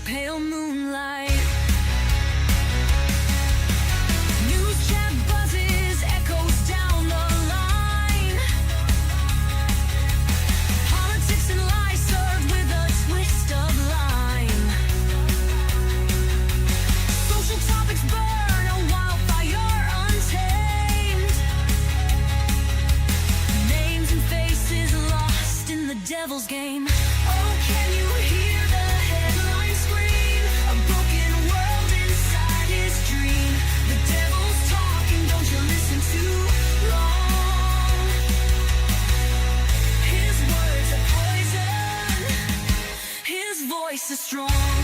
pale moonlight. News chat buzzes, echoes down the line. Politics and lies served with a twist of lime. Social topics burn, a wildfire untamed. Names and faces lost in the devil's game. Oh, can you hear the headline scream? A broken world inside his dream. The devil's talking, don't you listen too long. His words are poison, his voice is strong.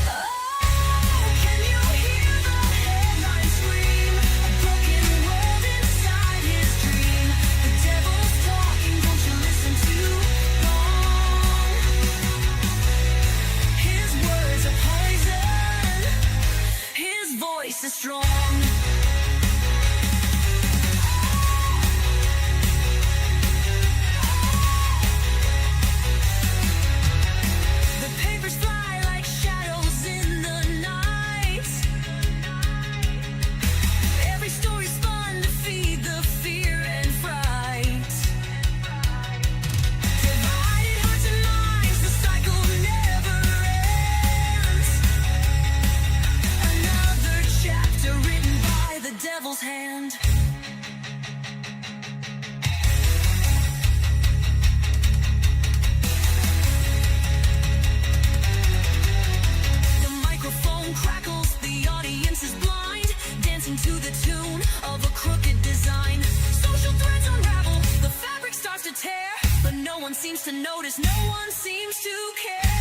Oh, can you hear the headline scream? A broken world inside his dream. The devil's talking, don't you listen too long. His words are poison, his voice is strong. The papers fly like shadows in the night. Every story's spun to feed the fear and fright. Divided hearts and minds, the cycle never ends. Another chapter written by the devil's hand. The microphone crackles, the audience is blind, dancing to the tune of a crooked design. Social threads unravel, the fabric starts to tear, but no one seems to notice, no one seems to care.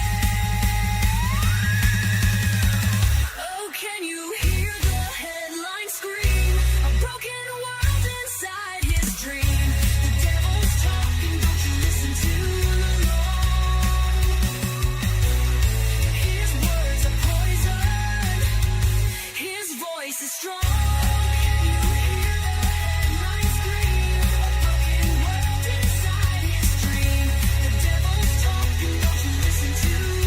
Oh, can you hear the headline scream? A broken world inside his dream. The devil's talking, don't you listen too long. His words are poison, his voice is strong. Can you hear the headline scream? A broken world inside his dream. The devil's talking, don't you listen too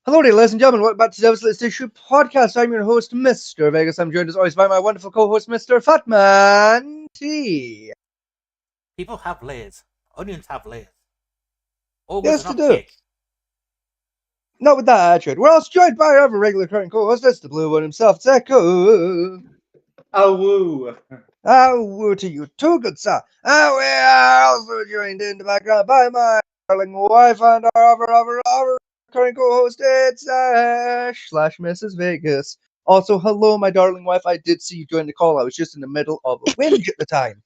Hello there, ladies and gentlemen. Welcome back to the Devil's Issue podcast. I'm your host, Mr. Vegas. I'm joined as always by my wonderful co-host, Mr. Fatman T. People have layers. Onions have layers. Ogres Yes, are they not do. cake. Not with that attitude. We're also joined by our other regular current co-host, that's the blue one himself, Zeko. Oh, woo. Woo to you too, good sir. And we are also joined in the background by my darling wife and our current co-host, it's /Mrs. Vegas. Also, hello, my darling wife. I did see you join the call. I was just in the middle of a whinge at the time.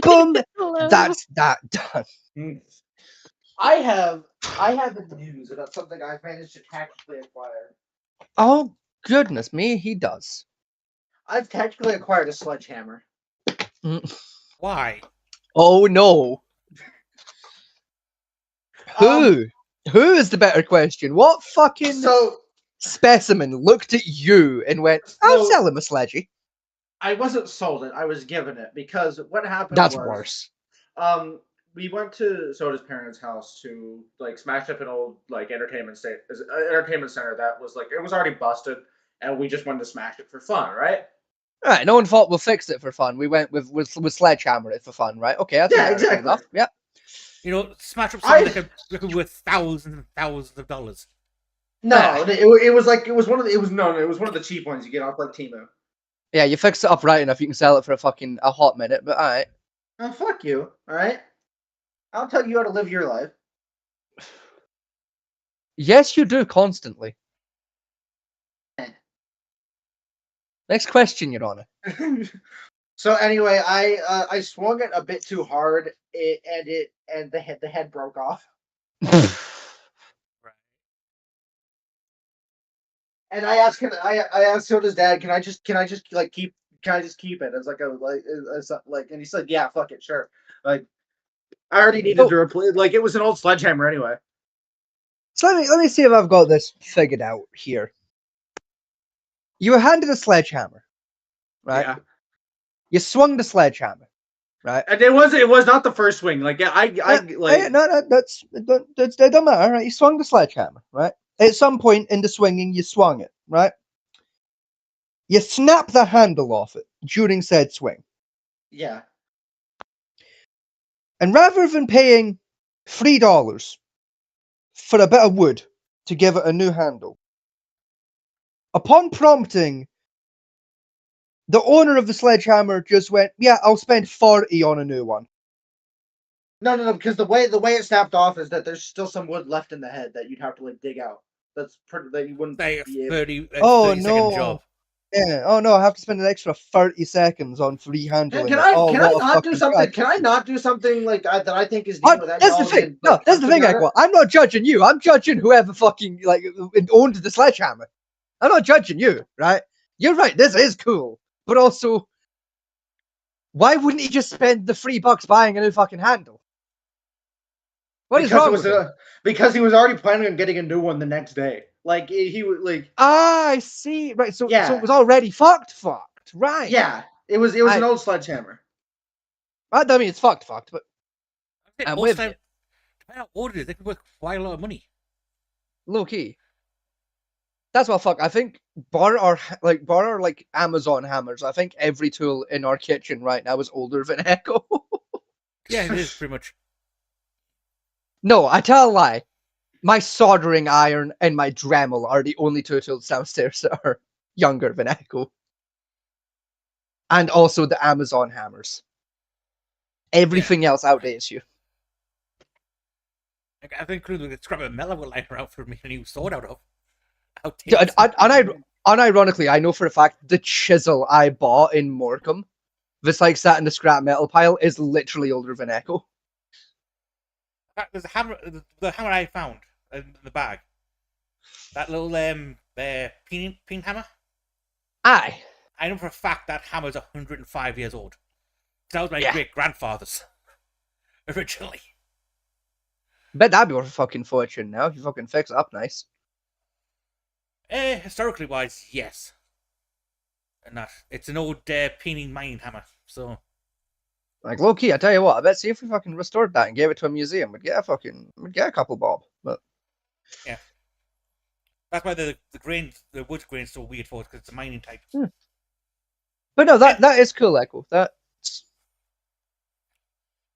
Boom! That's that done. I have the news about something I've managed to tactically acquire. Oh, goodness me, he does. I've tactically acquired a sledgehammer. Why? Oh, no. Who? Who is the better question? What fucking specimen looked at you and went, I'll sell him a sledgy? I wasn't sold it. I was given it because what happened That's was... worse. We went to Soda's parents' house to smash up an old entertainment center that was it was already busted, and we just wanted to smash it for fun, right? Right, no one thought we'll fix it for fun. We went with sledgehammer it for fun, right? Okay, that's exactly enough. Yeah. You know, smash up something that could be worth thousands and thousands of dollars. No, it was one of the cheap ones you get off Temu. Yeah, you fix it up right enough, you can sell it for a hot minute, but alright. Oh, fuck you, alright? I'll tell you how to live your life. Yes, you do, constantly. Next question, Your Honor. So anyway, I swung it a bit too hard, and the head broke off. And I asked Soda's dad, can I just keep it as and he said, yeah, fuck it, sure. I already needed to replace, it was an old sledgehammer anyway. So let me see if I've got this figured out here. You were handed a sledgehammer, right? Yeah. You swung the sledgehammer, right? And it was not the first swing. No, that doesn't matter, right? You swung the sledgehammer, right? At some point in the swinging, you swung it, right? You snap the handle off it during said swing. Yeah. And rather than paying $3 for a bit of wood to give it a new handle, upon prompting, the owner of the sledgehammer just went, yeah, I'll spend 40 on a new one. No, because the way it snapped off is that there's still some wood left in the head that you'd have to dig out. That you wouldn't be able. 30 no. second job. Yeah. Oh no, I have to spend an extra 30 seconds on free handling. Can I not do something? Can I not do something that I think is neat without that's the thing. No, that's the thing, Aqua. I'm not judging you. I'm judging whoever fucking owned the sledgehammer. I'm not judging you, right? You're right. This is cool, but also, why wouldn't he just spend the $3 buying a new fucking handle? What is wrong with him? Because he was already planning on getting a new one the next day. He would I see. Right. So yeah. it was already fucked. Right. Yeah. It was an old sledgehammer. I mean, it's fucked, but I'm with it. Depending on what it is, they could worth quite a lot of money. Low key. That's what fuck. I think bar our Amazon hammers. I think every tool in our kitchen right now is older than Echo. Yeah, it is pretty much. No, I tell a lie. My soldering iron and my Dremel are the only two tools downstairs that are younger than Echo. And also the Amazon hammers. Everything else outdates you. I think the scrap of metal will line around for me a new sword out of. Unironically, I know for a fact the chisel I bought in Morecambe, this sat in the scrap metal pile, is literally older than Echo. There's a hammer, the hammer I found in the bag. That little peen hammer. Aye. I know for a fact that hammer's 105 years old. That was my great grandfather's originally. Bet that'd be worth a fucking fortune now if you fucking fix it up nice. Historically wise, yes. And that it's an old peening mining hammer, so. Low key, I tell you what, I bet see if we fucking restored that and gave it to a museum, we'd get a couple bob. But yeah. That's why the wood grain's so weird for it, because it's a mining type. But no, that is cool, Echo.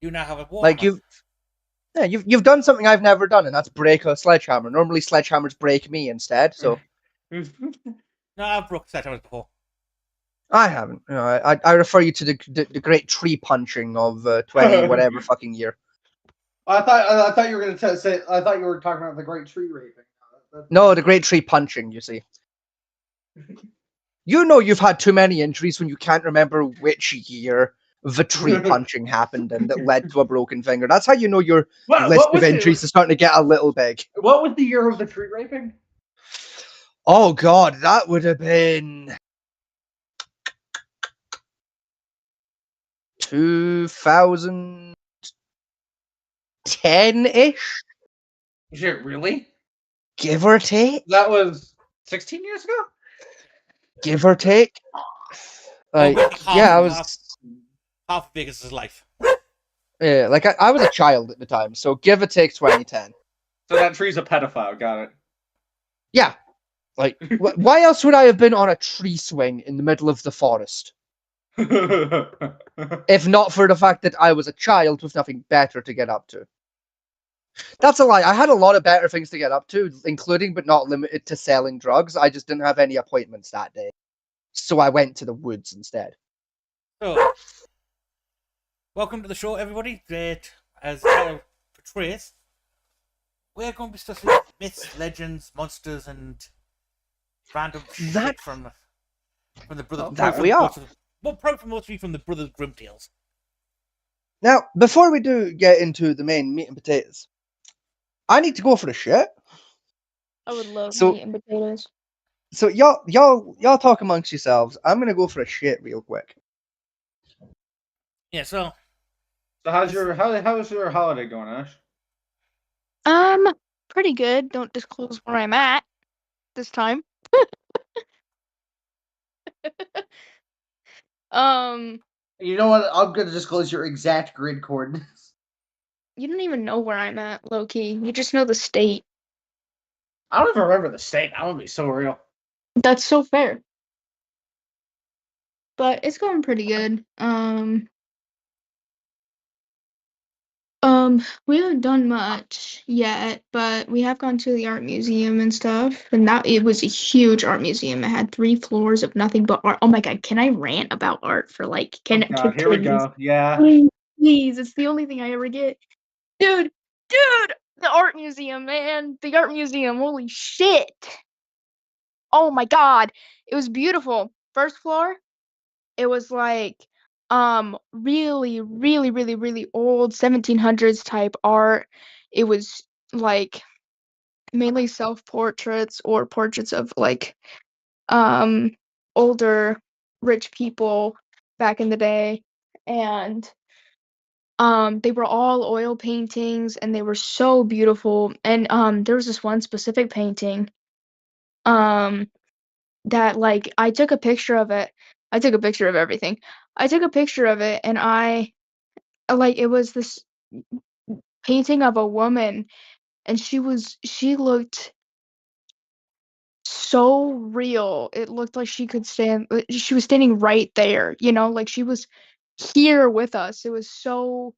You now have a water Like you've done something I've never done, and that's break a sledgehammer. Normally sledgehammers break me instead, so No, I've broke sledgehammers before. I haven't. You know, I refer you to the great tree punching of 20 whatever fucking year. I thought you were gonna say. I thought you were talking about the great tree raping. No, the great tree punching, you see. You know you've had too many injuries when you can't remember which year the tree punching happened and that led to a broken finger. That's how you know your list of injuries is starting to get a little big. What was the year of the tree raping? Oh god, that would have been 2010-ish, Is it really? give or take. That was 16 years ago? Give or take. Like, yeah, I was half of Vegas' life. Yeah, like I was a child at the time, so give or take 2010. So that tree's a pedophile, got it. Yeah. Like, why else would I have been on a tree swing in the middle of the forest? If not for the fact that I was a child with nothing better to get up to. That's a lie. I had a lot of better things to get up to, including but not limited to selling drugs. I just didn't have any appointments that day. So I went to the woods instead. So, welcome to the show, everybody. As Tyler portrays, we're going to be discussing myths, legends, monsters, and random shit from the Brothers. That we are. Well, probably mostly from the Brothers Grimm tales. Now, before we do get into the main meat and potatoes, I need to go for a shit. I would love meat and potatoes. So y'all talk amongst yourselves. I'm gonna go for a shit real quick. Yeah. So how's your holiday going, Ash? Pretty good. Don't disclose where I'm at this time. You know what? I'm gonna disclose your exact grid coordinates. You don't even know where I'm at, low key. You just know the state. I don't even remember the state. That would be so real. That's so fair. But it's going pretty good. We haven't done much yet, but we have gone to the art museum and stuff, and it was a huge art museum. It had 3 floors of nothing but art. Oh my god, can I rant about art for like Here we go. Yeah. Please, it's the only thing I ever get. Dude, the art museum, man. The art museum, holy shit. Oh my god. It was beautiful. First floor, it was like really, really, really, really old 1700s type art. It was like mainly self-portraits or portraits of like older rich people back in the day, and they were all oil paintings and they were so beautiful. And there was this one specific painting that like I took a picture of it. I took a picture of everything. I took a picture of it, and I like it was this painting of a woman, and she looked so real. It looked like she was standing right there, like she was here with us. It was so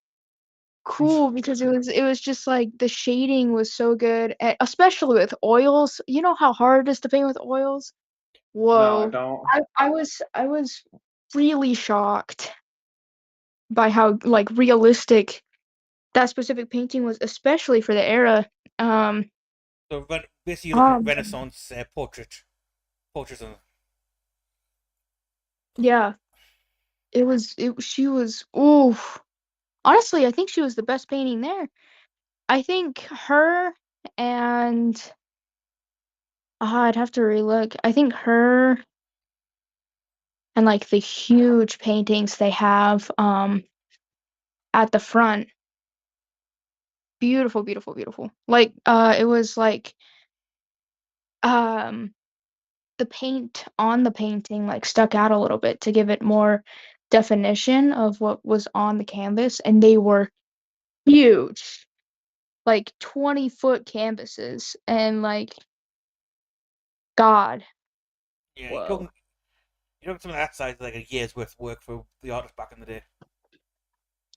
cool because it was just like the shading was so good, especially with oils. You know how hard it is to paint with oils? Whoa. No, I don't. I was really shocked by how like realistic that specific painting was, especially for the era. So basically, you're looking at Renaissance portraits. Yeah, she was. Ooh, honestly, I think she was the best painting there. I think her and I'd have to relook. I think her and like the huge paintings they have at the front. Beautiful, beautiful, beautiful. Like it was like um the paint on the painting like stuck out a little bit to give it more definition of what was on the canvas, and they were huge, like 20-foot canvases, and like God. Yeah, Whoa. you're talking something that size, like a year's worth of work for the artist back in the day.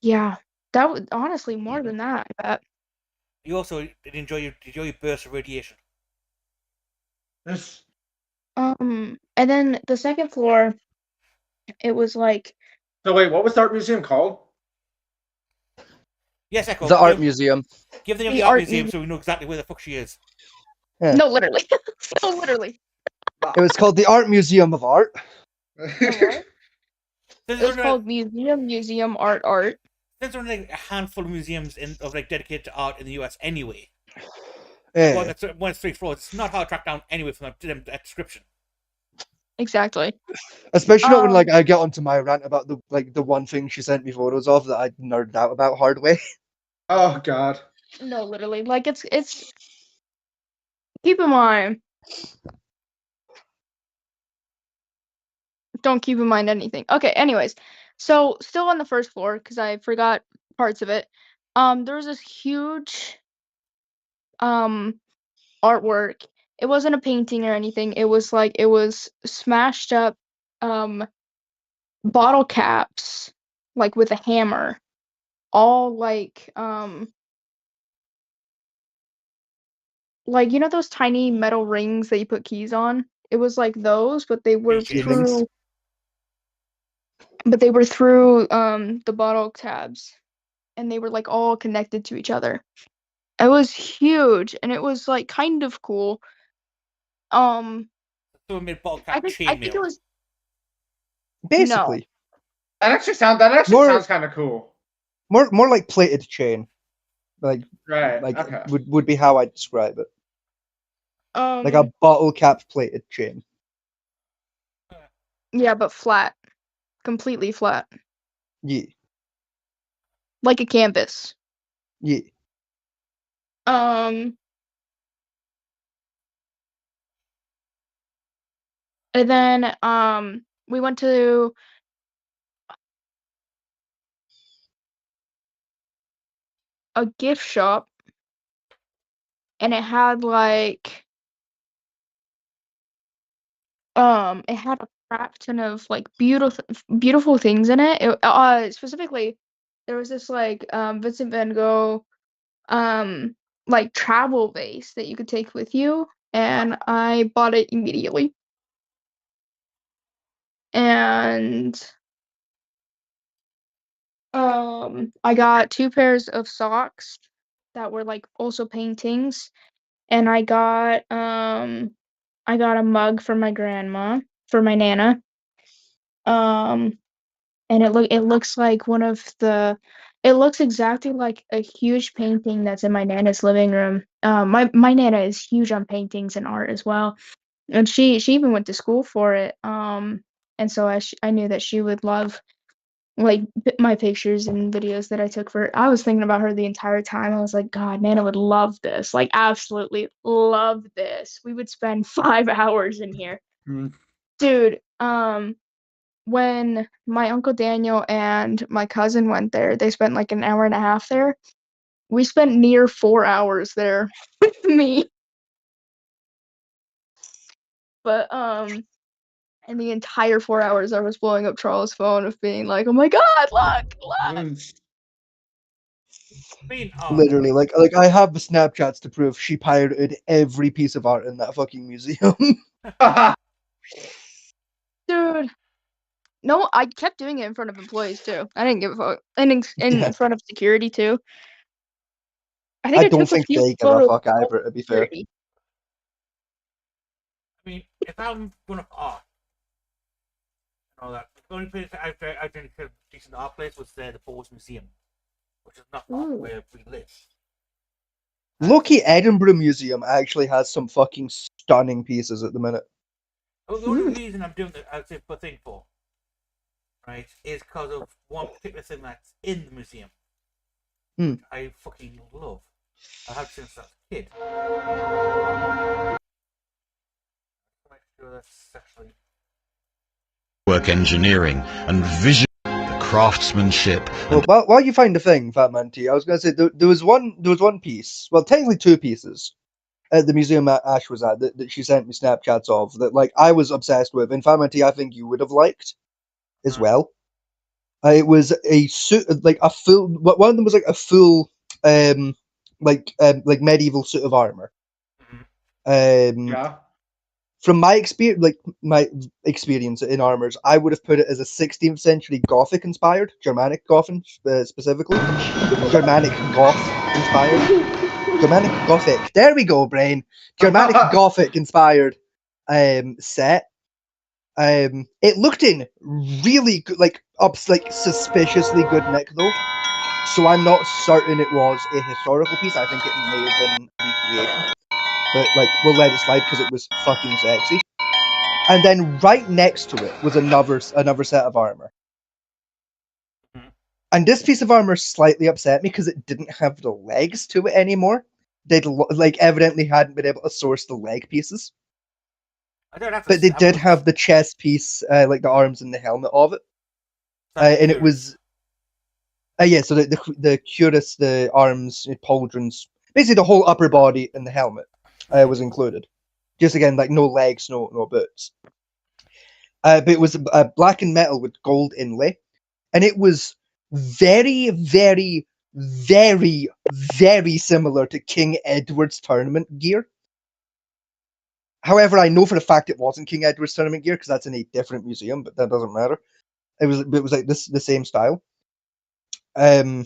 Yeah. That was honestly more than that, I bet. You also did enjoy your burst of radiation. And then the second floor, it was like So wait, what was the art museum called? Yes, Echo. The art museum. Give the name of the the art art museum museum. so we know exactly where the fuck she is. Yeah. No, literally. No, literally. It was called the Art Museum of Art. It There's was called Museum Art. There's only like a handful of museums dedicated to art in the US anyway. Yeah. One that's 3 floors. It's not hard to track down anyway from that description. Exactly. Especially not when like I get onto my rant about the one thing she sent me photos of that I nerded out about hard way. Oh God. No, literally. Like it's keep in mind. Don't keep in mind anything. Okay, anyways. So still on the first floor, because I forgot parts of it. There was this huge artwork. It wasn't a painting or anything. It was smashed up bottle caps, like with a hammer. All like you know those tiny metal rings that you put keys on? It was like those, but they were Keychains. through the bottle tabs, and they were like all connected to each other. It was huge, and it was like kind of cool. So we made bottle I cap think it chainmail. was Basically, That actually sounds kind of cool. more like plated chain. Like Right. like Okay. would be how I describe it. Like a no. bottle cap plated chain. Yeah, but flat, completely flat, Yeah. like a canvas. Yeah. Um, and then we went to a gift shop, and it had it had a crap ton of like beautiful things in it. Specifically, there was this like Vincent van Gogh like travel vase that you could take with you, and I bought it immediately. And I got 2 pairs of socks that were like also paintings, and I got a mug for my grandma, for my nana. Um and it looks like it looks exactly like a huge painting that's in my nana's living room. My nana is huge on paintings and art as well, and she even went to school for it. And so I knew that she would love like my pictures and videos that I took for her. I was thinking about her the entire time. I was like, God, Nana would love this. Like, absolutely love this. We would spend 5 hours in here. Hmm. Dude, when my Uncle Daniel and my cousin went there, they spent like an hour and a half there. We spent near 4 hours there with me. But in the entire 4 hours I was blowing up Charles' phone of being like, oh my God, look. I mean, Literally, like I have the Snapchats to prove she pirated every piece of art in that fucking museum. Dude. No, I kept doing it in front of employees too. I didn't give a fuck. And in Yeah. front of security too. I I think I don't took a think few they give a photos fuck of either, to be fair. security. I mean, if I'm going to art and all that, the only place I think a decent art place was the Bowes Museum, which is not far from Ooh. where we live. Lucky Edinburgh Museum actually has some fucking stunning pieces at the minute. The only reason I'm doing the thing for, right, is because of one particular thing that's in the museum, which I fucking love. I have since I was a kid. Make sure that's actually work engineering and vision, the craftsmanship. Well, while you find the thing, Fat Man T, I was gonna say there was one piece. Well, technically 2 pieces at the museum that Ash was at that she sent me Snapchats of that like I was obsessed with. In fact, I think you would have liked as well. It was a suit, like a full. One of them was like a full, like medieval suit of armor. Yeah. From my experience in armors, I would have put it as a 16th century Gothic inspired, Germanic Gothic specifically, Germanic Goth inspired, Germanic Gothic. There we go, brain. Germanic Gothic inspired set. It looked in really good, like suspiciously good nick though. So I'm not certain it was a historical piece. I think it may have been a recreation, but like we'll let it slide because it was fucking sexy. And then right next to it was another set of armor. And this piece of armor slightly upset me because it didn't have the legs to it anymore. They'd like evidently hadn't been able to source the leg pieces. I don't have to. But they did have the chest piece, like the arms and the helmet of it, and it was. Yeah, so the cuirass, the arms, pauldrons, basically the whole upper body and the helmet was included. Just again, like no legs, no boots. But it was black and metal with gold inlay, and it was very, very, very, very similar to King Edward's tournament gear. However, I know for a fact it wasn't King Edward's tournament gear because that's in a different museum, but that doesn't matter. It was like the same style. That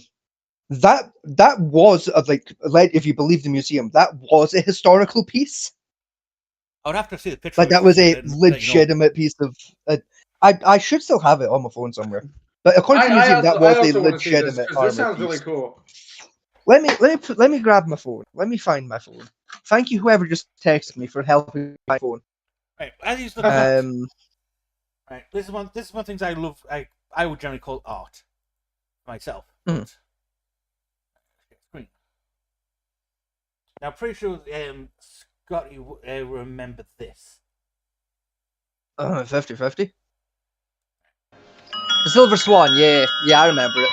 was like if you believe the museum, that was a historical piece. I would have to see the picture. Like that was a legitimate piece of. I should still have it on my phone somewhere. But according to the museum, that was a legitimate armor this sounds piece. really cool. Let me grab my phone. Let me find my phone. Thank you, whoever just texted me, for helping my phone. Right, as you look at right, this is one things I love. I would generally call art myself. But, screen. Now, pretty sure Scott, you remember this. 50-50. The Silver Swan, yeah, I remember it.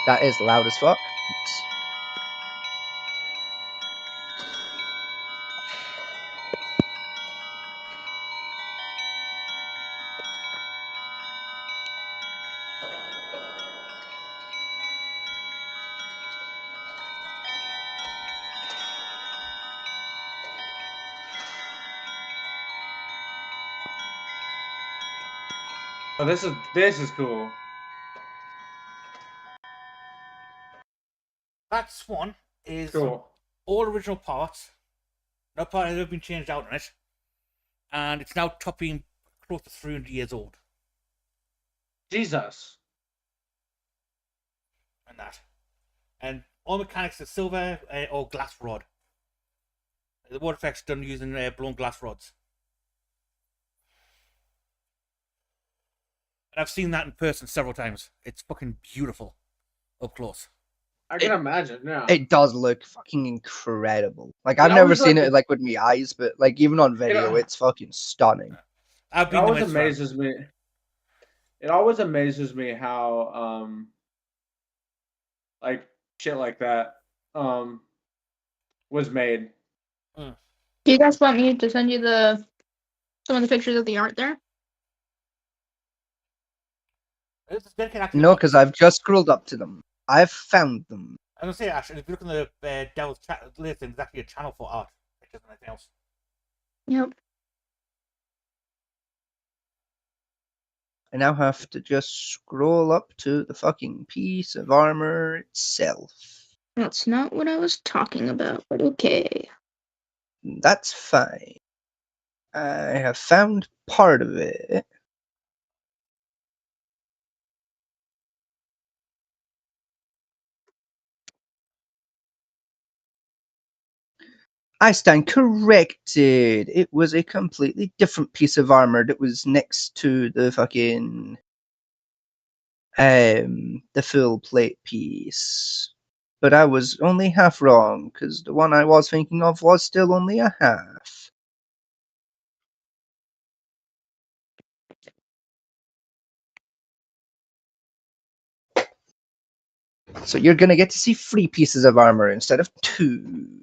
That is loud as fuck. Oh, this is cool. That swan is Cool. all original parts. No part has ever been changed out on it, and it's now topping close to 300 years old. Jesus. And that, and all mechanics are silver or glass rod. The water effects done using blown glass rods. And I've seen that in person several times. It's fucking beautiful up close. I can imagine, yeah. It does look fucking incredible. Like I've never seen it like with my eyes, but like even on video, it's fucking stunning. It always amazes me. It always amazes me how like shit like that was made. Do you guys want me to send you some of the pictures of the art there? No, because I've just scrolled up to them. I've found them. I was gonna say, actually, if you look in the Devil's list, there's actually a channel for art pictures and anything else. Yep. I now have to just scroll up to the fucking piece of armor itself. That's not what I was talking about, but okay. That's fine. I have found part of it. I stand corrected. It was a completely different piece of armor that was next to the fucking the full plate piece. But I was only half wrong, because the one I was thinking of was still only a half. So you're gonna get to see 3 pieces of armor instead of 2.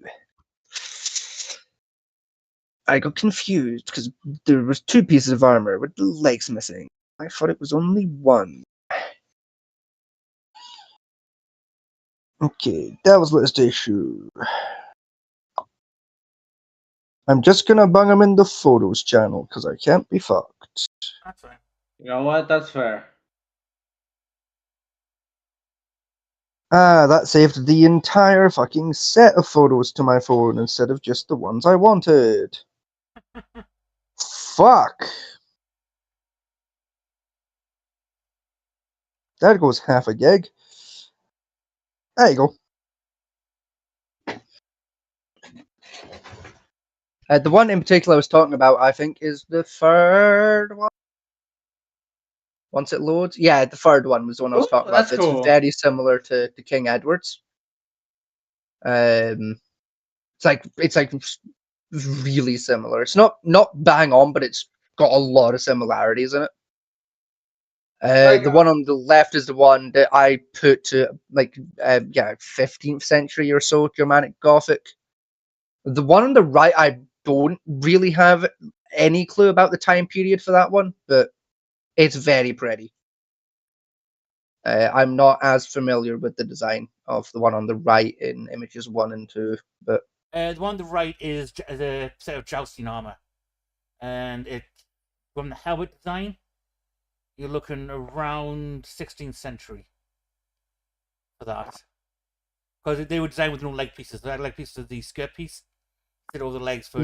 I got confused because there was 2 pieces of armor with the legs missing. I thought it was only 1. Okay, that was last issue. I'm just gonna bung him in the photos channel because I can't be fucked. That's fine. You know what? That's fair. Ah, that saved the entire fucking set of photos to my phone instead of just the ones I wanted. Fuck. There goes half a gig. There you go. The one in particular I was talking about, I think, is the 3rd one. Once it loads, yeah, the 3rd one was the one I was talking about. That's It's cool. very similar to King Edward's. It's like really similar. It's not bang on, but it's got a lot of similarities in it. The one on the left is the one that I put to 15th century or so, Germanic Gothic. The one on the right, I don't really have any clue about the time period for that one, but it's very pretty. I'm not as familiar with the design of the one on the right in images 1 and 2, but The one on the right is a set of jousting armor, and it from the helmet design, you're looking around 16th century for that, because they were designed with no leg pieces. They had leg pieces of the skirt piece, instead of the legs for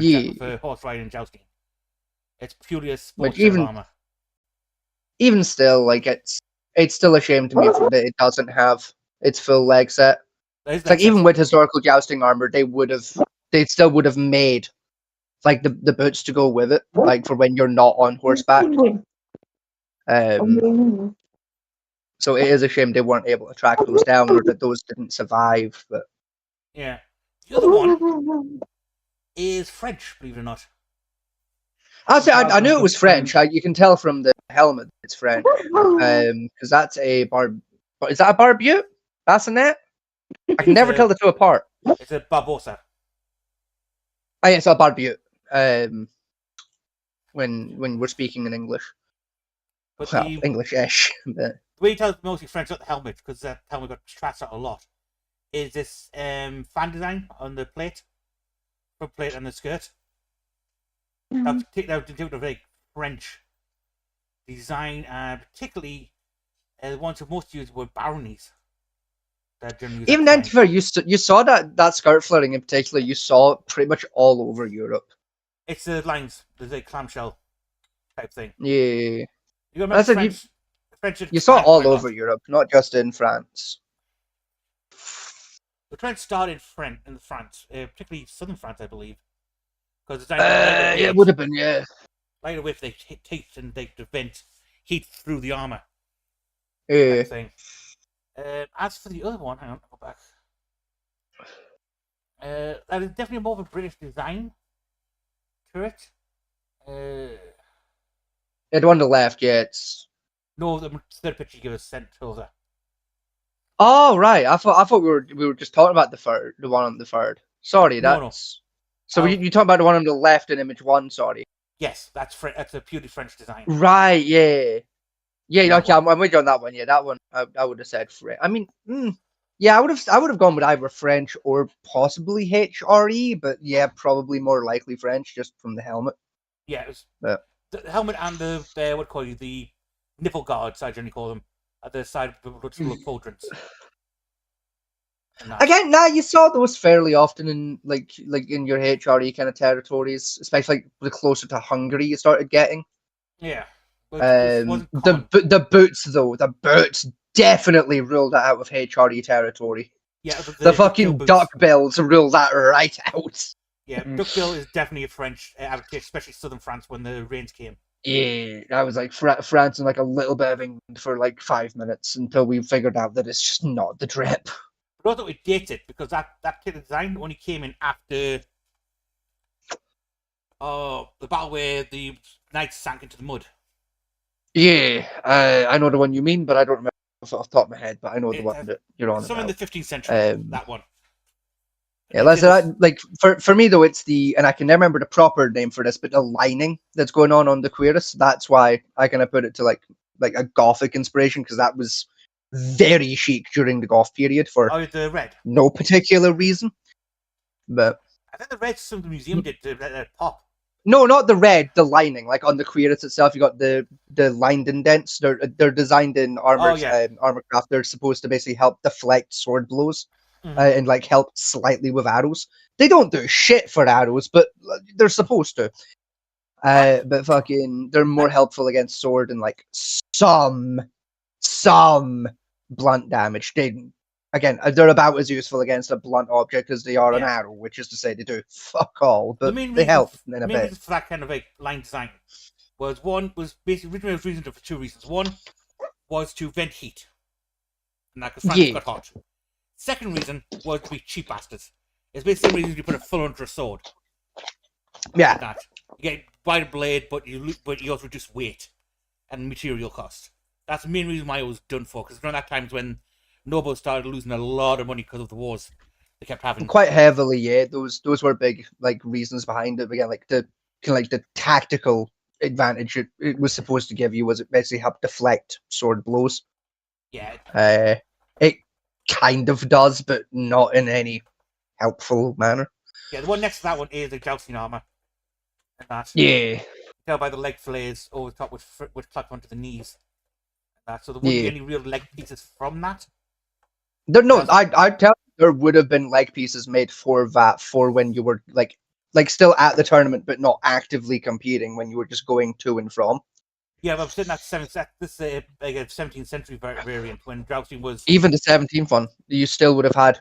horse riding and jousting. It's purely a sports set of armor. Even still, like it's still a shame to me that it doesn't have its full leg set. It's like even with historical jousting armor, they still would have made like the boots to go with it, like for when you're not on horseback. So it is a shame they weren't able to track those down, or that those didn't survive. But yeah, the other one is French, believe it or not. I knew it was French. You can tell from the helmet it's French, because that's a Is that a Barbute? Bassinet? I can never tell the 2 apart. It's a Barbossa. Oh, yeah, it's a Barbute. When we're speaking in English, But well, English-ish. But the way you tell it's mostly French, not the helmet, because that helmet got scratched out a lot. Is this fan design on the plate, front plate, and the skirt? That was a very French design, and particularly the ones who most used were baronies. Even then, you saw that skirt flirting in particular. You saw it pretty much all over Europe. It's the lines, the clamshell type thing. Yeah, You got French. You saw it all over Europe, not just in France. The trend started in France, particularly southern France, I believe. Because it would have been, yeah. Lighter weight, they take and they vent heat through the armor. Yeah. Type thing. As for the other one, hang on, I'll go back. That is definitely more of a British design to it. The one on the left, yeah, it's... No, the third picture you give us sent over. Oh, right. I thought we were just talking about the one on the third. Sorry, that's... No. So you talking about the one on the left in image 1, sorry. Yes, that's a purely French design. Right, yeah. Yeah, okay, I'm with you on that one. Yeah, that one I would have said French. I mean, yeah, I would have gone with either French or possibly HRE, but yeah, probably more likely French just from the helmet. Yeah, it was the helmet and the nipple guards, I generally call them, at the side of the pauldrons. Again, you saw those fairly often in like in your HRE kind of territories, especially like the closer to Hungary you started getting. Yeah. The boots though, the boots definitely ruled that out of HRE territory. Yeah, the fucking duckbills ruled that right out. Yeah, duckbill is definitely a French adaptation, especially southern France when the rains came. Yeah, I was like France and like a little bit of England for like 5 minutes until we figured out that it's just not the trip. But also it dated because that kit design only came in after the battle where the knights sank into the mud. Yeah, I know the one you mean, but I don't remember off the top of my head, but I know the It one has- that you're on Some in the about. 15th century. That one. Yeah, Like, listen, like for me though, it's the, and I can never remember the proper name for this, but the lining that's going on the cuirass. That's why I kind of put it to like a Gothic inspiration, because that was very chic during the Goth period for Oh, the red. no particular reason. But I think the red some the museum did pop. no, not the red, the lining. Like on the cuirass itself, you got the lined indents. They're designed in armor, Oh, yeah. armor craft. They're supposed to basically help deflect sword blows. Mhm. And like help slightly with arrows. They don't do shit for arrows, but they're supposed to. But fucking, they're more helpful against sword and like some blunt damage. They're about as useful against a blunt object as they are an Yeah. arrow, which is to say they do fuck all, The but main they reason, help in the a main bit. reason for that kind of like line design was basically originally it was reasoned for two reasons. One was to vent heat, and that because France Yeah. got hot. Second reason was to be cheap bastards. It's basically the reason you put a full under a sword. Yeah, Like that. You get wide blade, but you also reduce weight and material cost. That's the main reason why it was done for. Because around that time is when nobles started losing a lot of money because of the wars they kept having. quite heavily. Yeah, those were big like reasons behind it. Again, like the tactical advantage it was supposed to give you was it basically helped deflect sword blows. Yeah. It kind of does, but not in any helpful manner. Yeah, the one next to that one is the jousting armor. And that. Yeah, You can tell by the leg flares over the top which clutch onto the knees. And that. So there wouldn't be any real leg pieces from that. I'd tell you there would have been leg pieces made for that for when you were like still at the tournament, but not actively competing, when you were just going to and from. Yeah, but I'm saying this is like a 17th century variant when jousting was. Even the 17th one, you still would have had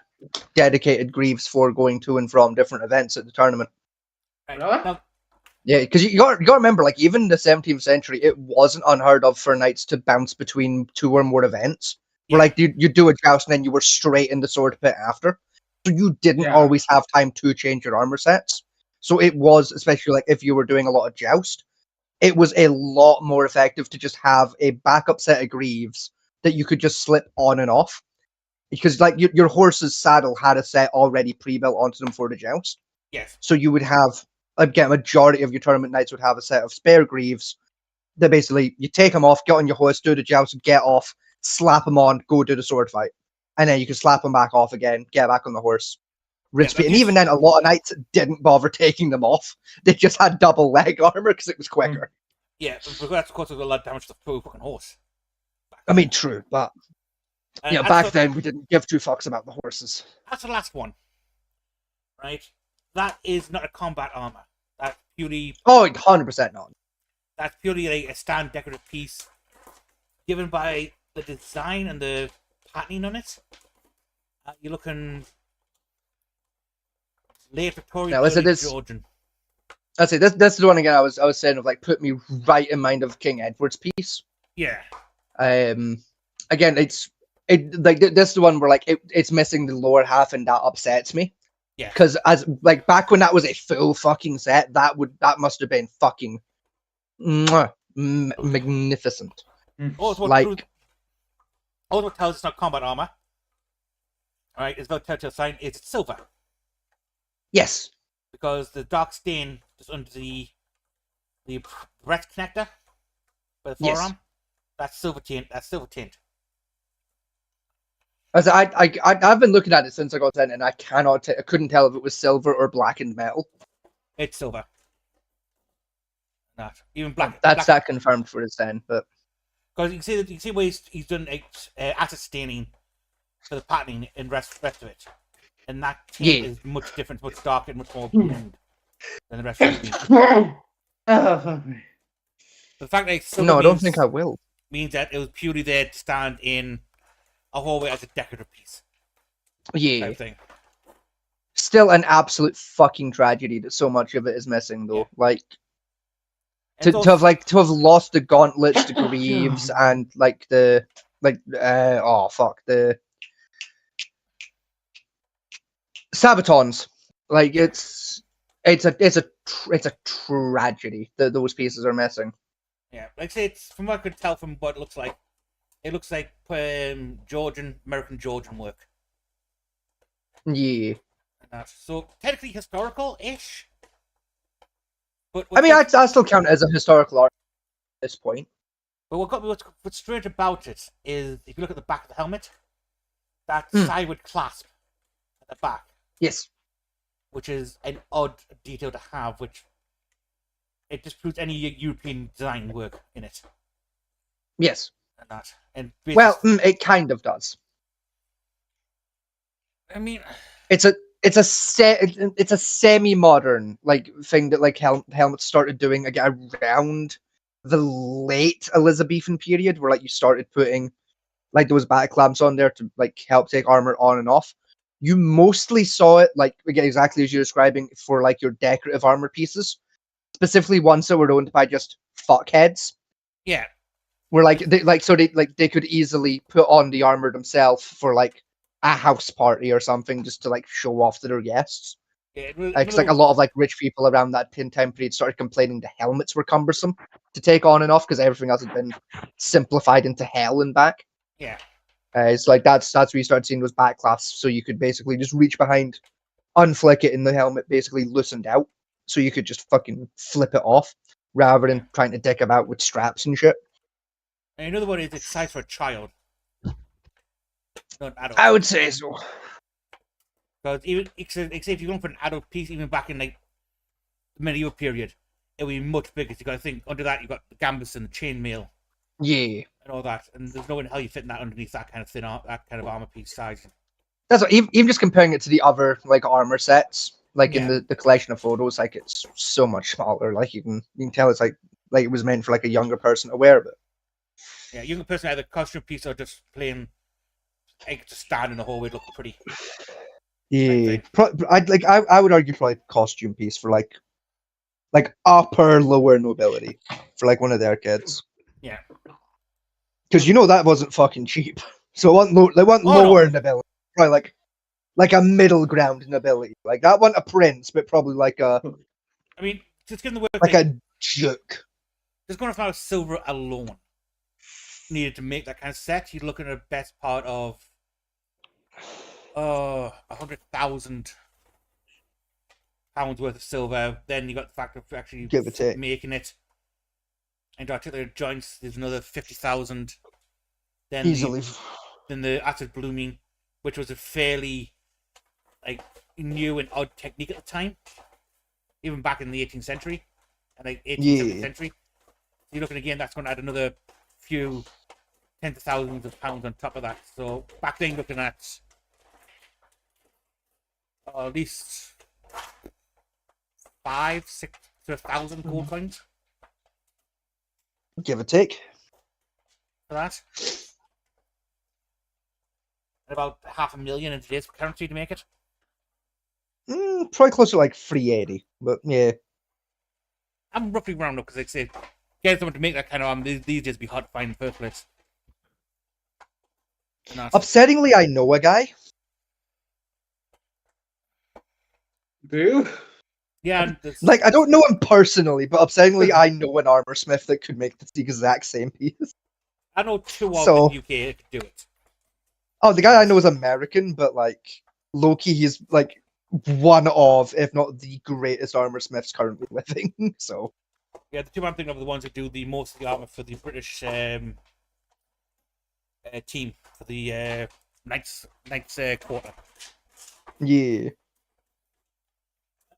dedicated greaves for going to and from different events at the tournament. Right. Really? Now, Yeah, because you got to remember, like even in the 17th century, it wasn't unheard of for knights to bounce between two or more events. Where like you do a joust and then you were straight in the sword pit after, so you didn't always have time to change your armor sets. So it was, especially like if you were doing a lot of joust, it was a lot more effective to just have a backup set of greaves that you could just slip on and off, because like your horse's saddle had a set already pre-built onto them for the joust. yes. So you would have, again, majority of your tournament knights would have a set of spare greaves that basically you take them off, get on your horse, do the joust, get off, slap them on, go do the sword fight, and then you can slap them back off again, get back on the horse. And even then, a lot of knights didn't bother taking them off. They just had double leg armor because it was quicker. Yeah, but that's of course a lot of damage to the poor fucking horse. I mean, true, but back then we didn't give two fucks about the horses. That's the last one, right? That is not a combat armor. That's purely. Oh, 100% not. That's purely a stand decorative piece, given by the design and the patterning on it. You're looking late Victorian, early Georgian. That's it. This is the one again. I was saying of like put me right in mind of King Edward's piece. Yeah. Again, this is the one where like it's missing the lower half, and that upsets me. Yeah. Because as like back when that was a full fucking set, that must have been fucking magnificent. Also, what tells it's not combat armor. All right, is about telltale sign. It's silver. Yes. Because the dark stain just under the breast connector by the forearm, that's silver tint. That's silver tint. As I've been looking at it since I got in, and I couldn't tell if it was silver or blackened metal. It's silver. Not even black. That's that confirmed for his then, but because you can see where he's done acid staining for the patterning and rest of it, and that tint is much different, much darker, and much more blend than the rest of the The fact that it's silver I don't think I will. Means that it was purely there to stand in a hallway as a decorative piece. Yeah. Type thing. Still an absolute fucking tragedy that so much of it is missing, though. Like to have lost the gauntlets, the greaves, and the sabatons. Like it's a tragedy that those pieces are missing. Yeah, like I say, it's from what I could tell from what it looks like, It looks like American Georgian work. Yeah. And that. So technically historical-ish. But I mean, I still count it as a historical art at this point. But what's strange about it is if you look at the back of the helmet, that sideward clasp at the back. Yes. Which is an odd detail to have, which it disproves any European design work in it. Yes. And that. And well, it kind of does. I mean, it's a semi-modern like thing that like helmets started doing again around the late Elizabethan period, where like you started putting like those back clamps on there to like help take armor on and off. You mostly saw it like again exactly as you're describing for like your decorative armor pieces, specifically ones that were owned by just fuckheads. Yeah, where like they could easily put on the armor themselves for like a house party or something just to like show off to their guests. Yeah, because like a lot of like rich people around that time period started complaining the helmets were cumbersome to take on and off because everything else had been simplified into hell and back. Yeah. It's like that's where you started seeing those back clasps, so you could basically just reach behind, unflick it, and the helmet basically loosened out, so you could just fucking flip it off rather than trying to dick about with straps and shit. And another one is it's sized for a child, not an adult. I would say so. Because even except if you're going for an adult piece, even back in like the medieval period, it would be much bigger. So you got to think under that you got the gambus and the chainmail, yeah, and all that. And there's no way in hell you fit that underneath that kind of that kind of armor piece size. That's what, even just comparing it to the other like armor sets, like in the collection of photos, like it's so much smaller. Like you can tell it's like it was meant for like a younger person to wear it. Yeah, younger person either costume piece or just plain, like just stand in the hallway look pretty. Yeah, I would argue probably costume piece for like upper lower nobility for like one of their kids. Yeah, because that wasn't fucking cheap. So they want lower nobility, probably like a middle ground nobility. Like that wasn't a prince, but probably like a. I mean, just given the work like a duke. Just going to find silver alone needed to make that kind of set. You're looking at a best part of 100,000 pounds worth of silver. Then you got the fact of actually making it. And articular joints, there's another 50,000. Then easily. Then the acid blooming, which was a fairly like new and odd technique at the time, even back in the 18th century and like 18th century. You're looking again. That's going to add another few tens of thousands of pounds on top of that. So back then, looking at at least 5,000 to 1,000 gold coins. Give or take. For that. And about 500,000 in today's currency to make it. Probably closer to like 380, but yeah. I'm roughly round up because like say, get someone to make that kind of arm, these days be hard to find in the first place. Upsettingly, I know a guy. Do you? Yeah. Like, I don't know him personally, but upsettingly, I know an armor smith that could make the exact same piece. I know two of in the UK that could do it. Oh, the guy I know is American, but like, low-key, he's like one of, if not the greatest armor smiths currently living. So. Yeah, the two I'm thinking of are the ones that do the most of the armor for the British team for the Knights quarter. Yeah.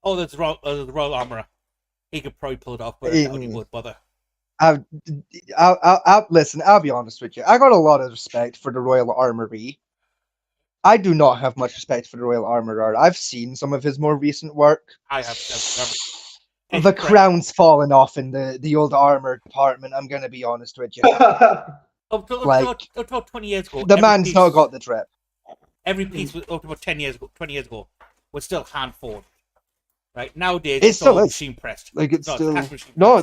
Oh, there's the Royal Armourer. He could probably pull it off, but I doubt he would bother. Listen, I'll be honest with you. I got a lot of respect for the Royal Armoury. I do not have much respect for the Royal Armourer. I've seen some of his more recent work. I have. The crown's fallen off in the old armor department. I'm gonna be honest with you. Up to about 20 years ago, the man's not got the trip. Every piece was up to about 20 years ago was still hand forged. Right nowadays, it's still all machine pressed. Like it's still no,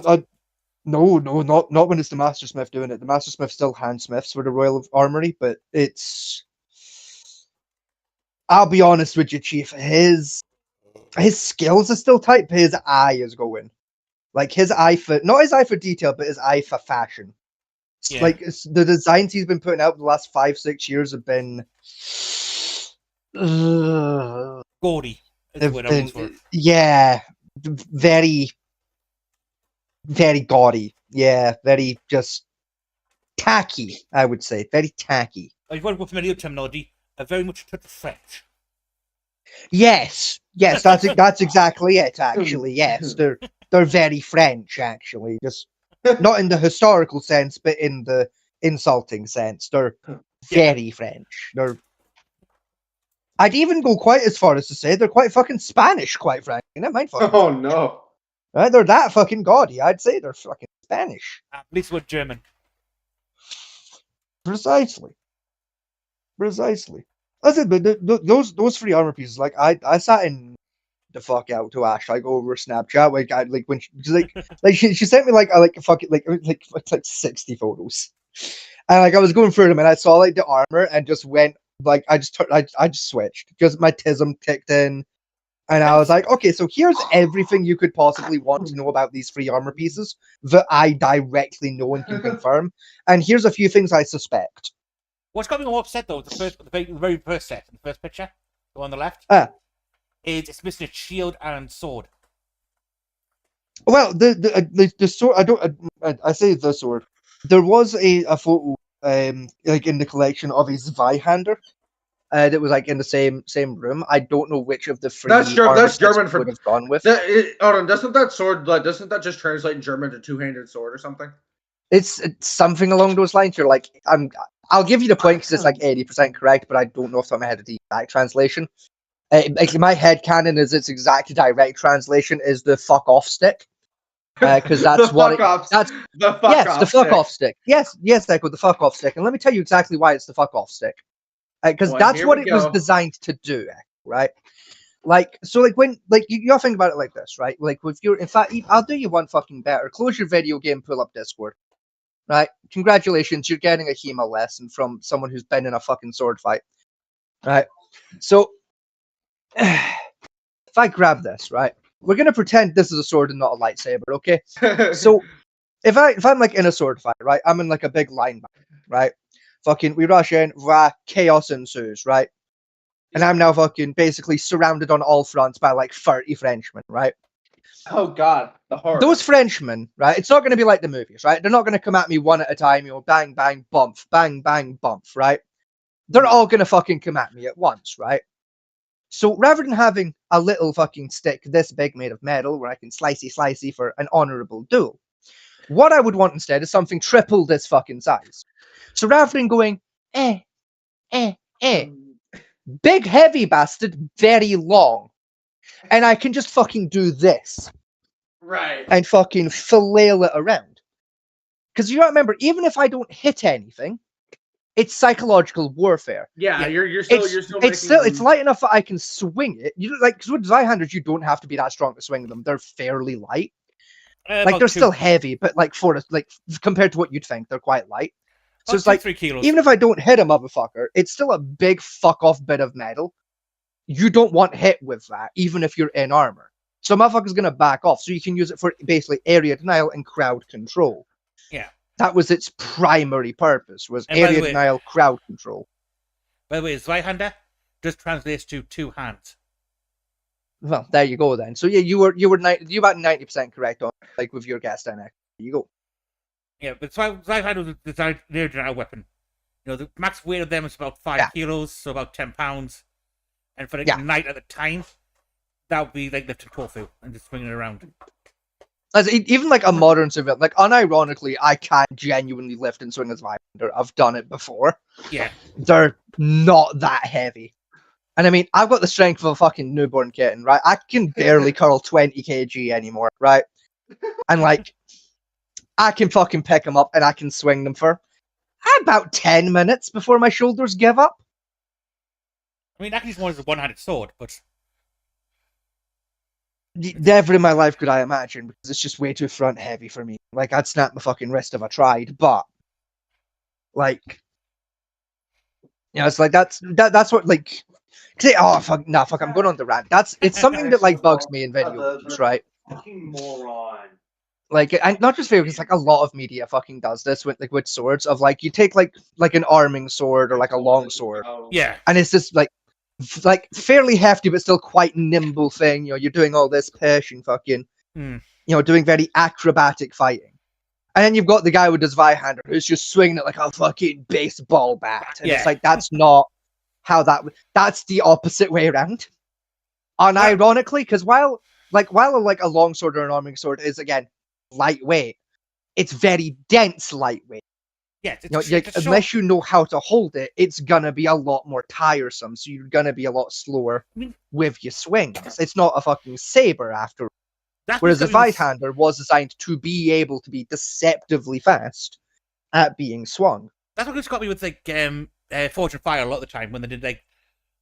not when it's the Master Smith doing it. The Master Smith still hand smiths for the Royal Armoury, but it's. I'll be honest with you, Chief. His skills are still tight, but his eye is going. Like his eye for not his eye for detail, but his eye for fashion. Yeah. Like the designs he's been putting out the last 5-6 years have been. Gaudy is the They've word I'm looking been, for. yeah, very, very gaudy. Yeah, very just tacky. I would say very tacky. If you want to go familiar terminology, very much a touch of French. Yes, that's exactly it. Actually, yes, they're very French. Actually, just not in the historical sense, but in the insulting sense. They're very French. I'd even go quite as far as to say they're quite fucking Spanish, quite frankly. Never mind fucking Oh French. no. Right? They're that fucking gaudy. I'd say they're fucking Spanish. At least we're German. Precisely. I said, but those free armor pieces, like I sat in the fuck out to Ash like over Snapchat, like when she sent me like a fucking like 60 photos, and like I was going through them and I saw like the armor and just went like I just switched because my tism kicked in. And I was like, okay, so here's everything you could possibly want to know about these free armor pieces that I directly know and can confirm. And here's a few things I suspect. What's got me more upset though, the very first set, the first picture, the one on the left, is it's missing a shield and sword. Well, the sword. I say the sword. There was a photo like in the collection of a Zweihander. That was like in the same room. I don't know which of the three. That's German for would have gone with. Hold on, doesn't that sword doesn't that just translate in German to two-handed sword or something? It's something along those lines. You're like, I'll give you the point because it's like 80% correct, but I don't know off the top of my head the exact translation. Like my head canon is its exact direct translation is the fuck off stick. Because that's the fuck off stick. Yes, Echo, the fuck off stick. And let me tell you exactly why it's the fuck off stick. Because that's what it was designed to do, right? Like, so like when like you gotta think about it like this, right? Like if you're, in fact, I'll do you one fucking better. Close your video game, pull up Discord. Right? Congratulations, you're getting a HEMA lesson from someone who's been in a fucking sword fight. Right? So if I grab this, right? We're gonna pretend this is a sword and not a lightsaber, okay? So if I'm like in a sword fight, right? I'm in like a big line battle, right? Fucking we rush in, chaos ensues, right? And I'm now fucking basically surrounded on all fronts by like 30 Frenchmen, right? Oh god, the horror. Those Frenchmen, right? It's not going to be like the movies, right? They're not going to come at me one at a time, bang, bang, bump, bang, bang, bump, right? They're all going to fucking come at me at once, right? So rather than having a little fucking stick this big made of metal where I can slicey for an honorable duel, what I would want instead is something triple this fucking size. So rather than going, big heavy bastard, very long. And I can just fucking do this. Right. And fucking flail it around. Because you gotta remember, even if I don't hit anything, it's psychological warfare. Yeah, you're still it's light enough that I can swing it. You like because with Zweihanders you don't have to be that strong to swing them. They're fairly light. Like they're still heavy, but like compared to what you'd think, they're quite light. So it's like 3 kilos. Even if I don't hit a motherfucker, it's still a big fuck off bit of metal. You don't want hit with that, even if you're in armor. So motherfucker's gonna back off. So you can use it for basically area denial and crowd control. Yeah. That was its primary purpose, was area denial, crowd control. By the way, Zweihander just translates to 2 hands. Well, there you go then. So yeah, you were about 90% correct on like with your gas down there. There you go. Yeah, but Zweihander was designed near denial weapon. You know, the max weight of them is about 5 kilos, so about 10 pounds. And for like a night at the time, that would be like lifting tofu and just swinging it around. As even like a modern civilian, like unironically, I can't genuinely lift and swing as Zweihander. I've done it before. Yeah. They're not that heavy. And I mean, I've got the strength of a fucking newborn kitten, right? I can barely curl 20 kg anymore, right? And like, I can fucking pick them up and I can swing them for about 10 minutes before my shoulders give up. I mean, actually, it's more as a one-handed sword, but never in my life could I imagine, because it's just way too front heavy for me. Like, I'd snap my fucking wrist if I tried, but like, you know, it's like that's what like. Oh fuck! Fuck! I'm going on the rant. It's something that like bugs me in video games, right? Fucking moron. like, and not just favorites, like a lot of media fucking does this with with swords. Of like, you take like an arming sword or like a long sword, Yeah. and it's just like fairly hefty but still quite nimble thing. You're doing all this pushing, fucking, Hmm. doing very acrobatic fighting. And then you've got the guy with his Zweihander who's just swinging it like a fucking baseball bat, and Yeah. it's like that's not how that's the opposite way around. Unironically, because while a long sword or an arming sword is again lightweight, it's very dense lightweight. Yeah. Unless you know how to hold it, it's gonna be a lot more tiresome. So you're gonna be a lot slower with your swings. It's not a fucking saber after. Whereas the Zweihander was designed to be able to be deceptively fast at being swung. That's what got me with like Forge and Fire a lot of the time when they did like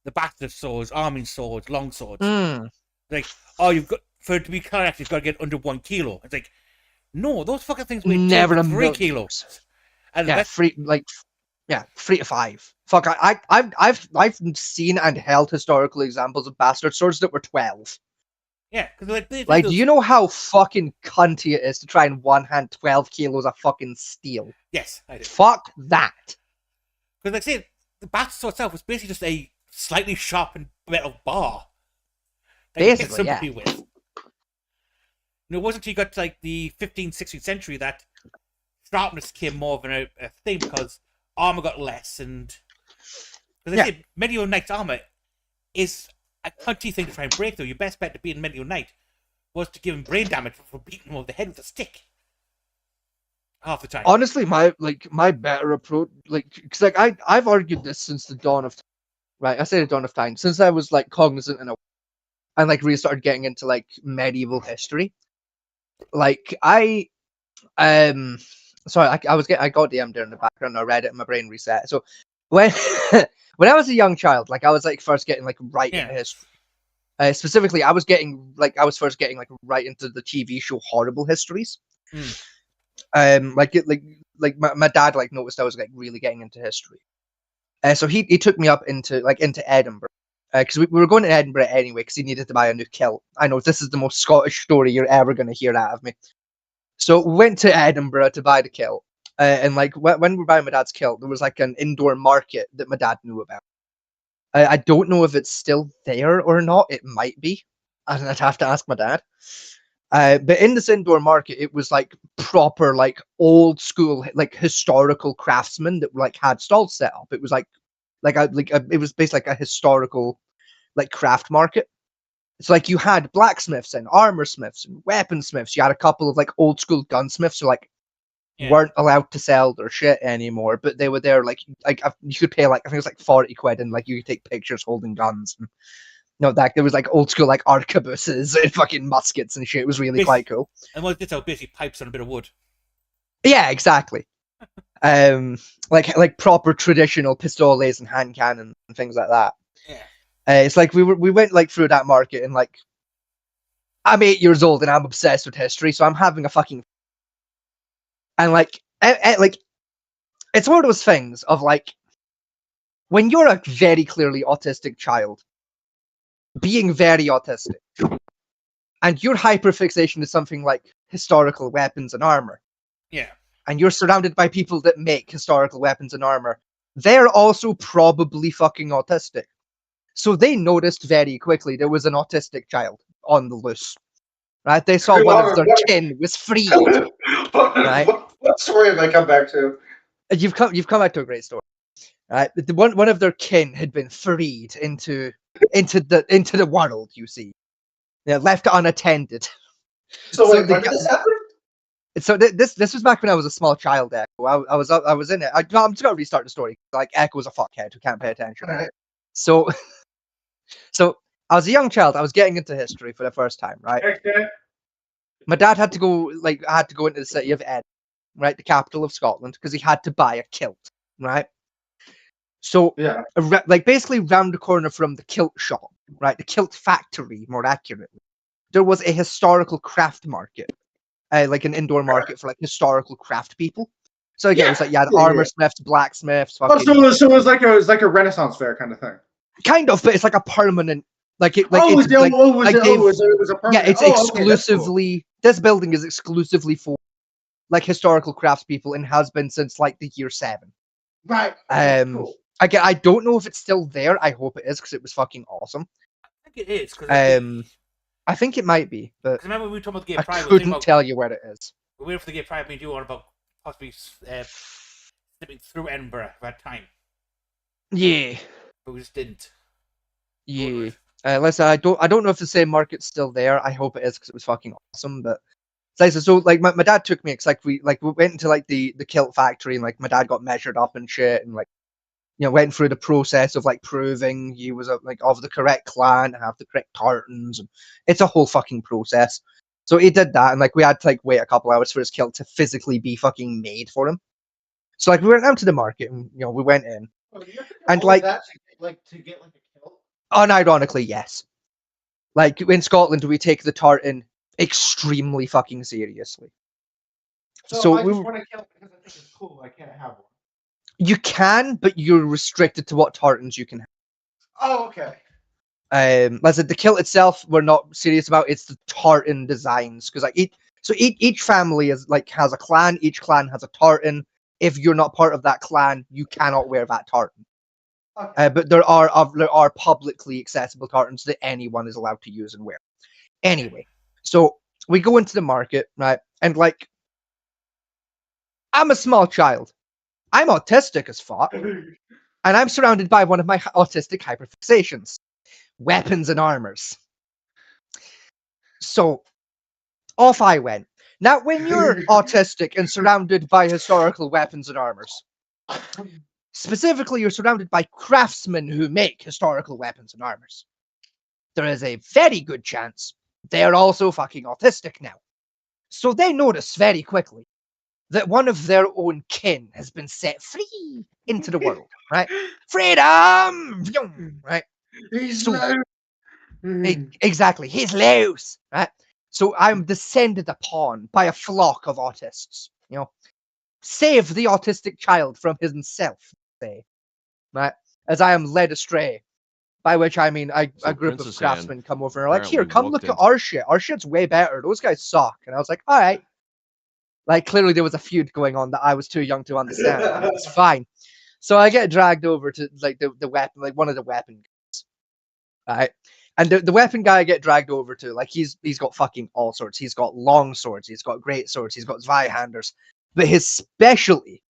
the battle of swords, arming swords, long swords. Like, oh, you've got for it to be correct, you've got to get under 1 kilo. It's like, no, those fucking things weigh Never 3 kilos. And yeah, 3 to 5. Fuck, I've seen and held historical examples of bastard swords that were 12. Yeah, because like, do you know how fucking cunty it is to try and one hand 12 kilos of fucking steel? Yes, I do. Fuck that. Because like I said, the battle sword itself was basically just a slightly sharpened metal bar. Basically, yeah. With. And it wasn't until you got to like the 15th, 16th century that sharpness became more of a thing because armor got less, and because I said medieval knight's armor is a cunty thing to try and break. Though your best bet to beat a medieval knight was to give him brain damage for beating him over the head with a stick. Half the time. Honestly, my better approach, because I've argued this since the dawn of time, right? I say the dawn of time, since I was like cognizant and really started getting into like medieval history. Like I got DM'd there in the background. I read it and my brain reset. So when when I was a young child, like I was like first getting like right into history. Specifically, I was first getting like right into the TV show Horrible Histories. My dad like noticed I was like really getting into history. So he took me up into Edinburgh. Because we were going to Edinburgh anyway, because he needed to buy a new kilt. I know this is the most Scottish story you're ever going to hear out of me. So we went to Edinburgh to buy the kilt. And like when we were buying my dad's kilt, there was like an indoor market that my dad knew about. I don't know if it's still there or not. It might be. I'd have to ask my dad. But in this indoor market, it was like proper, like old school, like historical craftsmen that like had stalls set up. It was it was basically like a historical, like craft market. It's like you had blacksmiths and armor smiths and weaponsmiths. You had a couple of like old school gunsmiths who like weren't allowed to sell their shit anymore, but they were there. Like you could pay like I think it was like 40 quid, and like you could take pictures holding guns. And, that there was like old school like arquebuses and fucking muskets and shit. It was really quite cool. And what it's basically pipes on a bit of wood. Yeah, exactly. Like proper traditional pistoles and hand cannons and things like that. Yeah. It's like we went like through that market, and like I'm 8 years old and I'm obsessed with history, so I'm having a fucking and like it's one of those things of like when you're a very clearly autistic child, being very autistic, and your hyperfixation is something like historical weapons and armor. Yeah. And you're surrounded by people that make historical weapons and armor. They're also probably fucking autistic. So they noticed very quickly there was an autistic child on the loose. Right? They saw one of their kin was freed. Right? What story have I come back to? You've come back to a great story. Right? One of their kin had been freed into the world, you see. Left unattended. So wait, when did this happen? So this was back when I was a small child, Echo. I was in it. I'm just gonna restart the story. Like Echo was a fuckhead who can't pay attention. Right. So I was a young child. I was getting into history for the first time, right? Okay. My dad had to go into the city of Edinburgh, right, the capital of Scotland, because he had to buy a kilt, right? So basically round the corner from the kilt shop, right, the kilt factory, more accurately, there was a historical craft market. Like an indoor market for like historical craft people. So again, it was like armor smiths, blacksmiths. So it was like a Renaissance fair kind of thing. Kind of, but it's like a permanent Like it, Oh, it's like it was they've it was a yeah, permanent. it's Oh, okay, that's cool. exclusively this building is exclusively for like historical craftspeople and has been since like the year 7. Right. Okay, cool. I don't know if it's still there. I hope it is because it was fucking awesome. I think it is because I think it might be, but remember we were talking about the Gay I Pride. couldn't tell you where it is. We were waiting for the Gay Pride. Me and you on about possibly slipping through Edinburgh at that time, Yeah, but we just didn't. yeah. Listen, I don't know if the same market's still there. I hope it is because it was fucking awesome. But so like my dad took me because we went into like the kilt factory and like my dad got measured up and shit and like went through the process of like proving he was like of the correct clan, have the correct tartans, and it's a whole fucking process. So he did that, and like we had to like wait a couple hours for his kilt to physically be fucking made for him. So like we went out to the market, and we went in, and like that to get like a kilt. Unironically, yes. Like in Scotland, we take the tartan extremely fucking seriously. So I just want a kilt because I think it's cool. I can't have one. You can, but you're restricted to what tartans you can have. Oh, okay. Like I said, the kilt itself, we're not serious about. It's the tartan designs because like each family is like has a clan. Each clan has a tartan. If you're not part of that clan, you cannot wear that tartan. Okay. But there are publicly accessible tartans that anyone is allowed to use and wear. Anyway, so we go into the market, right? And like, I'm a small child. I'm autistic as fuck. And I'm surrounded by one of my autistic hyperfixations. Weapons and armors. So, off I went. Now, when you're autistic and surrounded by historical weapons and armors, specifically, you're surrounded by craftsmen who make historical weapons and armors, there is a very good chance they're also fucking autistic now. So they notice very quickly that one of their own kin has been set free into the world, right? Freedom! Right? He's Exactly, he's loose, right? So I'm descended upon by a flock of autists, save the autistic child from himself, say, right? As I am led astray, by which I mean a group of craftsmen come over and are like, here, come look at our shit. Our shit's way better. Those guys suck. And I was like, all right. Like, clearly there was a feud going on that I was too young to understand. It's fine. So I get dragged over to like the weapon, like one of the weapon guys, right? And the weapon guy I get dragged over to, like he's got fucking all sorts. He's got long swords, he's got great swords, he's got Zweihanders. But his specialty,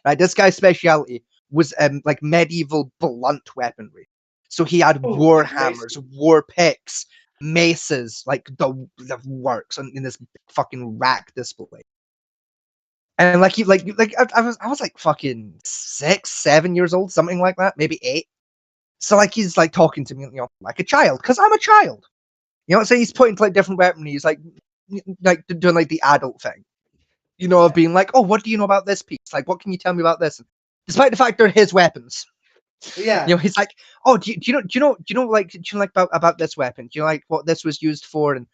right? This guy's specialty was like medieval blunt weaponry. So he had war hammers, war picks, maces, like the works in this fucking rack display. And like I was like fucking 6, 7 years old, something like that, maybe 8. So like he's like talking to me, like a child, because I'm a child. So he's pointing to like different weaponry. He's like doing like the adult thing, of being like, oh, what do you know about this piece? Like, what can you tell me about this? And despite the fact they're his weapons. Yeah. He's like, oh, do you know about this weapon? Do you know like what this was used for? And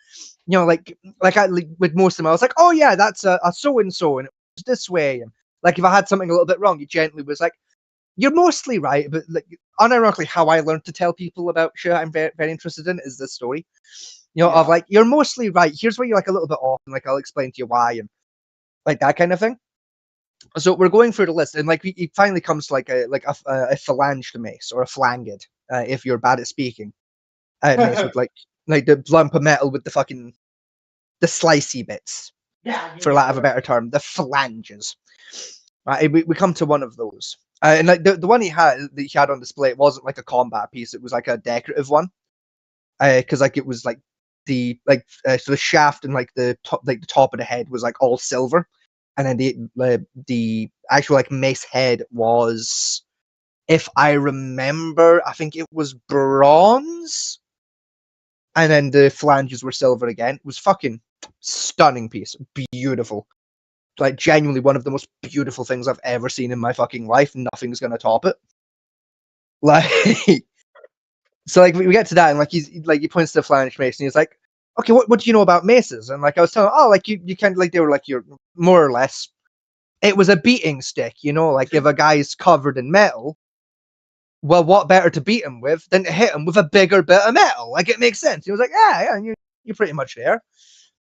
like with most of them, I was like, oh yeah, that's a so and so, and it was this way. And like if I had something a little bit wrong, he gently was like, you're mostly right, but like unironically, how I learned to tell people about shit I'm very, very interested in is this story. Of like, you're mostly right. Here's where you're like a little bit off, and like I'll explain to you why, and like that kind of thing. So we're going through the list, and like he finally comes to like a phalanged mace or a flanged, if you're bad at speaking. Mace with like the lump of metal with the slicey bits, for lack of a better term, the phalanges. Right, we come to one of those, and like the one he had on display, it wasn't like a combat piece; it was like a decorative one, because like it was like so the shaft and like the top of the head was like all silver. And then the actual like mace head was, if I remember, I think it was bronze. And then the flanges were silver again. It was fucking stunning piece. Beautiful. Like genuinely one of the most beautiful things I've ever seen in my fucking life. Nothing's gonna top it. Like so like we get to that and like he points to the flange mace and he's like, okay, what do you know about maces? And like I was telling him, oh, like you kind of like they were like your more or less. It was a beating stick, like if a guy's covered in metal, well, what better to beat him with than to hit him with a bigger bit of metal? Like, it makes sense. He was like, yeah, you're pretty much there.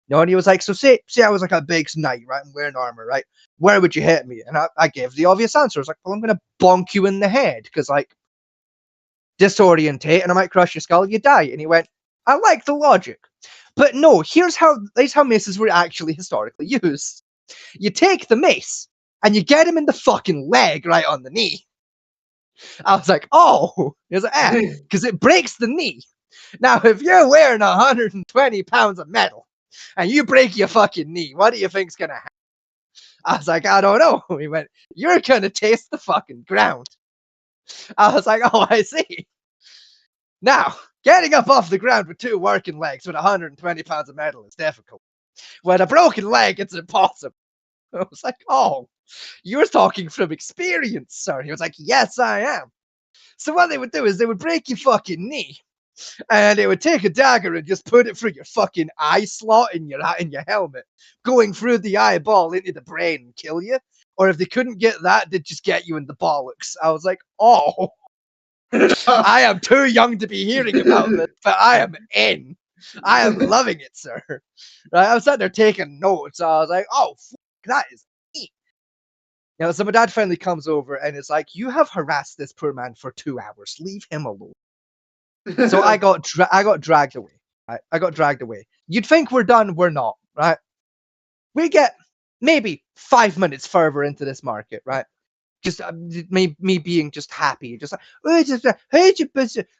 And he was like, so say I was like a big knight, right? I'm wearing armor, right? Where would you hit me? And I gave the obvious answer. I was like, well, I'm going to bonk you in the head because, like, disorientate and I might crush your skull, you die. And he went, I like the logic. But no, here's how maces were actually historically used. You take the mace and you get him in the fucking leg right on the knee. I was like, oh, he was like, because it breaks the knee. Now, if you're wearing 120 pounds of metal and you break your fucking knee, what do you think's gonna happen? I was like, I don't know. He went, you're gonna taste the fucking ground. I was like, oh, I see. Now, getting up off the ground with 2 working legs with 120 pounds of metal is difficult. With a broken leg, it's impossible. I was like, oh, you're talking from experience, sir. He was like, yes, I am. So what they would do is they would break your fucking knee, and they would take a dagger and just put it through your fucking eye slot in your helmet, going through the eyeball into the brain and kill you. Or if they couldn't get that, they'd just get you in the bollocks. I was like, oh, I am too young to be hearing about this, but I am in. I am loving it, sir. Right? I was sitting there taking notes. I was like, oh, that is neat. So my dad finally comes over and is like, you have harassed this poor man for 2 hours. Leave him alone. So I got dragged away. Right? I got dragged away. You'd think we're done. We're not. Right? We get maybe 5 minutes further into this market. Right? Just me being just happy, just like,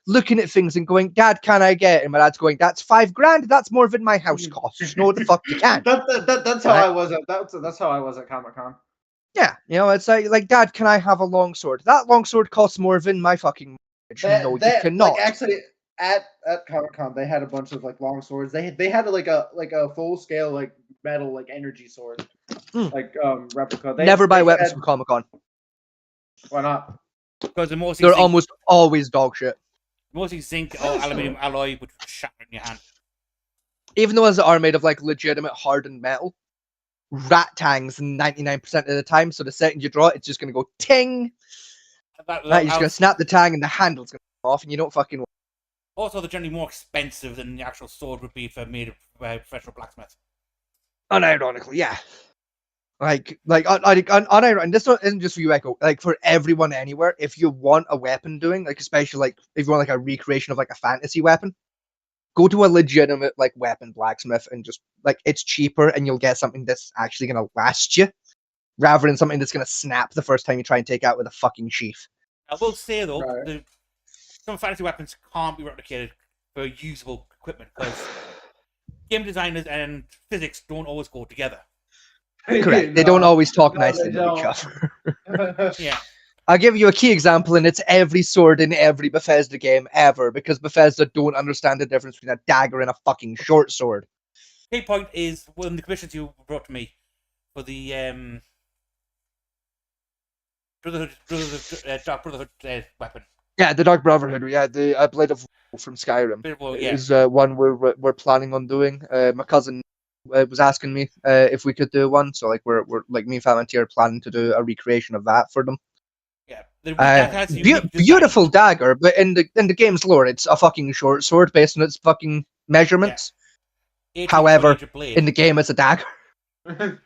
looking at things and going, Dad, can I get it? And my dad's going, that's $5,000. That's more than my house costs. You know what the fuck you can. That's how I was at that's how I was at Comic-Con. Yeah, it's like, Dad, can I have a longsword? That longsword costs more than my fucking mortgage. No, you cannot. Like, actually, at Comic-Con, they had a bunch of like long swords. They had like a full scale like metal like energy sword, like replica. Never buy weapons from Comic-Con. Why not? Because they're almost always dog shit. Mostly zinc or aluminium alloy, which would shatter in your hand. Even the ones that are made of like legitimate hardened metal, rat tangs 99% of the time. So the second you draw it, it's just gonna go ting. You're just gonna snap the tang and the handle's gonna come off, and you don't fucking. Also, they're generally more expensive than the actual sword would be if made by a professional blacksmith. Unironically, yeah. Like, and this one isn't just for you, Echo. Like, for everyone anywhere, if you want a weapon doing, like, especially, like, if you want, like, a recreation of, like, a fantasy weapon, go to a legitimate, like, weapon blacksmith and just, like, it's cheaper and you'll get something that's actually going to last you, rather than something that's going to snap the first time you try and take out with a fucking sheath. I will say, though, some fantasy weapons can't be replicated for usable equipment, because game designers and physics don't always go together. Correct. They don't always talk nicely to each other. Yeah. I'll give you a key example, and it's every sword in every Bethesda game ever, because Bethesda don't understand the difference between a dagger and a fucking short sword. Key point is one of the commissions you brought to me for the Dark Brotherhood weapon. Yeah, the Dark Brotherhood. Yeah, the Blade of Woe from Skyrim is one we're planning on doing. My cousin was asking me if we could do one, so like we're like me and Famantier are planning to do a recreation of that for them. Yeah, beautiful dagger, but in the game's lore, it's a fucking short sword based on its fucking measurements. Yeah. However, in the game, it's a dagger. 18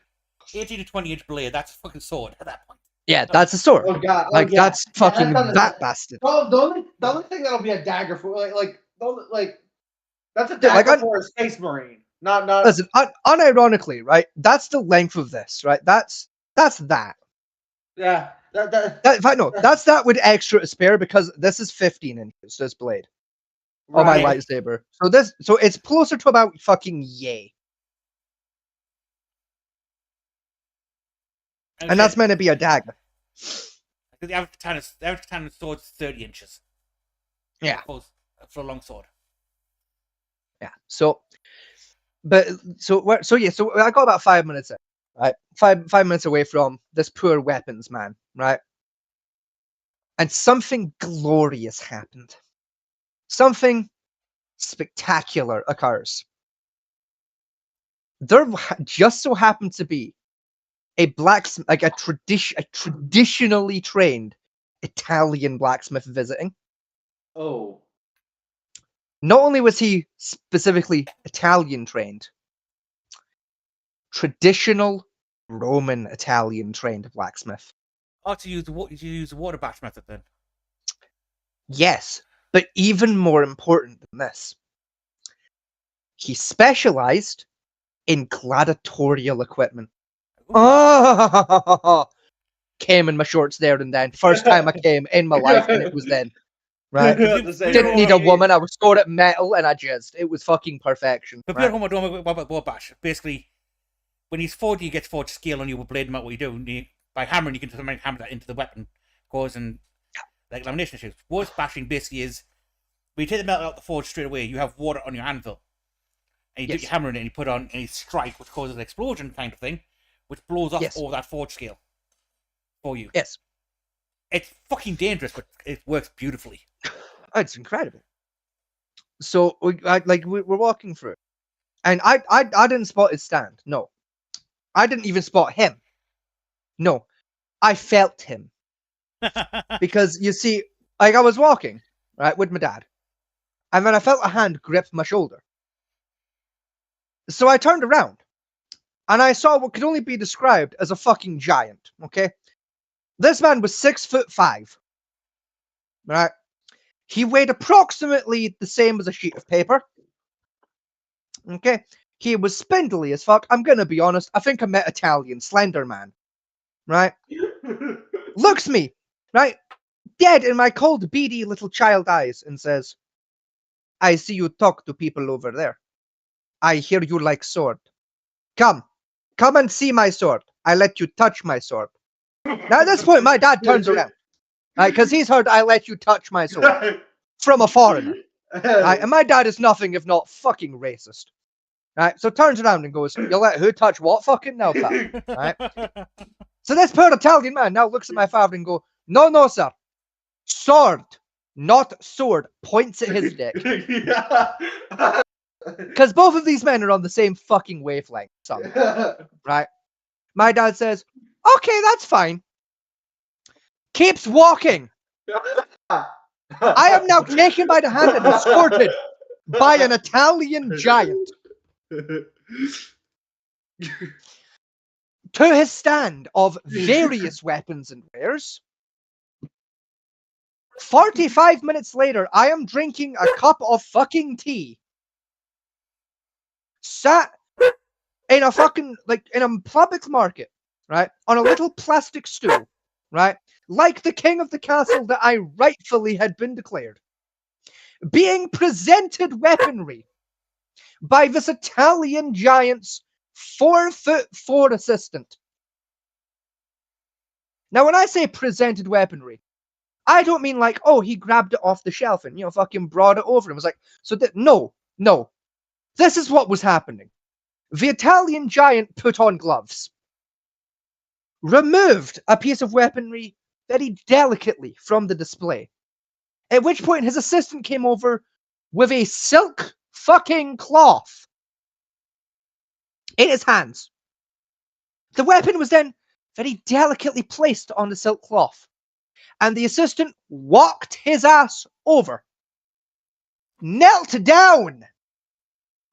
to 20-inch blade. That's a fucking sword at that point. Yeah, that's a sword. Oh god, that's fucking that bastard. Oh, the only thing that'll be a dagger for that's a dagger for a space marine. Not. Listen, unironically, right? That's the length of this, right? That's that. Yeah. That's that with extra to spare, because this is 15 inches. This blade. Right. On my lightsaber. So it's closer to about fucking yay. And that's meant to be a dagger. The average katana sword is 30 inches. Yeah. For a long sword. Yeah. So I got about 5 minutes in, right? 5 minutes away from this poor weapons man, right? And something glorious happened. Something spectacular occurs. There just so happened to be a blacksmith, like a traditionally trained Italian blacksmith visiting. Oh. Not only was he specifically Italian trained, traditional Roman Italian trained blacksmith. Oh, to use the water bash method then. Yes, but even more important than this, he specialized in gladiatorial equipment. Oh, came in my shorts there and then. First time I came in my life, and it was then. Right? Didn't need a woman. I was scored at metal, and I jizzed. It was fucking perfection. But Right? people don't know about water bash. Basically, when he's forged, he gets forged scale on you with blade, no matter what you do. And by hammering, you can just hammer that into the weapon, causing like lamination issues. Water bashing basically is when you take the metal out the forge straight away, you have water on your anvil. And you do your hammer in it, and you put on a strike, which causes an explosion kind of thing, which blows off all that forge scale for you. Yes. It's fucking dangerous, but it works beautifully. It's incredible. So we're walking through, and I didn't spot his stand. No, I didn't even spot him. No, I felt him because you see, like I was walking right with my dad, and then I felt a hand grip my shoulder. So I turned around, and I saw what could only be described as a fucking giant. Okay, this man was 6'5", right? He weighed approximately the same as a sheet of paper. Okay, he was spindly as fuck. I'm gonna be honest. I think I met Italian Slender Man, right? Looks me, right, dead in my cold, beady little child eyes, and says, "I see you talk to people over there. I hear you like sword. Come and see my sword. I let you touch my sword." Now at this point, my dad turns around, right, because he's heard I let you touch my sword from a foreigner, right, and my dad is nothing if not fucking racist. Right, so turns around and goes, "You let who touch what fucking now, pal?" Right? So this poor Italian man now looks at my father and goes, "No, sir. Sword, not sword." Points at his dick. Because both of these men are on the same fucking wavelength, son. Right? My dad says, "Okay, that's fine." Keeps walking. I am now taken by the hand and escorted by an Italian giant to his stand of various weapons and wares. 45 minutes later, I am drinking a cup of fucking tea. Sat in a fucking, like, in a public market, right? On a little plastic stool, right? Like the king of the castle that I rightfully had been declared. Being presented weaponry by this Italian giant's 4'4" assistant. Now, when I say presented weaponry, I don't mean like, oh, he grabbed it off the shelf and, fucking brought it over and was like, no. This is what was happening. The Italian giant put on gloves, removed a piece of weaponry very delicately from the display, at which point his assistant came over with a silk fucking cloth in his hands. The weapon was then very delicately placed on the silk cloth, and the assistant walked his ass over, knelt down,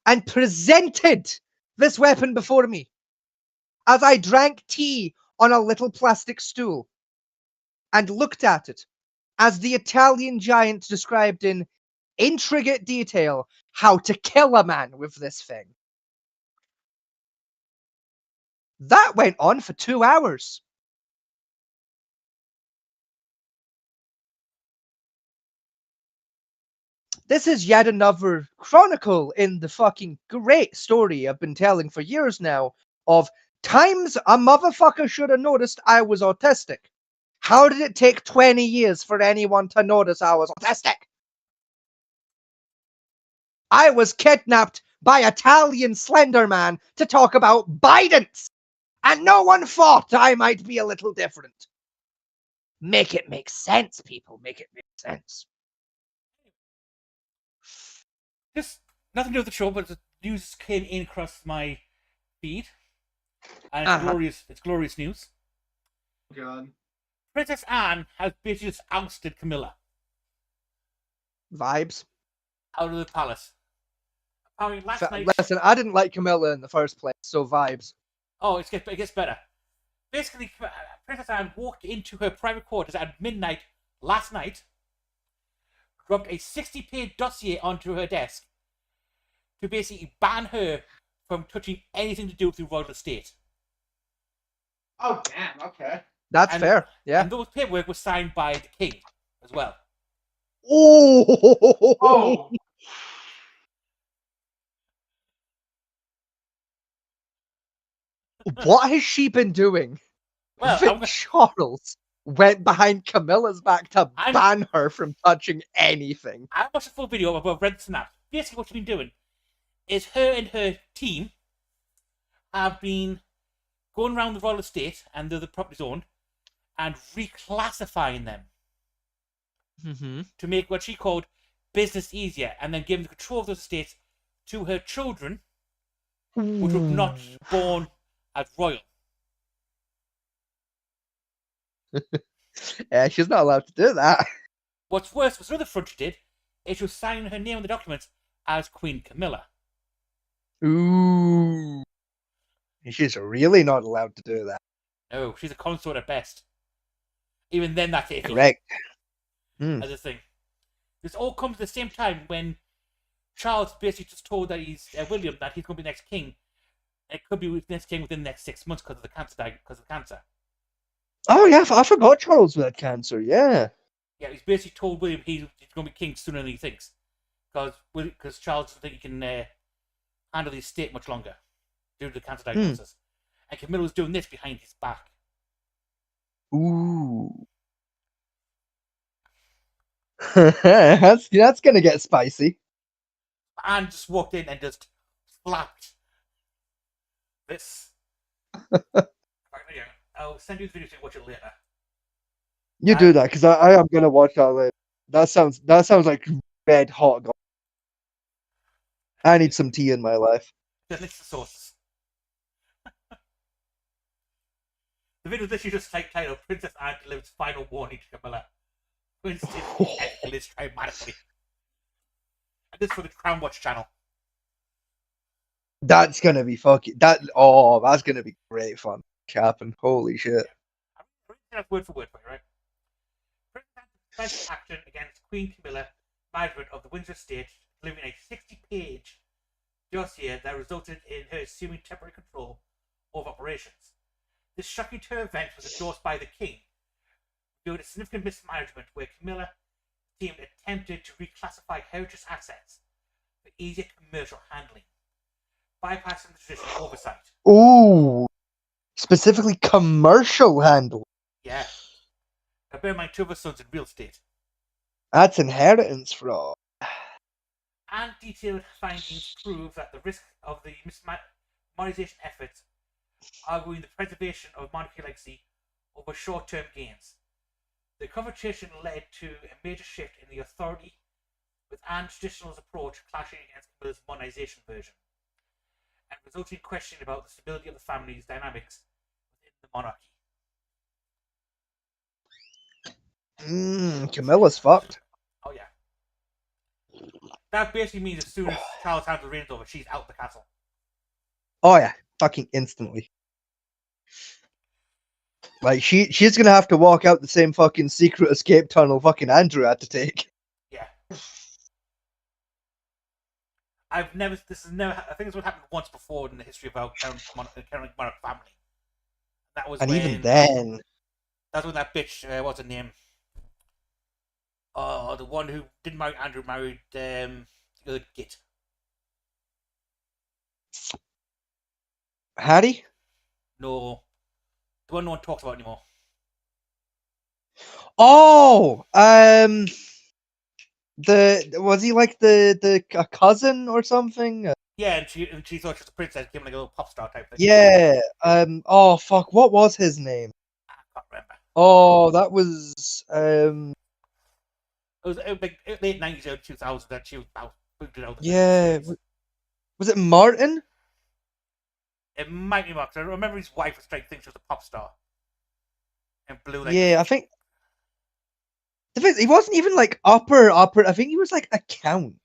and presented this weapon before me as I drank tea on a little plastic stool and looked at it as the Italian giant described in intricate detail how to kill a man with this thing. That went on for 2 hours. This is yet another chronicle in the fucking great story I've been telling for years now of times a motherfucker should have noticed I was autistic. How did it take 20 years for anyone to notice I was autistic? I was kidnapped by Italian Slender Man to talk about Bandits, and no one thought I might be a little different. Make it make sense, people. Make it make sense. Just nothing to do with the show, but the news came in across my feed, and it's glorious. It's glorious news. God. Princess Anne has basically just ousted Camilla Vibes. out of the palace. Apparently, last night. Listen, I didn't like Camilla in the first place, so vibes. Oh, it gets better. Basically, Princess Anne walked into her private quarters at midnight last night, dropped a 60-page dossier onto her desk to basically ban her from touching anything to do with the royal estate. Oh damn. Okay. That's fair. Yeah. And those paperwork was signed by the king as well. Oh. What has she been doing? Well, Charles went behind Camilla's back to I'm- ban her from touching anything. I watched a full video of I've read the snap. Basically, what she's been doing is her and her team have been going around the royal estate and the other properties owned and reclassifying them to make what she called business easier, and then giving the control of those estates to her children, which were not born as royal. Yeah, she's not allowed to do that. What's worse was another front she did is she was signing her name on the documents as Queen Camilla. Ooh. She's really not allowed to do that. No, she's a consort at best. Even then, that's iffy. Correct. As a thing. This all comes at the same time when Charles basically just told that he's William that he's going to be the next king. It could be the next king within the next 6 months because of the cancer. Oh yeah, I forgot Charles had cancer. Yeah. Yeah, he's basically told William he's going to be king sooner than he thinks, because Charles doesn't think he can handle the estate much longer due to the cancer diagnosis. And Camilla was doing this behind his back. Ooh. that's gonna get spicy. Anne just walked in and just slapped this. I'll send you the video so you can watch it later. You do that, because I am gonna watch that later. That sounds like red hot. I need some tea in my life. Then it's the sources. The video is literally just titled Princess Anne delivers final warning to Camilla. Winston escalates dramatically. And this for the Crown Watch channel. That's gonna be that's gonna be great fun. Capping. Holy shit. I'm reading that word for word for you, right? Princess Anne's special action against Queen Camilla, management of the Windsor estate, delivering a 60-page dossier that resulted in her assuming temporary control of operations. This shocking turn event was endorsed by the king, due to significant mismanagement where Camilla team attempted to reclassify heritage assets for easier commercial handling, bypassing the traditional oversight. Ooh. Specifically commercial handle. Yeah. Now bear in mind, 2 of her sons in real estate. That's inheritance fraud. And detailed findings prove that the risk of the modernization efforts arguing the preservation of monarchy legacy over short-term gains. The confrontation led to a major shift in the authority, with Anne's traditional approach clashing against Camilla's modernization version, and resulting in questioning about the stability of the family's dynamics within the monarchy. Camilla's fucked. Oh yeah. That basically means as soon as Charles hands the reins over, she's out the castle. Oh yeah, fucking instantly. Like she's gonna have to walk out the same fucking secret escape tunnel fucking Andrew had to take. Yeah. I think it's what happened once before in the history of our current monarch family. That was Even then. That's when that bitch, what's her name? The one who didn't marry Andrew married the other git. Hattie? No. The one no one talks about anymore. Oh, was he like a cousin or something? Yeah, and she thought she was a princess, became like a little pop star type thing. Yeah. Oh fuck, what was his name? I can't remember. Oh, that was It was like late 90s, early 2000s that she was about booted out. Yeah. Was it Martin? It might be Mark. I remember his wife was trying to think she was a pop star. And blue, like, Yeah, I think the thing is, he wasn't even like upper. I think he was like a count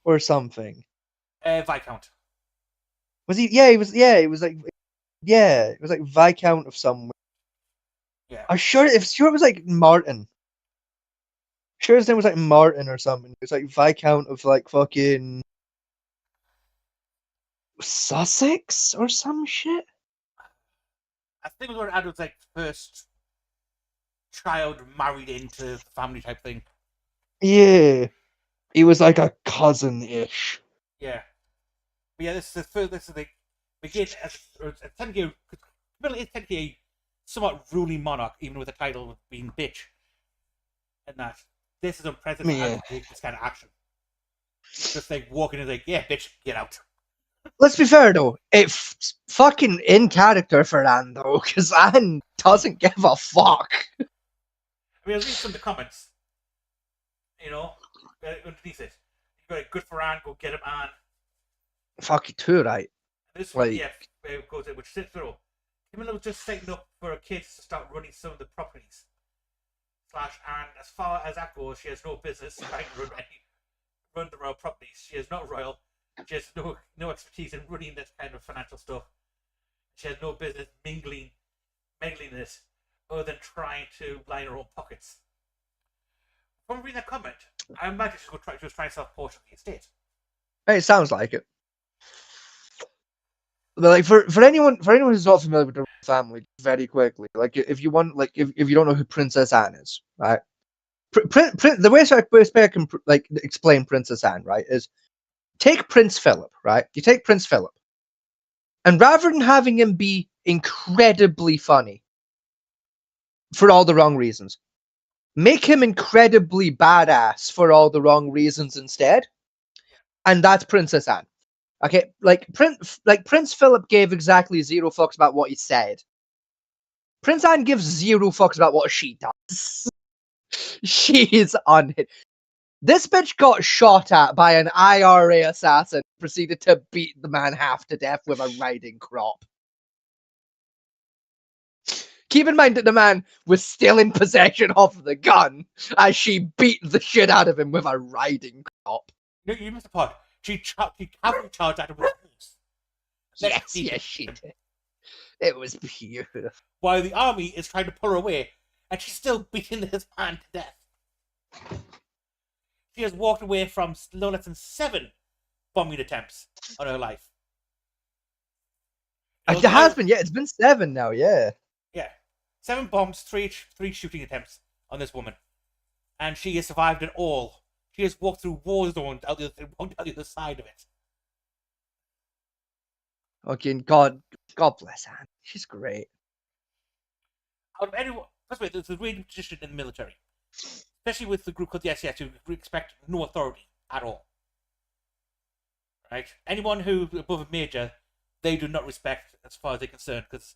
or something. Viscount. Was he? Yeah, he was. Yeah, it was like. Yeah, it was like Viscount of somewhere. Yeah. I'm sure. Sure it was like Martin. Sure his name was like Martin or something. It was like Viscount of like fucking Sussex or some shit. I think it was when Edward's like first child married into the family type thing. Yeah, he was like a cousin-ish. Yeah. But yeah, this is the first. This is the begin as technically Camilla is technically a somewhat ruling monarch, even with the title of being bitch. And that this is unprecedented Yeah. this kind of action. Just like walking in, like, yeah, bitch, get out. Let's be fair though, it's fucking in character for Anne though, because Anne doesn't give a fuck. I mean, I was reading some of the comments. You know, underneath it, you got like, good for Anne, go get him, Anne. Fuck you too, right? And this Like- one, yeah, goes in, which sits through. Camilla was just setting up for her kids to start running some of the properties. And as far as that goes, she has no business trying to run the royal properties. She is not royal. She has no expertise in running this kind of financial stuff. She has no business mingling this, other than trying to line her own pockets. From reading that comment, I imagine she was trying to sell a portion of the estate. It sounds like it. But like for anyone who's not familiar with the family, very quickly, like if you want, like if you don't know who Princess Anne is, right? The way I can like explain Princess Anne, right, is take Prince Philip, right? You take Prince Philip, and rather than having him be incredibly funny for all the wrong reasons, make him incredibly badass for all the wrong reasons instead, and that's Princess Anne. Okay, like Prince Philip gave exactly zero fucks about what he said. Prince Anne gives zero fucks about what she does. She is on it. This bitch got shot at by an IRA assassin, proceeded to beat the man half to death with a riding crop. Keep in mind that the man was still in possession of the gun as she beat the shit out of him with a riding crop. No, you missed the part. She cavalry charged at him with a horse. Yes, she did. It was beautiful. While the army is trying to pull her away, and she's still beating this man to death. She has walked away from no less than 7 bombing attempts on her life. It has been, yeah. It's been 7 now, yeah. Yeah, 7 bombs, 3 shooting attempts on this woman, and she has survived it all. She has walked through war zones out the other side of it. Okay, God bless Anne. She's great. Out of anyone, first of all, there's a great tradition in the military, especially with the group called the SS, who expect no authority at all. Right? Anyone who above a major, they do not respect as far as they're concerned, because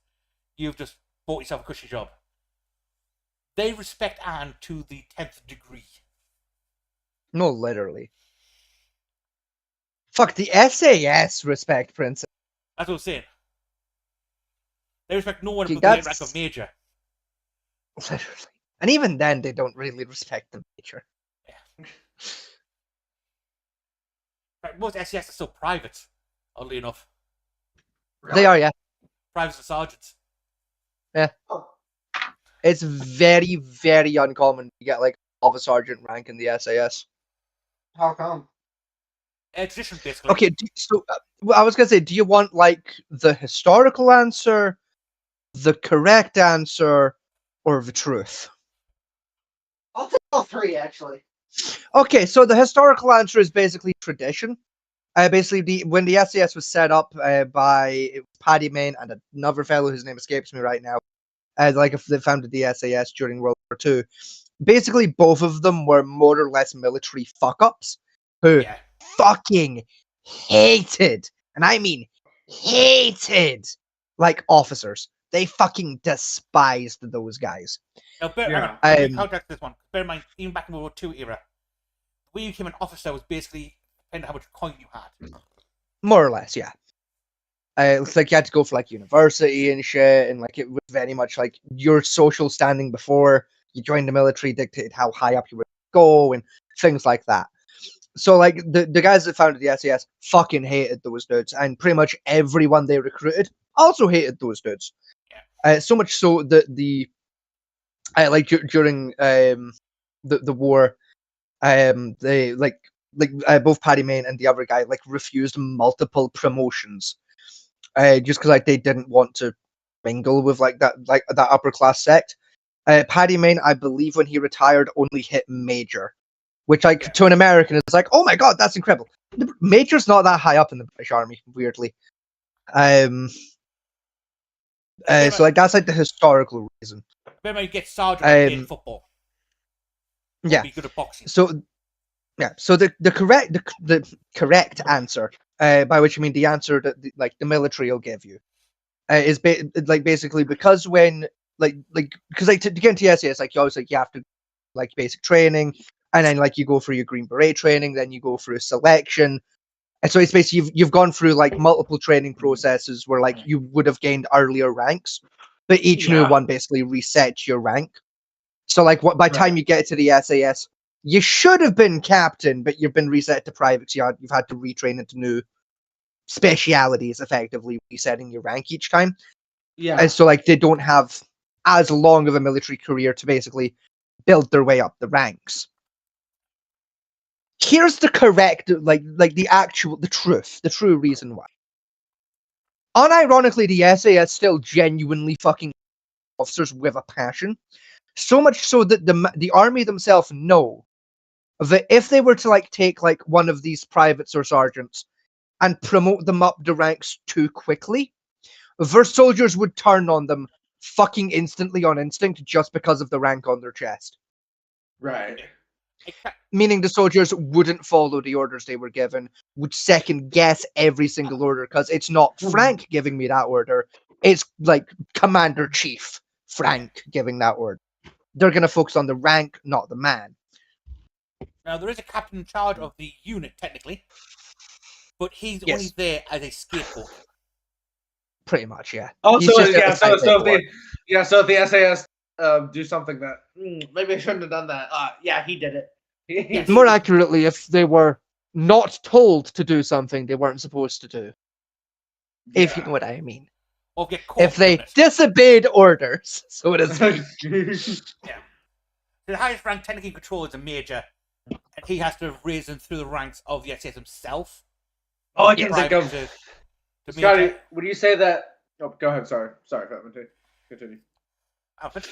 you've just bought yourself a cushy job. They respect Anne to the 10th degree. No, literally. Fuck, the SAS respect Princess. That's what I'm saying. They respect no one Okay, above the rank of major. Literally. And even then, they don't really respect the major. Yeah. Right, most SES are still private, oddly enough. They are, yeah. Privates and sergeants. Yeah. It's very, very uncommon to get like of a sergeant rank in the SAS. How come? Tradition, basically. Okay, I was gonna say, do you want like the historical answer, the correct answer, or the truth? I'll take all 3 actually. Okay, so the historical answer is basically tradition. Basically, when the SAS was set up by Paddy Mayne and another fellow whose name escapes me right now, like if they founded the SAS during World War II, basically both of them were more or less military fuck-ups who fucking hated, and I mean hated, like officers. They fucking despised those guys. Now, Yeah. hang on, contact this one. Bear in mind, even back in World War II era, the way you became an officer was basically depending on how much coin you had. More or less, yeah. It's like you had to go for like university and shit, and like it was very much like your social standing before you joined the military dictated how high up you would go and things like that. So like the guys that founded the SAS fucking hated those dudes, and pretty much everyone they recruited also hated those dudes. So much so that like during the war, they like both Paddy Mayne and the other guy like refused multiple promotions, just because like they didn't want to mingle with like that upper class sect. Paddy Mayne, I believe, when he retired, only hit major, which like to an American is like, oh my god, that's incredible. The major's not that high up in the British Army, weirdly. So like that's like the historical reason. Remember, you get sergeant and play football. Yeah. Be good at boxing. So yeah. So the correct answer, by which I mean the answer that like the military will give you, is basically because when because like to get into the SAS, like you always like you have to like basic training, and then like you go through your Green Beret training, then you go through selection. And so it's basically you've gone through like multiple training processes where like you would have gained earlier ranks, but each new one basically resets your rank. So like by the time you get to the SAS, you should have been captain, but you've been reset to private. So you've had to retrain into new specialities, effectively resetting your rank each time. Yeah. And so like they don't have as long of a military career to basically build their way up the ranks. Here's the correct, the true reason why. Unironically, the SAS still genuinely fucking officers with a passion. So much so that the army themselves know that if they were to like take like one of these privates or sergeants and promote them up the ranks too quickly, their soldiers would turn on them fucking instantly on instinct just because of the rank on their chest. Right. Meaning the soldiers wouldn't follow the orders they were given, would second guess every single order, because it's not Frank giving me that order, it's like Commander Chief Frank giving that order. They're going to focus on the rank, not the man. Now, there is a captain in charge of the unit, technically, but he's only there as a scapegoat. Pretty much, yeah. So if the SAS do something that maybe I shouldn't have done that. Yeah, he did it. More accurately, if they were not told to do something they weren't supposed to do. Yeah. If you know what I mean. Or get caught. If they disobeyed orders, so to speak. Yeah. The highest rank technically in control is a major, and he has to have risen through the ranks of the SAS himself. Oh, I can think of. Scotty, would you say that? Oh, go ahead. Sorry, Fatman. Continue. I'll finish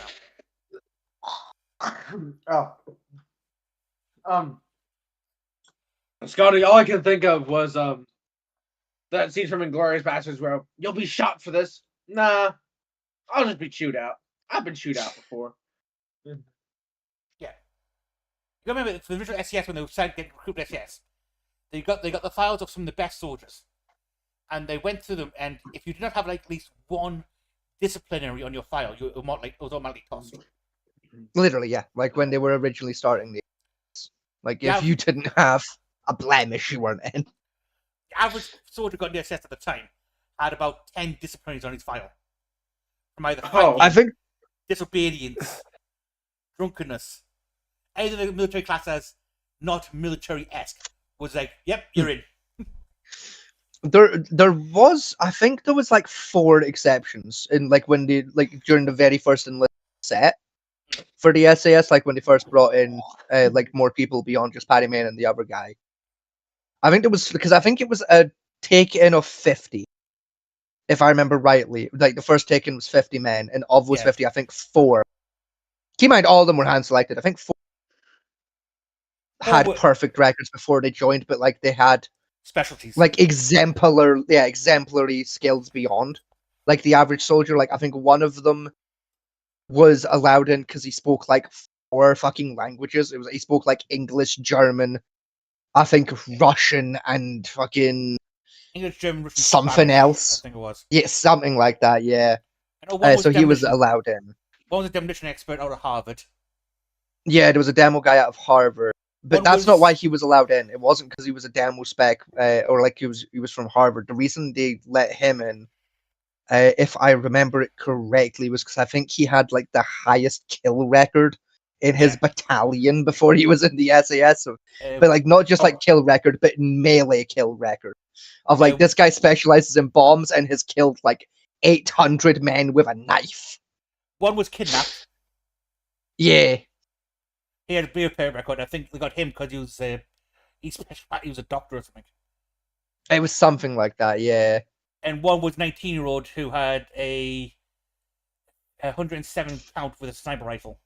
now. Scotty, all I can think of was that scene from Inglourious Basterds where you'll be shot for this. Nah, I'll just be chewed out. I've been chewed out before. Yeah. You remember for the original SES when they were trying to recruit SAS, they got the files of some of the best soldiers, and they went through them. And if you did not have like at least one disciplinary on your file, it was automatically tossed. Literally, yeah. Like when they were originally starting the. Like, if you didn't have a blemish, you weren't in. The average soldier got in the SS at the time had about 10 disciplinaries on his file. From either fighting, disobedience, drunkenness. Anything the military class as not military-esque was like, yep, you're in. There was, I think there was like 4 exceptions in like when they during the very first enlistment set. For the SAS, like when they first brought in like more people beyond just Paddy Mayne and the other guy, I think it was a take-in of 50, if I remember rightly. Like the first take-in was 50 men, and of those 50, I think 4. Keep in mind, all of them were hand selected. I think 4 had perfect records before they joined, but like they had specialties, like exemplary skills beyond like the average soldier. Like I think one of them was allowed in because he spoke like 4 fucking languages. He spoke like English, German, I think Russian, and fucking English, German, Russian, something Spanish, else. I think it was. Yeah, something like that. Yeah. So he was allowed in. One was a demolition expert out of Harvard. Yeah, there was a demo guy out of Harvard. But One that's not was- why he was allowed in. It wasn't because he was a demo spec or like he was from Harvard. The reason they let him in, if I remember it correctly, was because I think he had like the highest kill record in his battalion before he was in the SAS. So, but like not just like kill record, but melee kill record. Of like this guy specializes in bombs and has killed like 800 men with a knife. One was kidnapped. Yeah. He had a beer pair record. I think they got him because he was a doctor or something. It was something like that, yeah. And one was 19-year-old who had a 107 count with a sniper rifle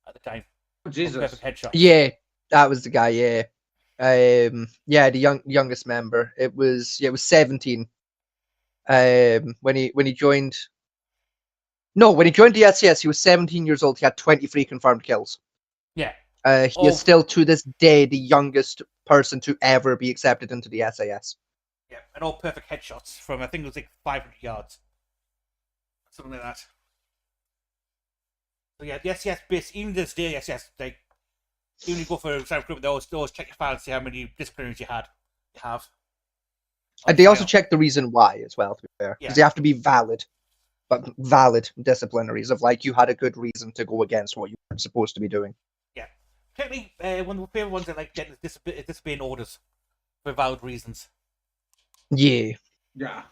at the time. Jesus. Perfect headshot. Yeah, that was the guy, yeah. Yeah, the youngest member. It was 17. When he joined. No, when he joined the SAS, he was 17 years old. He had 23 confirmed kills. Yeah. He is still to this day the youngest person to ever be accepted into the SAS. Yeah, and all perfect headshots from I think it was like 500 yards, something like that. So yeah, the SAS base, even to this day, SAS like even if you go for cyber recruitment, they always check your file and see how many disciplinaries you have. And they also check the reason why as well, to be fair. Because Yeah. they have to be valid. But valid disciplinaries of like you had a good reason to go against what you were supposed to be doing. Yeah. Technically, one of the favorite ones that like get disobeying orders for valid reasons. Yeah. Yeah.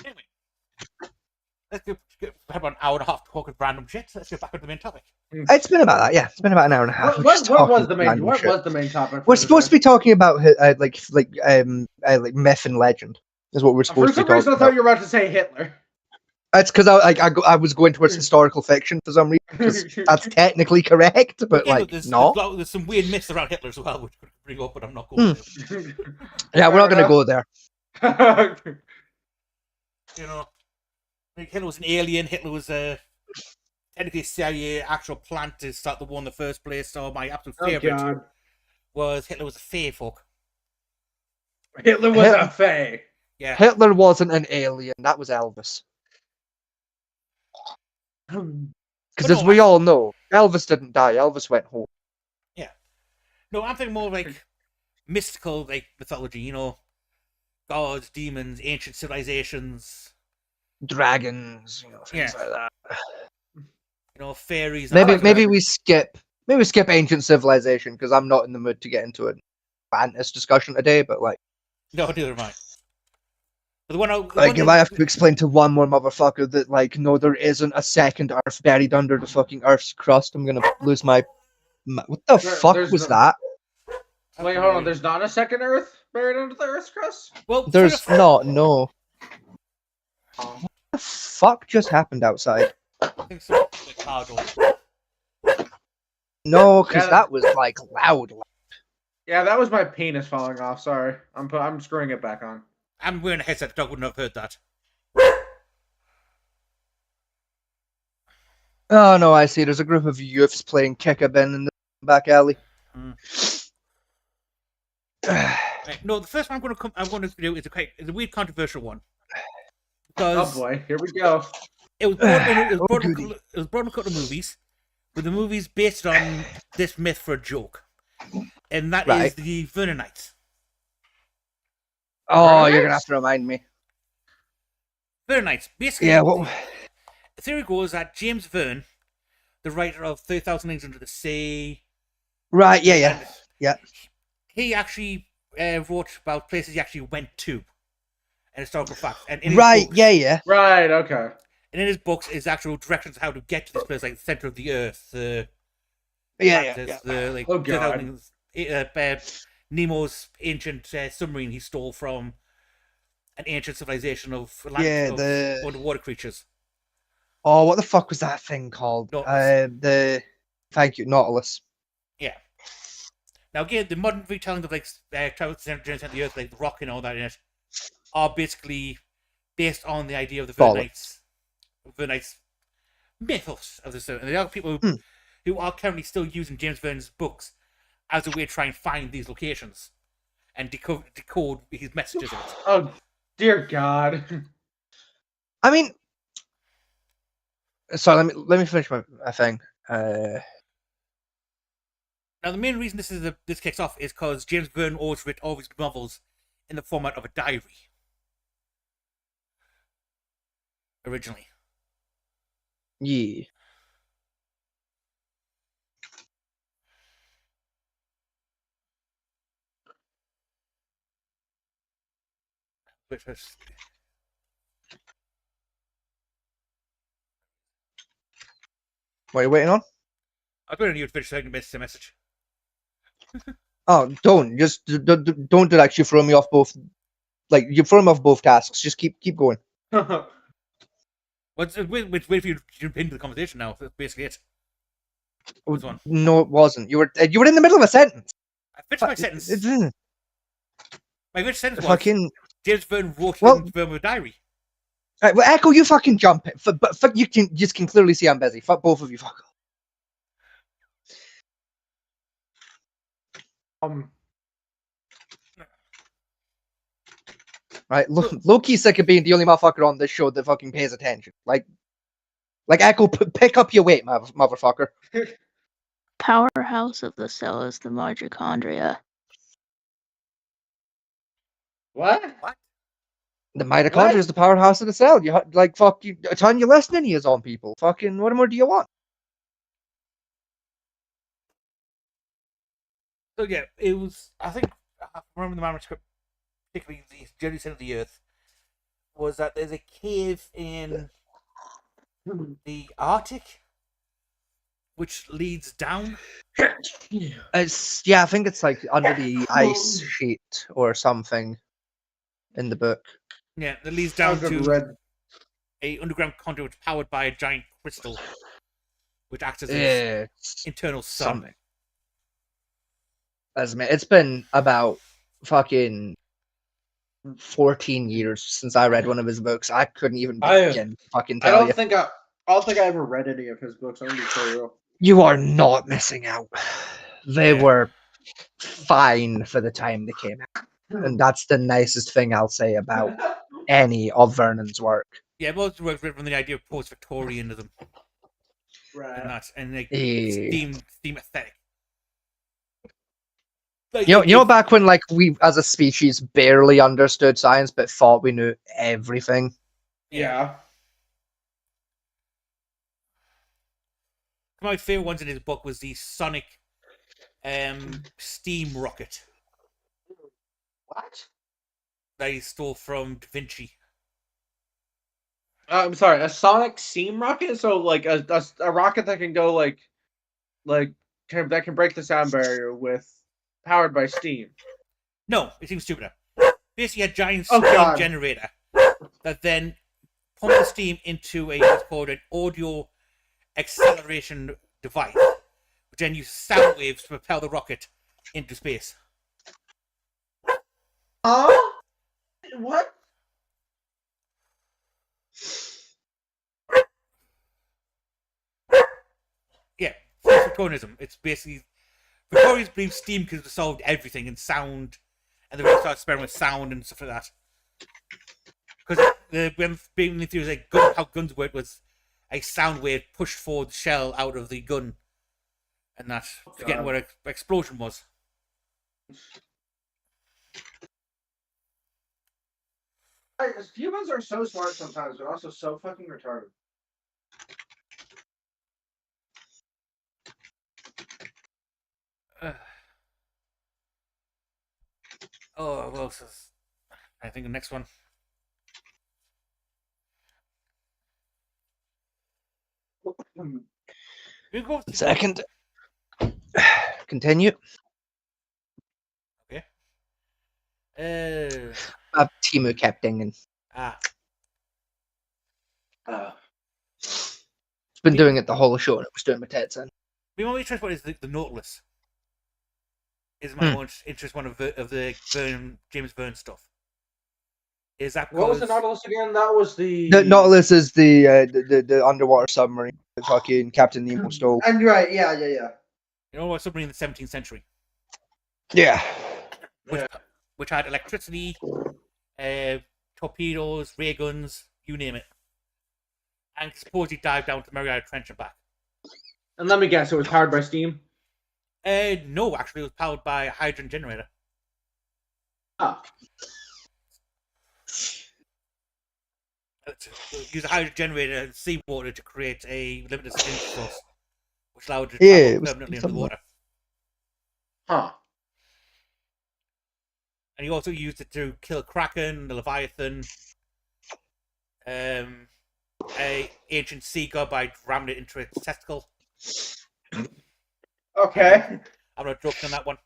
Anyway, let's get about an hour and a half talking random shit. Let's get back to the main topic. It's been about that, yeah. It's been about an hour and a half. What was the main topic? We're supposed to be talking about like myth and legend is what we're supposed to be For some reason, talking I thought about. you were about to say Hitler. It's because I was going towards historical fiction for some reason. Because that's technically correct, but Again, like there's some weird myths around Hitler as well, which we could bring up, but I'm not going to. Yeah, we're not going to go there. You know, like Hitler was an alien. Hitler was technically a CIA actual plant to start the war in the first place. So my absolute favorite was Hitler was a fae folk. Hitler was a fae. Yeah. Hitler wasn't an alien. That was Elvis. Because as we all know, Elvis didn't die. Elvis went home. Yeah. No, I'm thinking more like mystical, like mythology. You know, gods, demons, ancient civilizations, dragons, things like that. You know, fairies. Maybe we skip ancient civilization because I'm not in the mood to get into a fantasy discussion today. But like, no, neither am I. But if I have to explain to one more motherfucker that like, no, there isn't a second Earth buried under the fucking Earth's crust, I'm gonna lose my. What the fuck was that? Wait, hold on. There's not a second Earth buried under the Earth's crust? Well, there's not. No. What the fuck just happened outside? I think so. No, because that was like loud. Yeah, that was my penis falling off. Sorry, I'm screwing it back on. I'm wearing a headset. The dog wouldn't have heard that. Oh no, I see. There's a group of youths playing kick-a-bin in the back alley. Right, no, the first one I'm going to do is a weird, controversial one. Because oh boy, here we go. It was brought in a couple of movies, but the movies based on this myth for a joke, and that is the Vernonites. Oh, you're gonna have to remind me. Vernonites, basically. Yeah. What? The theory goes that James Verne, the writer of 30,000 Leagues Under the Sea. Right. Yeah. He actually wrote about places he actually went to, and historical facts. And in right. Books, yeah. Right. Okay. And in his books, is actual directions how to get to this place, like the center of the earth. Like, oh god. Nemo's ancient submarine he stole from an ancient civilization of underwater creatures. Oh, what the fuck was that thing called? Thank you, Nautilus. Yeah. Now again, the modern retellings of like travel to the center of the earth, like the rock and all that in it, are basically based on the idea of the Vernonites mythos of the and there are people who are currently still using James Verne's books as a way to try and find these locations and decode his messages in it. Oh dear God! I mean, sorry. Let me finish my thing. Now, the main reason this kicks off is because James Verne always wrote all his novels in the format of a diary. Originally. Yeah. Which was... What are you waiting on? I was waiting on you to finish so I can miss the message. Oh, don't don't do that. You throw me off both. Like you throw me off both tasks. Just keep going. Wait for you to jump into the conversation now. That's basically it. This one. No, it wasn't. You were in the middle of a sentence. I finished my sentence. My first sentence was Fucking James Verne wrote Verne a diary. right, well, Echo, you fucking jump it. But you can clearly see I'm busy. Fuck both of you. Fuck off. Right, Loki's sick of being the only motherfucker on this show that fucking pays attention. Like Echo, pick up your weight, motherfucker. Powerhouse of the cell is the mitochondria. What? The mitochondria is the powerhouse of the cell. You fuck you. Turn your listening ears on, people. Fucking what more do you want? So yeah, it was. I think I remember the manuscript, particularly the general center of the Earth, was that there's a cave in the Arctic, which leads down. It's I think it's like under the ice sheet or something in the book. Yeah, that leads down to a underground conduit powered by a giant crystal, which acts as its internal sun. Something. It's been about fucking 14 years since I read one of his books. I couldn't even begin to fucking tell you. I don't think I ever read any of his books. I'm gonna be so real. You are not missing out. They were fine for the time they came out. And that's the nicest thing I'll say about any of Vernon's work. Yeah, most work from the idea of post-Victorianism. Right. And like Yeah. steam aesthetic. Like, you know, back when like we as a species barely understood science but thought we knew everything. Yeah. My favorite ones in his book was the sonic steam rocket. What? That he stole from Da Vinci. I'm sorry, a sonic steam rocket? So like a rocket that can go that can break the sound barrier with powered by steam. No, it seems stupider. Basically a giant steam generator that then pumps the steam into what's called an audio acceleration device, which then uses sound waves to propel the rocket into space. What? Yeah, Victorianism. It's basically Victorians believe steam could have solved everything and sound, and they really started experimenting with sound and stuff like that. Because when the theory was like how guns work was a sound wave pushed forward the shell out of the gun, and that forgetting what an explosion was. Humans are so smart sometimes, but also so fucking retarded. Oh, well, I think the next one. Second. Continue. Okay. Timu kept dinging. It's been doing it the whole show, and it was doing my tits in. My only interest one is the Nautilus. Is my most interest one of the James Verne stuff. Is that what was the Nautilus again? That was the Nautilus is the underwater submarine that fucking Captain Nemo stole. And you're right, yeah. You know what submarine in the 17th century? Yeah. Which had electricity, torpedoes, ray guns, you name it. And supposedly dived down to the Mariana Trench and back. And let me guess, it was powered by steam? No, actually, it was powered by a hydrogen generator. Ah. Use a hydrogen generator and seawater to create a limited energy source, which allowed it to Yeah, travel it was permanently something like underwater. Huh. And he also used it to kill Kraken, the Leviathan, a ancient sea god by ramming it into its testicle. Okay. I'm not joking on that one.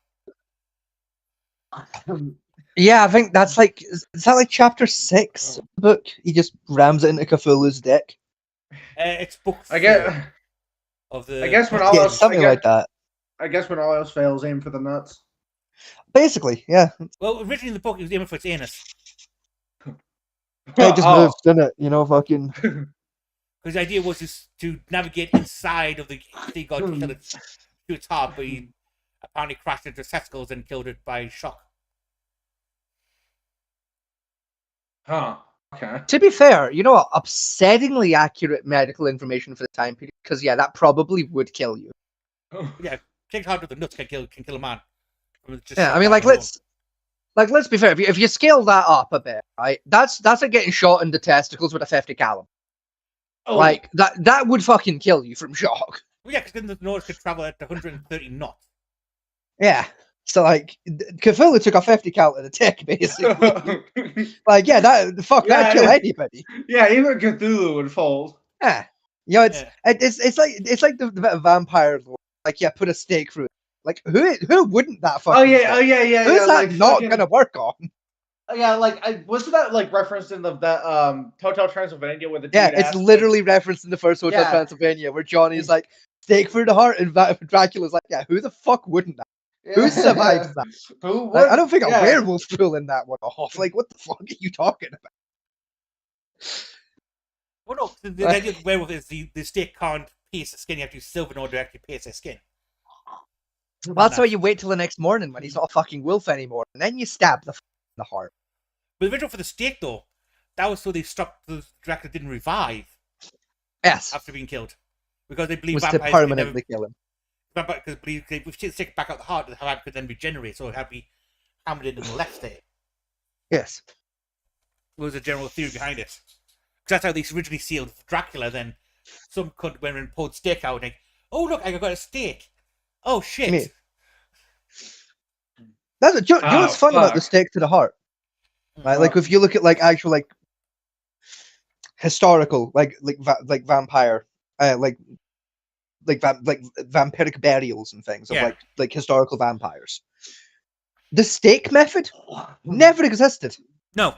Yeah, I think that's like, is that like chapter 6 of the book? He just rams it into Cthulhu's dick. It's book 4 I guess. of the. I guess when all Yeah, else, something like that. I guess when all else fails, aim for the nuts. Basically, yeah. Well, originally in the book, it was aiming for its anus. It just Oh. moves, doesn't it? You know, fucking. Because the idea was to navigate inside of the sea god to kill it to its heart, but he apparently crashed into its testicles and killed it by shock. Huh. Okay. To be fair, you know, upsettingly accurate medical information for the time period, because yeah, that probably would kill you. Yeah, take heart to the nuts can kill a man. Just Yeah, shock I mean, value let's be fair. If you scale that up a bit, right? That's like getting shot in the testicles with a 50 caliber. Oh. Like that would fucking kill you from shock. Well, yeah, because then the Norse could travel at 130 knots. Yeah. So like, Cthulhu took a 50 cal to the tick, basically. Like, yeah, that'd kill anybody. Yeah, even Cthulhu would fold. Yeah. You know, it's like the bit of vampire lore. Like, yeah, put a stake through it. Like, who wouldn't that fucking? Oh yeah, work? yeah. Who's that like not fucking, gonna work on? Yeah, like wasn't that like referenced in that Hotel Transylvania with the dude Yeah, it's asked, literally referenced in the first Hotel Yeah. Transylvania, where Johnny's like, stake through the heart, and Dracula's like, yeah, who the fuck wouldn't that? Who Yeah. survives that? Who would? Like, I don't think a Yeah. werewolf's pulling that one off. Like, what the fuck are you talking about? Well, no, the idea of the werewolf is the stake can't pierce the skin. You have to use silver in order to actually pierce their skin. Well, that's why you wait till the next morning when he's not a fucking wolf anymore, and then you stab the in the heart. But the original for the stake, though, that was so they stopped the Dracula didn't revive Yes, after being killed. Because they believe was to vampires can permanently kill him. Because believe if you stick back out the heart, the heart could then regenerate, so it had to be hammered in the left state. Yes. Was a general theory behind it. Because that's how they originally sealed Dracula. Then some cunt went and pulled stake out and like, oh look, I got a stake. Oh shit. Me. That's what, you know what's fun about the stake to the heart, right? Like if you look at like actual like historical like vampire like vampiric burials and things of like historical vampires. The stake method never existed. No.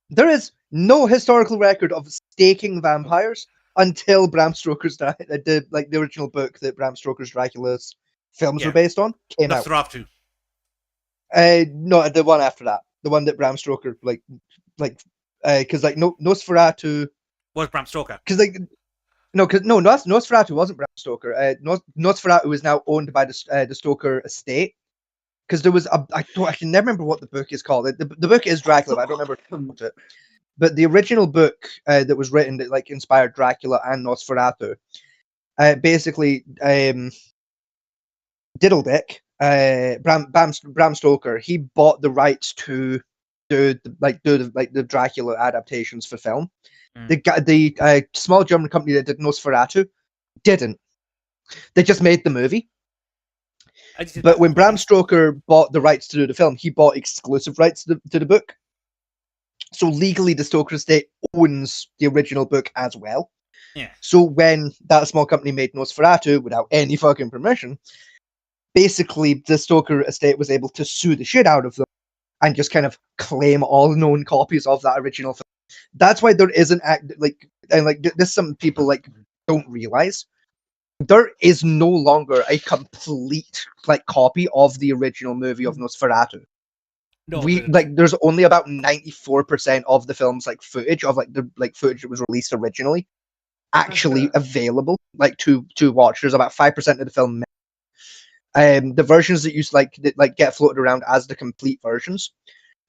There is no historical record of staking vampires until Bram Stoker's the original book that Bram Stoker's Dracula's films were based on came out. Nosferatu. No, the one after that, the one that Bram Stoker because Nosferatu was Bram Stoker. Because Nosferatu wasn't Bram Stoker. Nosferatu is now owned by the Stoker estate. Because there was I can never remember what the book is called. The book is Dracula, but I don't remember it. But the original book that was written that like inspired Dracula and Nosferatu, basically Diddledick, Bram Stoker, he bought the rights to do the Dracula adaptations for film. The small German company that did Nosferatu didn't. They just made the movie. But when Bram Stoker bought the rights to do the film, he bought exclusive rights to the book. So legally, the Stoker estate owns the original book as well. Yeah. So when that small company made Nosferatu without any fucking permission, basically the Stoker estate was able to sue the shit out of them and just kind of claim all known copies of that original film. That's why there isn't this. Some people like don't realize there is no longer a complete like copy of the original movie of Nosferatu. No, there's only about 94% of the film's like footage of the footage that was released originally actually available to watch. There's about 5% of the film. The versions that that get floated around as the complete versions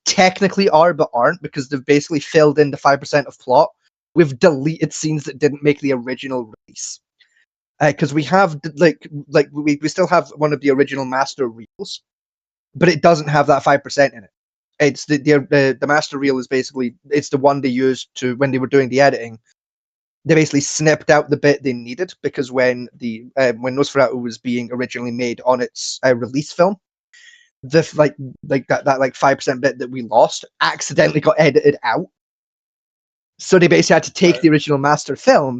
technically are but aren't, because they've basically filled in the 5% of plot with deleted scenes that didn't make the original release. because we have we still have one of the original master reels, but it doesn't have that 5% in it. It's the master reel is basically it's the one they used to when they were doing the editing. They basically snipped out the bit they needed because when Nosferatu was being originally made on its release film, the that 5% bit that we lost accidentally got edited out. So they basically had to take the original master film,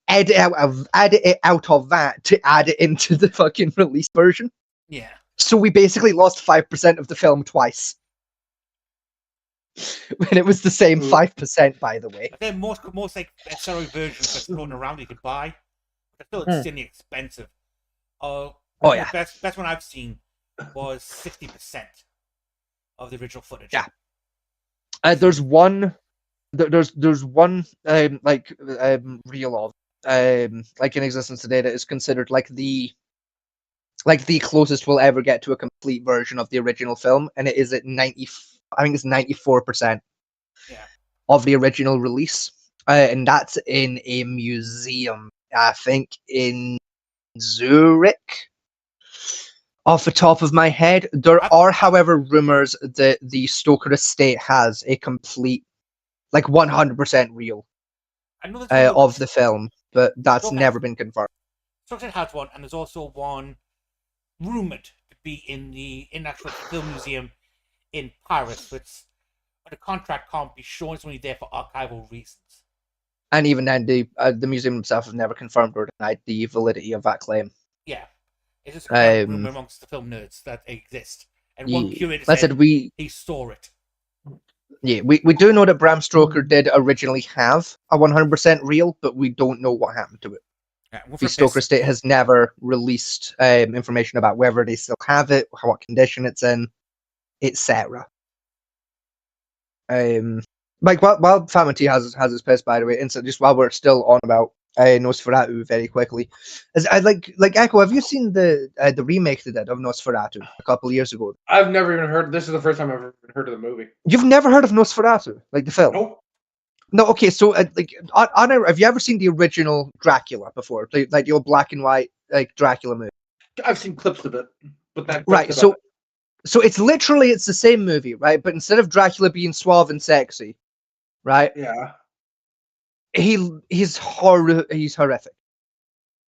edit it out of that to add it into the fucking release version. Yeah. So we basically lost 5% of the film twice. When it was the same 5%, by the way. But then most like SRO versions that's floating around you could buy. But still extremely expensive. Oh, the yeah. best one I've seen was 60% of the original footage. Yeah. There's one reel of like in existence today that is considered like the closest we'll ever get to a complete version of the original film, and it is at 94% of the original release, and that's in a museum, I think in Zurich. Off the top of my head, there are, however, rumors that the Stoker estate has a complete, like 100% reel of the film, but that's never been confirmed. Stoker has one, and there's also one rumored to be in the actual film museum in Paris, which the contract can't be shown. It's only there for archival reasons. And even then, the museum themselves have never confirmed or denied the validity of that claim. Yeah. It's just a rumor amongst the film nerds that exist. And one curator said he saw it. Yeah, we do know that Bram Stoker did originally have a 100% reel, but we don't know what happened to it. Yeah, the Stoker estate has never released information about whether they still have it, what condition it's in, etc. Like while Famity has his piss, by the way, and so just while we're still on about Nosferatu very quickly, like Echo, have you seen the remake they did of Nosferatu a couple of years ago? I've never even heard. This is the first time I've ever heard of the movie. You've never heard of Nosferatu, like the film? Nope. No, okay. So, have you ever seen the original Dracula before, like the old black and white like Dracula movie? I've seen clips of it, but that's right. So it's the same movie, right? But instead of Dracula being suave and sexy, right? Yeah. He's horrific,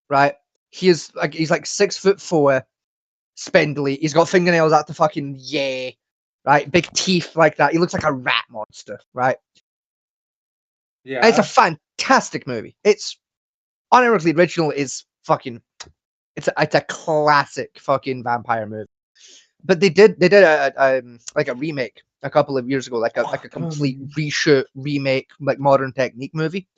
right? He's like 6'4", spindly. He's got fingernails out the fucking right? Big teeth like that. He looks like a rat monster, right? Yeah. It's a fantastic movie. It's unironically original. Is fucking. It's a classic fucking vampire movie. But they did a like a remake a couple of years ago, like a complete reshoot remake, like modern technique movie.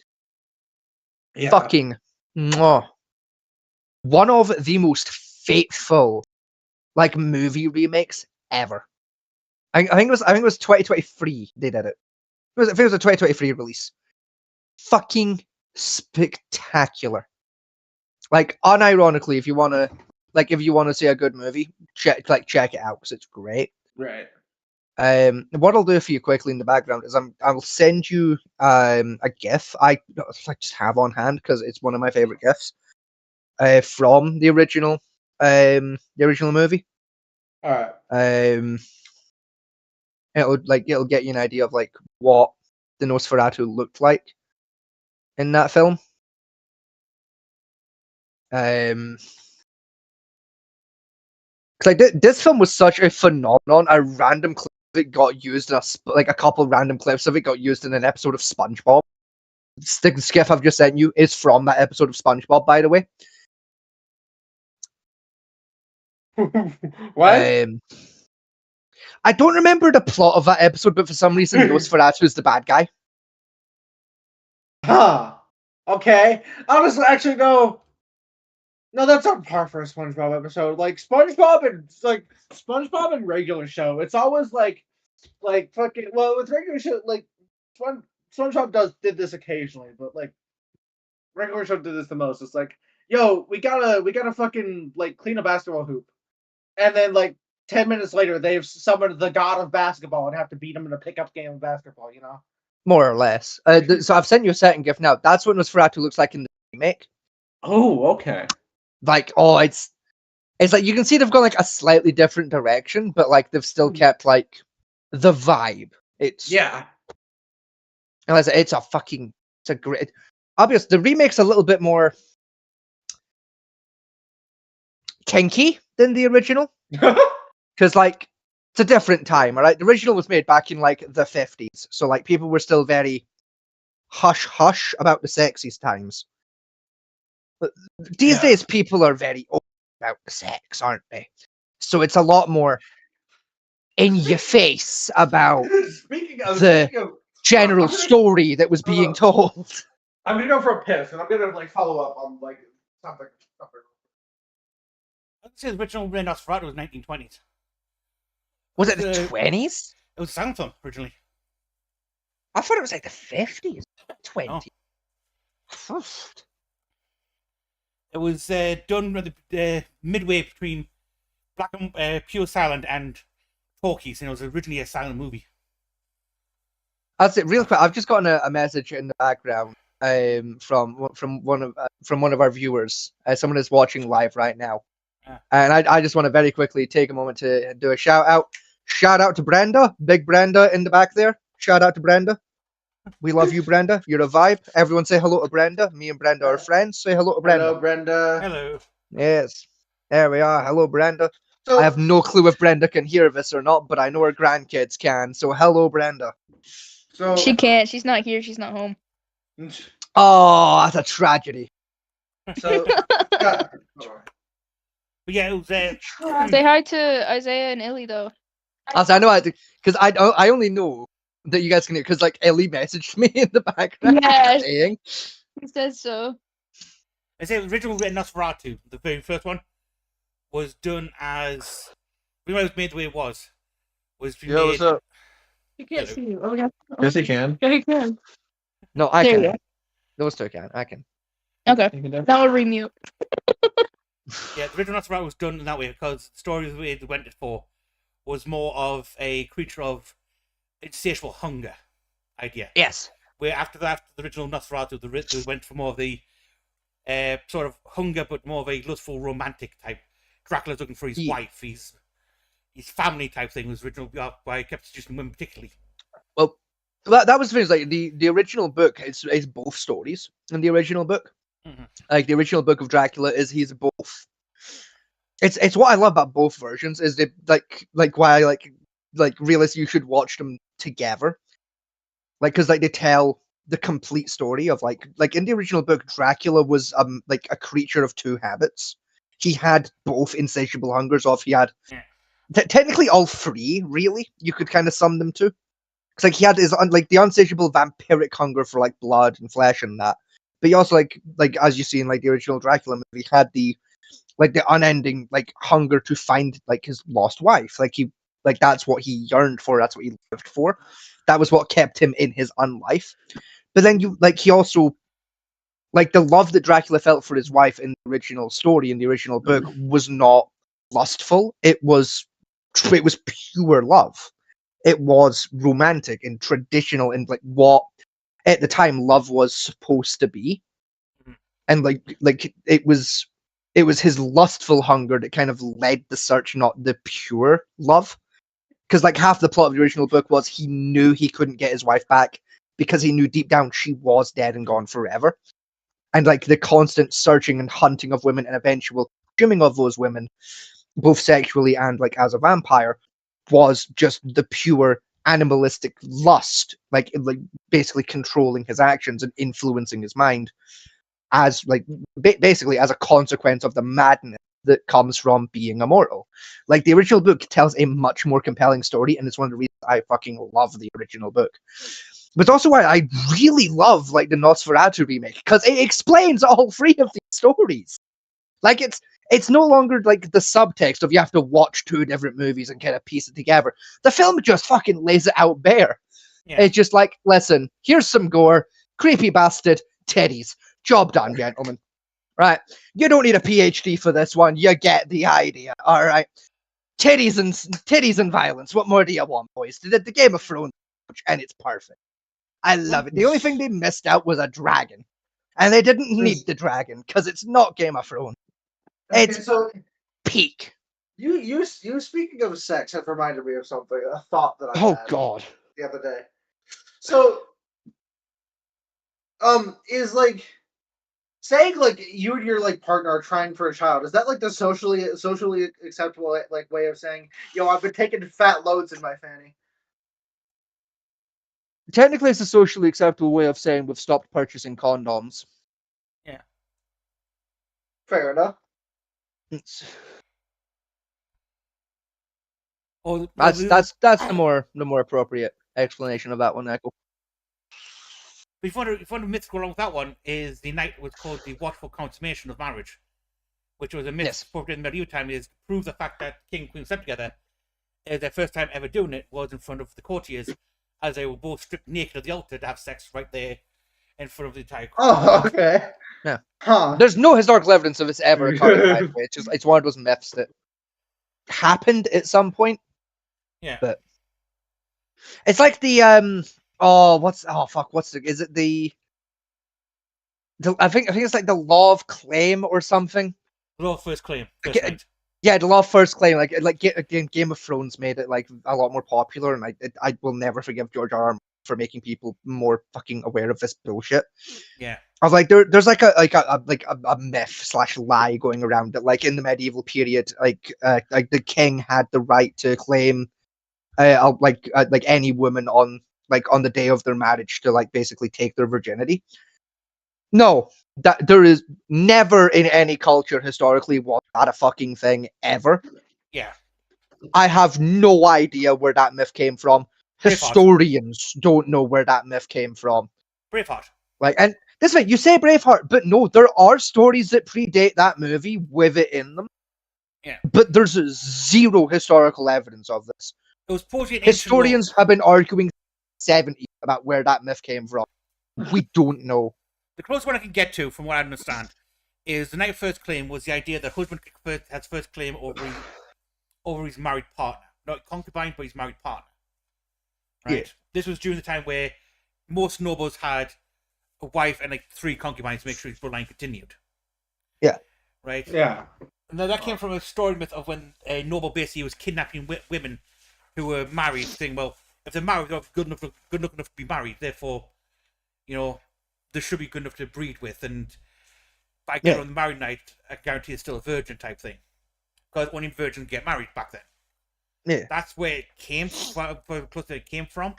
Yeah. Fucking one of the most faithful like movie remakes ever. I think it was 2023 they did it. I think it was a 2023 release. Fucking spectacular. Like unironically, if you wanna see a good movie, check it out because it's great. Right. What I'll do for you quickly in the background is I'll send you a GIF I just have on hand because it's one of my favorite GIFs. From the original movie. All right. It'll get you an idea of like what the Nosferatu looked like in that film. Like this film was such a phenomenon. A random clip of it got used in a couple random clips of it got used in an episode of SpongeBob. The GIF I've just sent you is from that episode of SpongeBob, by the way. What? I don't remember the plot of that episode, but for some reason, Nosferatu is the bad guy. Huh. Okay. Honestly, actually, no. No, that's on par for a SpongeBob episode. Like SpongeBob and regular show. It's always like fucking. Well, with regular show, like SpongeBob did this occasionally, but like regular show did this the most. It's like, yo, we gotta fucking like clean a basketball hoop, and then like 10 minutes later, they've summoned the god of basketball and have to beat him in a pickup game of basketball. You know, more or less. So I've sent you a second GIF now. That's what Nosferatu looks like in the remake. Oh, okay. Like, oh, it's like you can see they've gone like a slightly different direction, but like they've still kept like the vibe. It's Yeah. and I said, it's a great. Obviously, the remake's a little bit more kinky than the original because like it's a different time, all right? The original was made back in like the 50s, so like people were still very hush hush about the sexiest times. But these days, people are very open about the sex, aren't they? So it's a lot more in your face about Speaking the of, general I'm gonna- story that was being told. I'm gonna go for a piss, and I'm gonna like follow up on like something. I'd say the original Nosferatu was 1920s. Was it the The- 20s? It was a sound film originally. I thought it was like the 50s. 20. It was done at the midway between black and pure silent and talkies, and it was originally a silent movie. That's it. Real quick, I've just gotten a message in the background from one of our viewers. Someone is watching live right now, and I just want to very quickly take a moment to do a shout out. Shout out to Brenda, big Brenda in the back there. Shout out to Brenda. We love you, Brenda. You're a vibe. Everyone say hello to Brenda. Me and Brenda are friends. Say hello to Brenda. Hello, Brenda. Hello. Yes. There we are. Hello, Brenda. So, I have no clue if Brenda can hear this or not, but I know her grandkids can. So hello, Brenda. so She can't. She's not here. She's not home. Oh, that's a tragedy. So, yeah. But yeah, it was Say hi to Isaiah and Illy though. As I know, because I only know that you guys can hear because like Ellie messaged me in the background Yes. saying, He says so. I say the original Nosferatu, the very first one, was done as the way it was made the way it was Yo, made. what's up? You can't Hello. see you. Oh yeah. Yes, he can. Yeah, you can. No, I There you can. go. Those two can. I can. Okay. You can Now we'll remute. Yeah, the original Nosferatu was done in that way because the story the way they went it for was more of a creature of insatiable hunger idea. Yes. Where after the original Nosferatu, they went for more of the sort of hunger, but more of a lustful, romantic type. Dracula's looking for his wife, his family type thing was original. Why I kept introducing women particularly. Well, that was the thing. Is like the original book is both stories in the original book. Mm-hmm. Like the original book of Dracula he's both. It's what I love about both versions is they like why I like realize you should watch them together. Like because like they tell the complete story of like in the original book Dracula was like a creature of two habits. He had both insatiable hungers of he had technically all three really you could kind of sum them to. Because like he had his like the insatiable vampiric hunger for like blood and flesh and that. But he also like as you see in like the original Dracula movie had the unending like hunger to find like his lost wife. Like he that's what he yearned for, that's what he lived for. That was what kept him in his unlife. But then you like he also like the love that Dracula felt for his wife in the original story, in the original book, was not lustful. It was pure love. It was romantic and traditional and like what at the time love was supposed to be. And like it was his lustful hunger that kind of led the search, not the pure love. Because like half the plot of the original book was he knew he couldn't get his wife back because he knew deep down she was dead and gone forever. And like the constant searching and hunting of women and eventual consuming of those women, both sexually and like as a vampire, was just the pure animalistic lust, like basically controlling his actions and influencing his mind as like basically as a consequence of the madness that comes from being immortal. Like the original book tells a much more compelling story, and it's one of the reasons I fucking love the original book. But it's also why I really love like the Nosferatu remake, because it explains all three of these stories. Like it's no longer like the subtext of you have to watch two different movies and kind of piece it together. The film just fucking lays it out bare. Yeah. It's just like, listen, here's some gore, creepy bastard, titties. Job done, gentlemen. Right? You don't need a PhD for this one. You get the idea. All right. Titties and violence. What more do you want, boys? The Game of Thrones, and it's perfect. I love it. The only thing they missed out was a dragon. And they didn't need the dragon, because it's not Game of Thrones. Okay, It's so peak. you speaking of sex have reminded me of something, a thought that I Oh, had God. the other day. So, is like saying like you and your like partner are trying for a child. Is that like the socially acceptable like way of saying, yo, I've been taking fat loads in my fanny? Technically, it's a socially acceptable way of saying we've stopped purchasing condoms. Yeah. Fair enough. It's- Or That's the- that's the more appropriate explanation of that one, Echo. If you want to myth go along with that one, is the night was called the watchful consummation of marriage, which was a myth Yes. spoken in medieval time, is to prove the fact that king and queen slept together. Their first time ever doing it was in front of the courtiers, as they were both stripped naked at the altar to have sex right there in front of the entire court. Oh, okay. Yeah. Huh. There's no historical evidence of this ever occurring, by the way. It's one of those myths that happened at some point. Yeah. But it's like the what's is it the I think it's like the law of claim or something. Law of first claim. First night. Yeah, the law of first claim. Like Game of Thrones made it like a lot more popular, and I will never forgive George R. R. Martin for making people more fucking aware of this bullshit. Yeah. Of like there's like a myth slash lie going around that like in the medieval period, like the king had the right to claim like any woman on the day of their marriage to like basically take their virginity. No, that there is never in any culture historically was that a fucking thing ever. Yeah. I have no idea where that myth came from. Braveheart. Historians don't know where that myth came from. Braveheart. Like, and this way, you say Braveheart, but no, there are stories that predate that movie with it in them. Yeah. But there's zero historical evidence of this. It was supposedly an ancient Historians have been arguing 70 about where that myth came from. We don't know. The closest one I can get to, from what I understand, is the night of first claim was the idea that husband has first claim over his married partner, not concubine, but his married partner. Right. Yeah. This was during the time where most nobles had a wife and like 3 concubines to make sure his bloodline continued. Yeah. Right. Yeah. Now that came from a story myth of when a noble basically was kidnapping women who were married, saying, "Well, if they're married, they're good enough to be married. Therefore, you know, they should be good enough to breed with, and by getting on the married night, I guarantee it's still a virgin type thing, because only virgins get married back then." Yeah. That's where it came from. Close to it came from,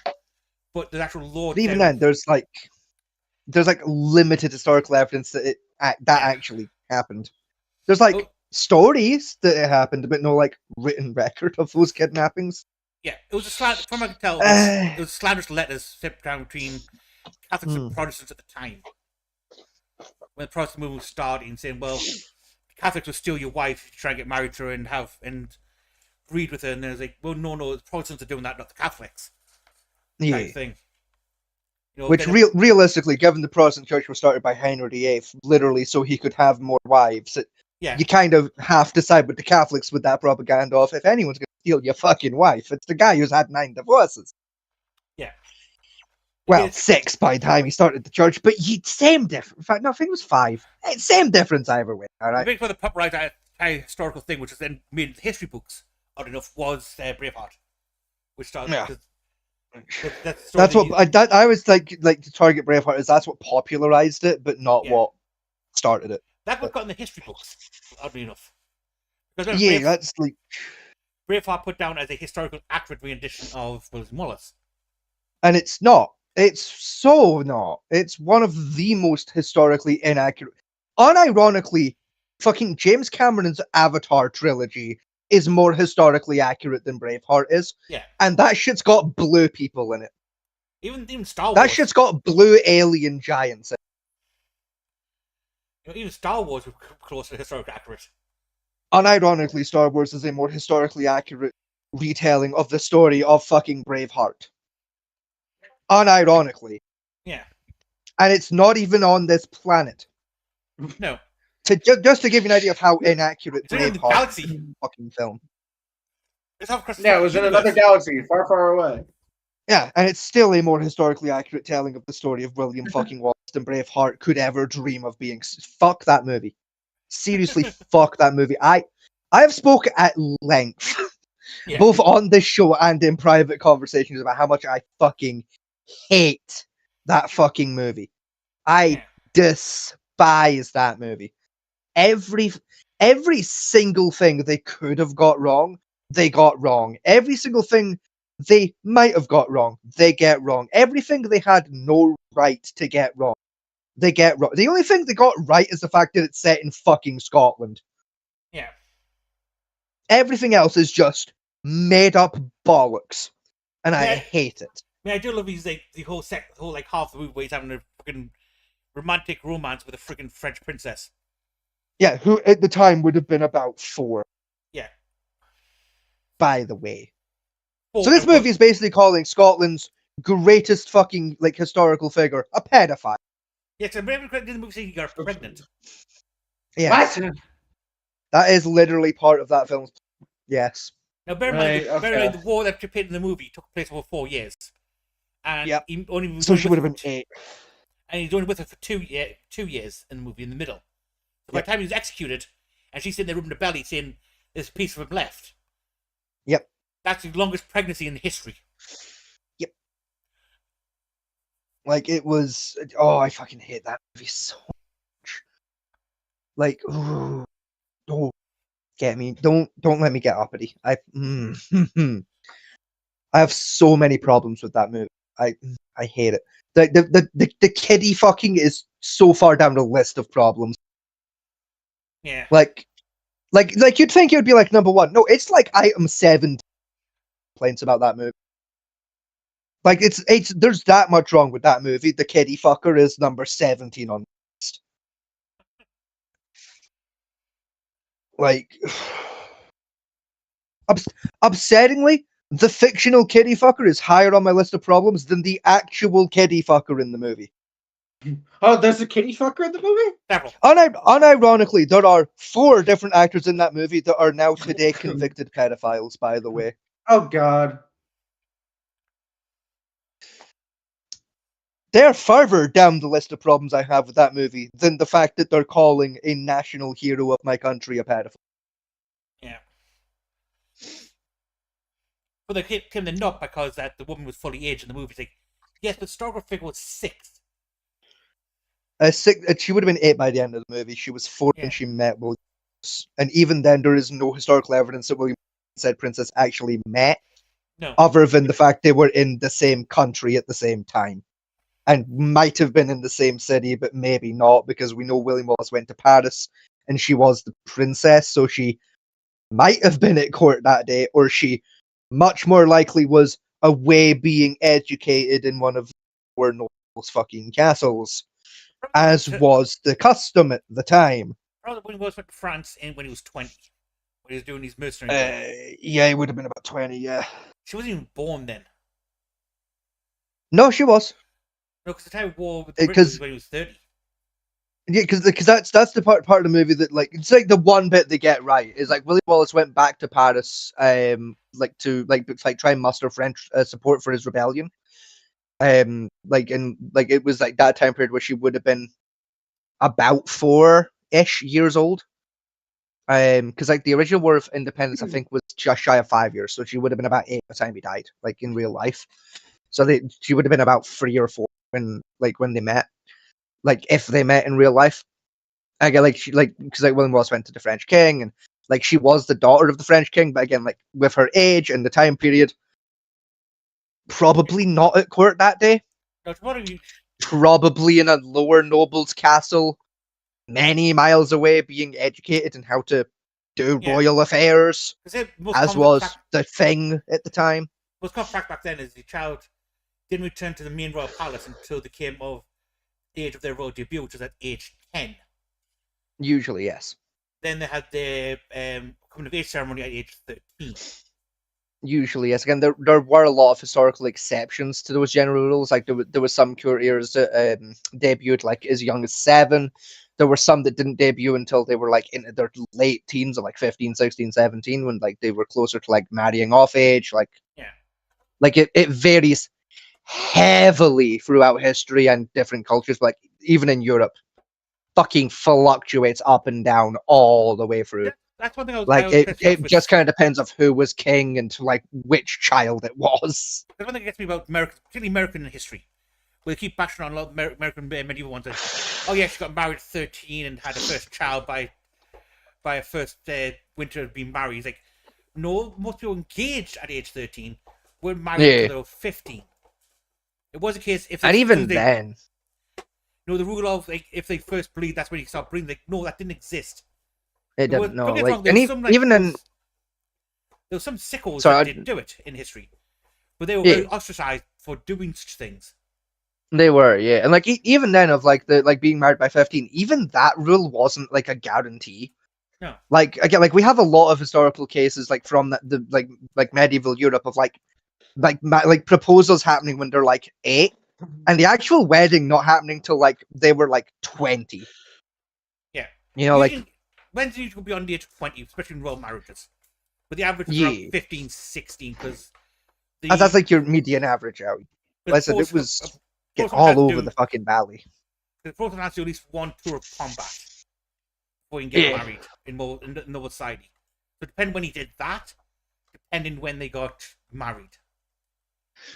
but the actual law. But even then, there's like limited historical evidence that actually happened. There's like stories that it happened, but no like written record of those kidnappings. Yeah, it was from what I can tell, it was slanderous letters sent down between Catholics and Protestants at the time. When the Protestant movement was starting, saying, "Well, Catholics will steal your wife, try and get married to her, and breed with her," and then it's like, "Well, no, the Protestants are doing that, not the Catholics." Type thing. You know, Which realistically, given the Protestant Church was started by Henry VIII, literally so he could have more wives, you kind of have to side with the Catholics with that propaganda of, if anyone's going to steal your fucking wife, it's the guy who's had 9 divorces. Yeah. Well, 6 by the time he started the church, but same difference. In fact, no, I think it was 5. Same difference either way, alright? The big for the popularized historical thing, which was then made into history books, odd enough, was Braveheart. Which started... Yeah. That's what I always like to target Braveheart is that's what popularized it, but not what started it. That was got in the history books, oddly enough. That's like Braveheart put down as a historical accurate rendition of William Wallace. And it's not. It's so not. It's one of the most historically inaccurate. Unironically, fucking James Cameron's Avatar trilogy is more historically accurate than Braveheart is. Yeah. And that shit's got blue people in it. Even Star Wars. That shit's got blue alien giants in it. Even Star Wars was close to historically accurate. Unironically, Star Wars is a more historically accurate retelling of the story of fucking Braveheart. Unironically. Yeah. And it's not even on this planet. No. Just to give you an idea of how inaccurate it's in the Braveheart galaxy. is fucking film. Yeah, it was in another galaxy, far, far away. Yeah, and it's still a more historically accurate telling of the story of William fucking Wallace and Braveheart could ever dream of being. Fuck that movie. Seriously, fuck that movie. I have spoken at length, Yeah. both on this show and in private conversations, about how much I fucking hate that fucking movie. I Yeah. despise that movie. Every single thing they could have got wrong, they got wrong. Every single thing they might have got wrong, they get wrong. Everything they had no right to get wrong, they get wrong. The only thing they got right is the fact that it's set in fucking Scotland. Yeah. Everything else is just made up bollocks, and I Yeah. hate it. I do love his like the whole like half the movie where he's having a fucking romantic romance with a freaking French princess. Yeah, who at the time would have been about 4. Yeah. By the way. Oh, So this movie is basically calling Scotland's greatest fucking like historical figure a pedophile. Yeah, so remember in the movie saying he got pregnant. Yeah, What? that is literally part of that film. Yes. Now bear in Right, mind, bear in mind okay. the war that took place in the movie took place over 4 years. And Yep. he only was So only she with would have her been 8. and he's only with her for 2 years in the movie in the middle. So by Yep. the time he was executed, and she's sitting there rubbing her belly saying there's a piece of him left. Yep. That's the longest pregnancy in history. Yep. Like it was. Oh, I fucking hate that movie so much. Like, oh, get me. Don't let me get uppity. I have so many problems with that movie. I hate it. The kiddie fucking is so far down the list of problems. Yeah. Like you'd think it would be like number 1. No, it's like item 7 complaints about that movie. Like it's there's that much wrong with that movie. The kiddie fucker is number 17 on the list. Like upsettingly, the fictional kiddie fucker is higher on my list of problems than the actual kiddie fucker in the movie. Oh, there's a kitty fucker in the movie? Several. Unironically, there are 4 different actors in that movie that are now today convicted pedophiles, by the way. Oh god. They're further down the list of problems I have with that movie than the fact that they're calling a national hero of my country a pedophile. Yeah. But they came the nut because that the woman was fully aged in the movie. It's like, yes, but historical figure was 6. She would have been 8 by the end of the movie. She was 4 when Yeah. she met Williams. And even then, there is no historical evidence that William said Princess actually met, No. other than the fact they were in the same country at the same time. And might have been in the same city, but maybe not, because we know William Wallace went to Paris, and she was the princess, so she might have been at court that day, or she much more likely was away being educated in one of our nobles' fucking castles, as was the custom at the time. Probably when he went to France when he was 20. When he was doing these mercenary things. Yeah, he would have been about 20, yeah. She wasn't even born then. No, she was. No, because the time of war with the British was when he was 30. Yeah, because that's the part of the movie that like it's like the one bit they get right is like William Wallace went back to Paris, to try and muster French support for his rebellion, it was like that time period where she would have been about 4-ish years old, because like the original War of Independence I think was just shy of 5 years, so she would have been about 8 by the time he died, like in real life. So she would have been about 3 or 4 when they met. Like if they met in real life, again, because William Wallace went to the French king, and like she was the daughter of the French king, but again, like with her age and the time period, probably not at court that day. No, Probably in a lower noble's castle, many miles away, being educated in how to do royal affairs, as was the thing at the time. Most common fact back then is the child didn't return to the main royal palace until they came of the age of their royal debut, which was at age 10. Usually, yes. Then they had their coming of age ceremony at age 13. Usually, yes. Again, there were a lot of historical exceptions to those general rules. Like there was some courtiers that debuted like as young as 7. There were some that didn't debut until they were like in their late teens, of like 15, 16, 17, when like they were closer to like marrying off age. Like, yeah, like it varies heavily throughout history and different cultures, like even in Europe, fucking fluctuates up and down all the way through. That's one thing I was Like pissed off it with. just kind of depends of who was king and like which child it was. That's one thing that gets me about American, particularly American history. Where they keep bashing on a lot of American medieval ones. Like, oh yeah, she got married at 13 and had her first child by her first winter of being married. It's like, no, most people engaged at age 13 were married Yeah. until they were 15. It was a case if And even then, the rule of like if they first bleed, that's when you start bleeding. Like, no, that didn't exist. it There were- didn't know. don't get me Like, wrong, there and was some, like, even in there were some sickos Sorry, that did do it in history, but they were Yeah. very ostracized for doing such things. they were, yeah, and like even then of like the like being married by 15, even that rule wasn't like a guarantee. No. Like again, like we have a lot of historical cases like from the like medieval Europe of like proposals happening when they're like 8, and the actual wedding not happening till like they were like 20. Yeah. You know, like When's usually beyond the age of 20, especially in royal marriages? But the average is Yeah. around 15, 16, because that's like your median average out. Like I said, it was all over the fucking valley. The pros have to do at least one tour of combat before you can get Yeah. married in noble society. So depending when he did that, depending when they got married.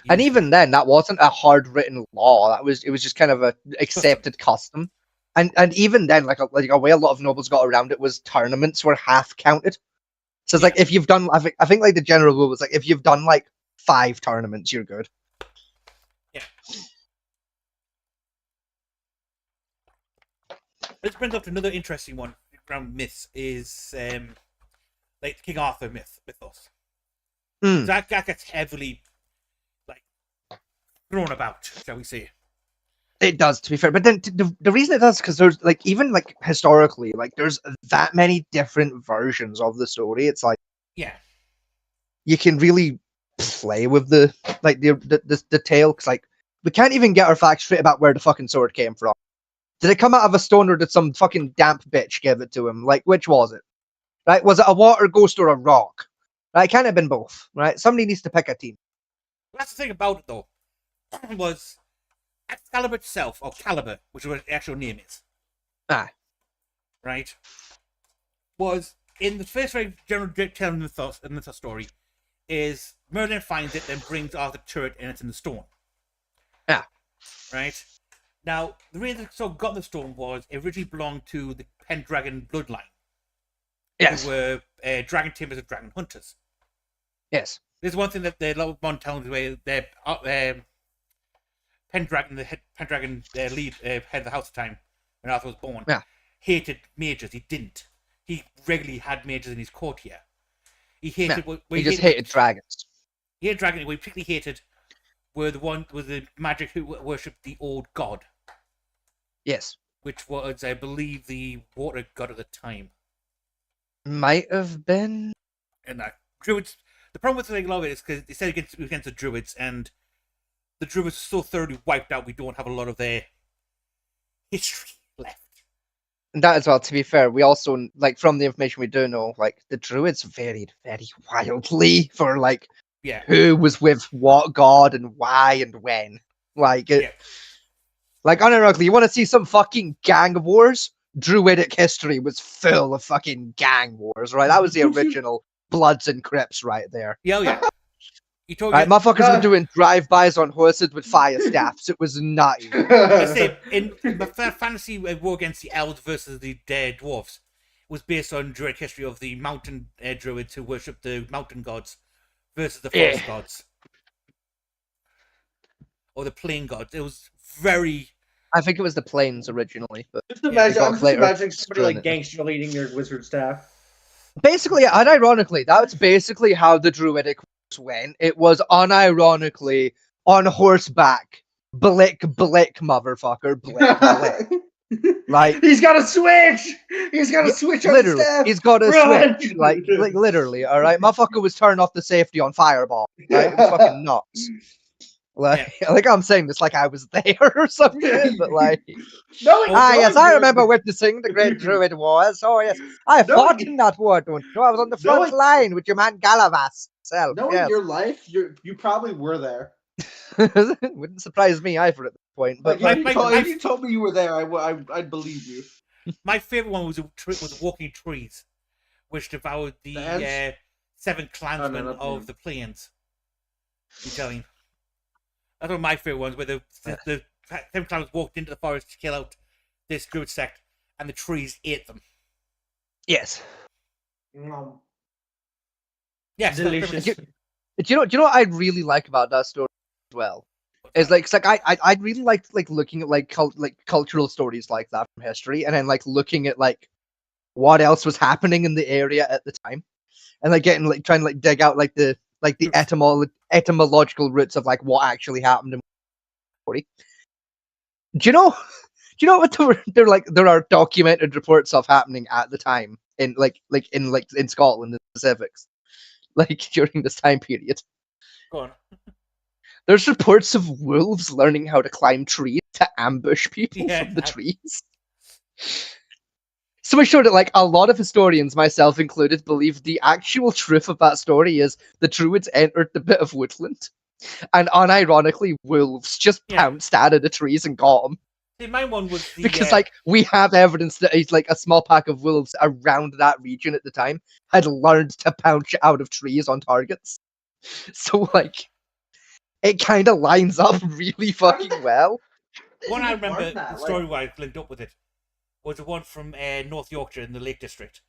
And Usually. even then, that wasn't a hard written law. It was just kind of a accepted custom. And even then, like a way a lot of nobles got around it was tournaments were half counted. So it's like if you've done, I think like the general rule was like if you've done like 5 tournaments, you're good. Yeah. This brings up to another interesting one around myths is like King Arthur mythos. Mm. That gets heavily like thrown about, shall we say? It does, to be fair. But then the reason it does because there's like even like historically, like there's that many different versions of the story. It's like you can really play with the tale because like we can't even get our facts straight about where the fucking sword came from. Did it come out of a stone or did some fucking damp bitch give it to him? Like, which was it? Right? Was it a water ghost or a rock? Right? It can't have been both. Right? Somebody needs to pick a team. That's the thing about it, though, was Excalibur itself, or Caliber, which is what the actual name is. Right? Was, in the first very general telling the story, is Merlin finds it, then brings Arthur to it, and it's in the stone. Right? Now, the reason it got the stone was it originally belonged to the Pendragon bloodline. Yes. Who were dragon tamers and dragon hunters. Yes. This is one thing that the lot of tells where their Pendragon, the Pendragon lead head of the house at the time when Arthur was born, hated mages. He didn't. He regularly had mages in his court here. He hated. He just hated dragons. He hated dragons. What he particularly hated were the magic who worshipped the old god. Yes. Which was, I believe, the water god at the time. Might have been. And druids. The problem with the love it is because they said against the druids, and the druids are so thoroughly wiped out. We don't have a lot of their history left. And that as well, to be fair, we also, like, from the information we do know, like, the druids varied very wildly for, like, who was with what god and why and when. Like, like, unironically, you want to see some fucking gang wars? Druidic history was full of fucking gang wars, right? That was the original Bloods and Crips right there. Yeah. You told right, motherfuckers were doing drive-bys on horses with fire staffs. It was nutty. I say, in the fantasy war against the elves versus the dwarves was based on Druidic history of the mountain druids who worship the mountain gods versus the forest gods. Or the plain gods. It was very... I think it was the plains originally. But I'm just imagining somebody like gangster leading their wizard staff. Basically, and ironically, that's basically how the Druidic went. It was unironically on horseback. Blick, motherfucker. Blick. Like, he's got a switch! He's got a switch on his staff! He's got a switch. Like literally, alright? Motherfucker was turning off the safety on Fireball. Right? It was fucking nuts. Like I'm saying this like I was there or some shit, but like... yes, I remember witnessing the Great Druid Wars. Oh, yes. I fought in that war, don't you? I was on the front line with your man Galavas. Knowing your life, you probably were there. Wouldn't surprise me either at this point. But Like, my- if you told me you were there, I'd believe you. My favorite one was was walking trees, which devoured The the ants? 7 clansmen not of them. the plains. Italian. That's one of my favorite ones, where the 7 clansmen walked into the forest to kill out this druid sect, and the trees ate them. yes. Yes, Delicious. Do you know what I really like about that story as well? It's like, I really like looking at like cultural stories like that from history, and then like looking at like what else was happening in the area at the time, and like getting like trying to like dig out like the etymological roots of like what actually happened in the story. Do you know what they're like? There are documented reports of happening at the time in in Scotland and specifics, like during this time period. Go on. There's reports of wolves learning how to climb trees to ambush people Yeah, from the trees. So I'm sure that like a lot of historians, myself included, believe the actual truth of that story is the Druids entered the bit of woodland, and unironically, wolves just pounced out of the trees and got them. See, my one was the Because like we have evidence that it's like a small pack of wolves around that region at the time had learned to pounce out of trees on targets. So like it kind of lines up really fucking well. one I remember learn that, the story where I linked up with it was the one from North Yorkshire in the Lake District,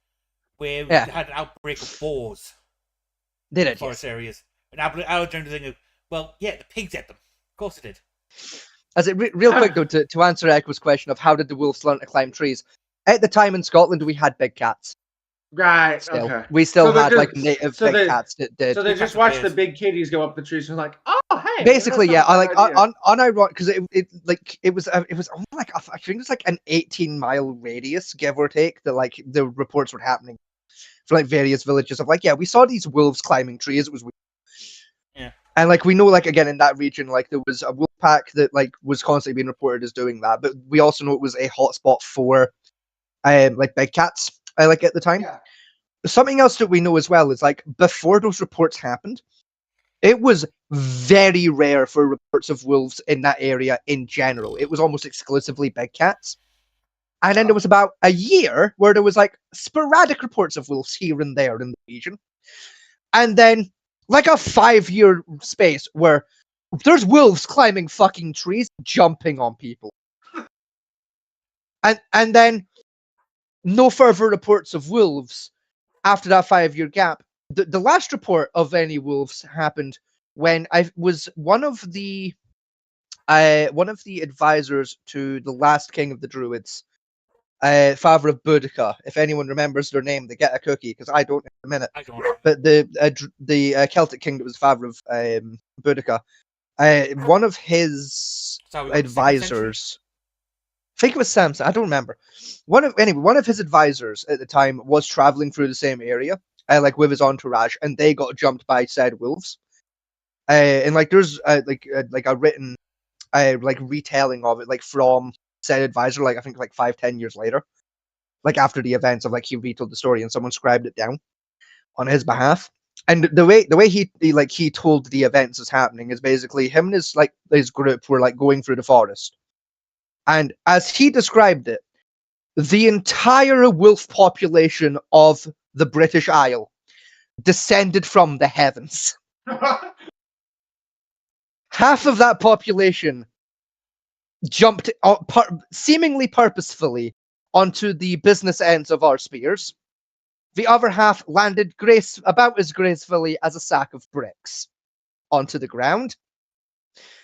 where we had an outbreak of boars Did in it? forest areas. And Alexander thinking, well, yeah, the pigs ate them. Of course it did. As it real quick though, to answer Echo's question of how did the wolves learn to climb trees? At the time in Scotland, we had big cats. Right. Still. Okay. We still So had they're like just- native so big they- cats that did. So they just watch the big kitties go up the trees and like, oh hey. Basically, yeah. that's I not a like bad idea. unironic because it was only like I think it was like an 18-mile radius, give or take. That like the reports were happening for like various villages of like, yeah, we saw these wolves climbing trees. It was weird. Yeah. And like we know, like again in that region, like there was a wolf pack that like was constantly being reported as doing that, but we also know it was a hotspot for like big cats. Like at the time. Yeah. Something else that we know as well is like before those reports happened, it was very rare for reports of wolves in that area in general. It was almost exclusively big cats. And then there was about a year where there was like sporadic reports of wolves here and there in the region. And then like a 5-year space where there's wolves climbing fucking trees, jumping on people. And then no further reports of wolves after that 5-year gap. The last report of any wolves happened when I was one of the advisors to the last king of the Druids, father of Boudica. If anyone remembers their name, they get a cookie because I don't in a minute. I don't. But the Celtic king that was the father of Boudica, one of his advisors. I think it was Samson. I don't remember. One of his advisors at the time was traveling through the same area, like with his entourage, and they got jumped by said wolves. And like there's like a written like retelling of it, like from said advisor, like I think like 5-10 years later, like after the events of like he retold the story and someone scribed it down on his behalf. And the way he told the events as happening is basically him and his group were like going through the forest. And as he described it, the entire wolf population of the British Isle descended from the heavens. Half of that population jumped seemingly purposefully onto the business ends of our spears. The other half landed about as gracefully as a sack of bricks onto the ground.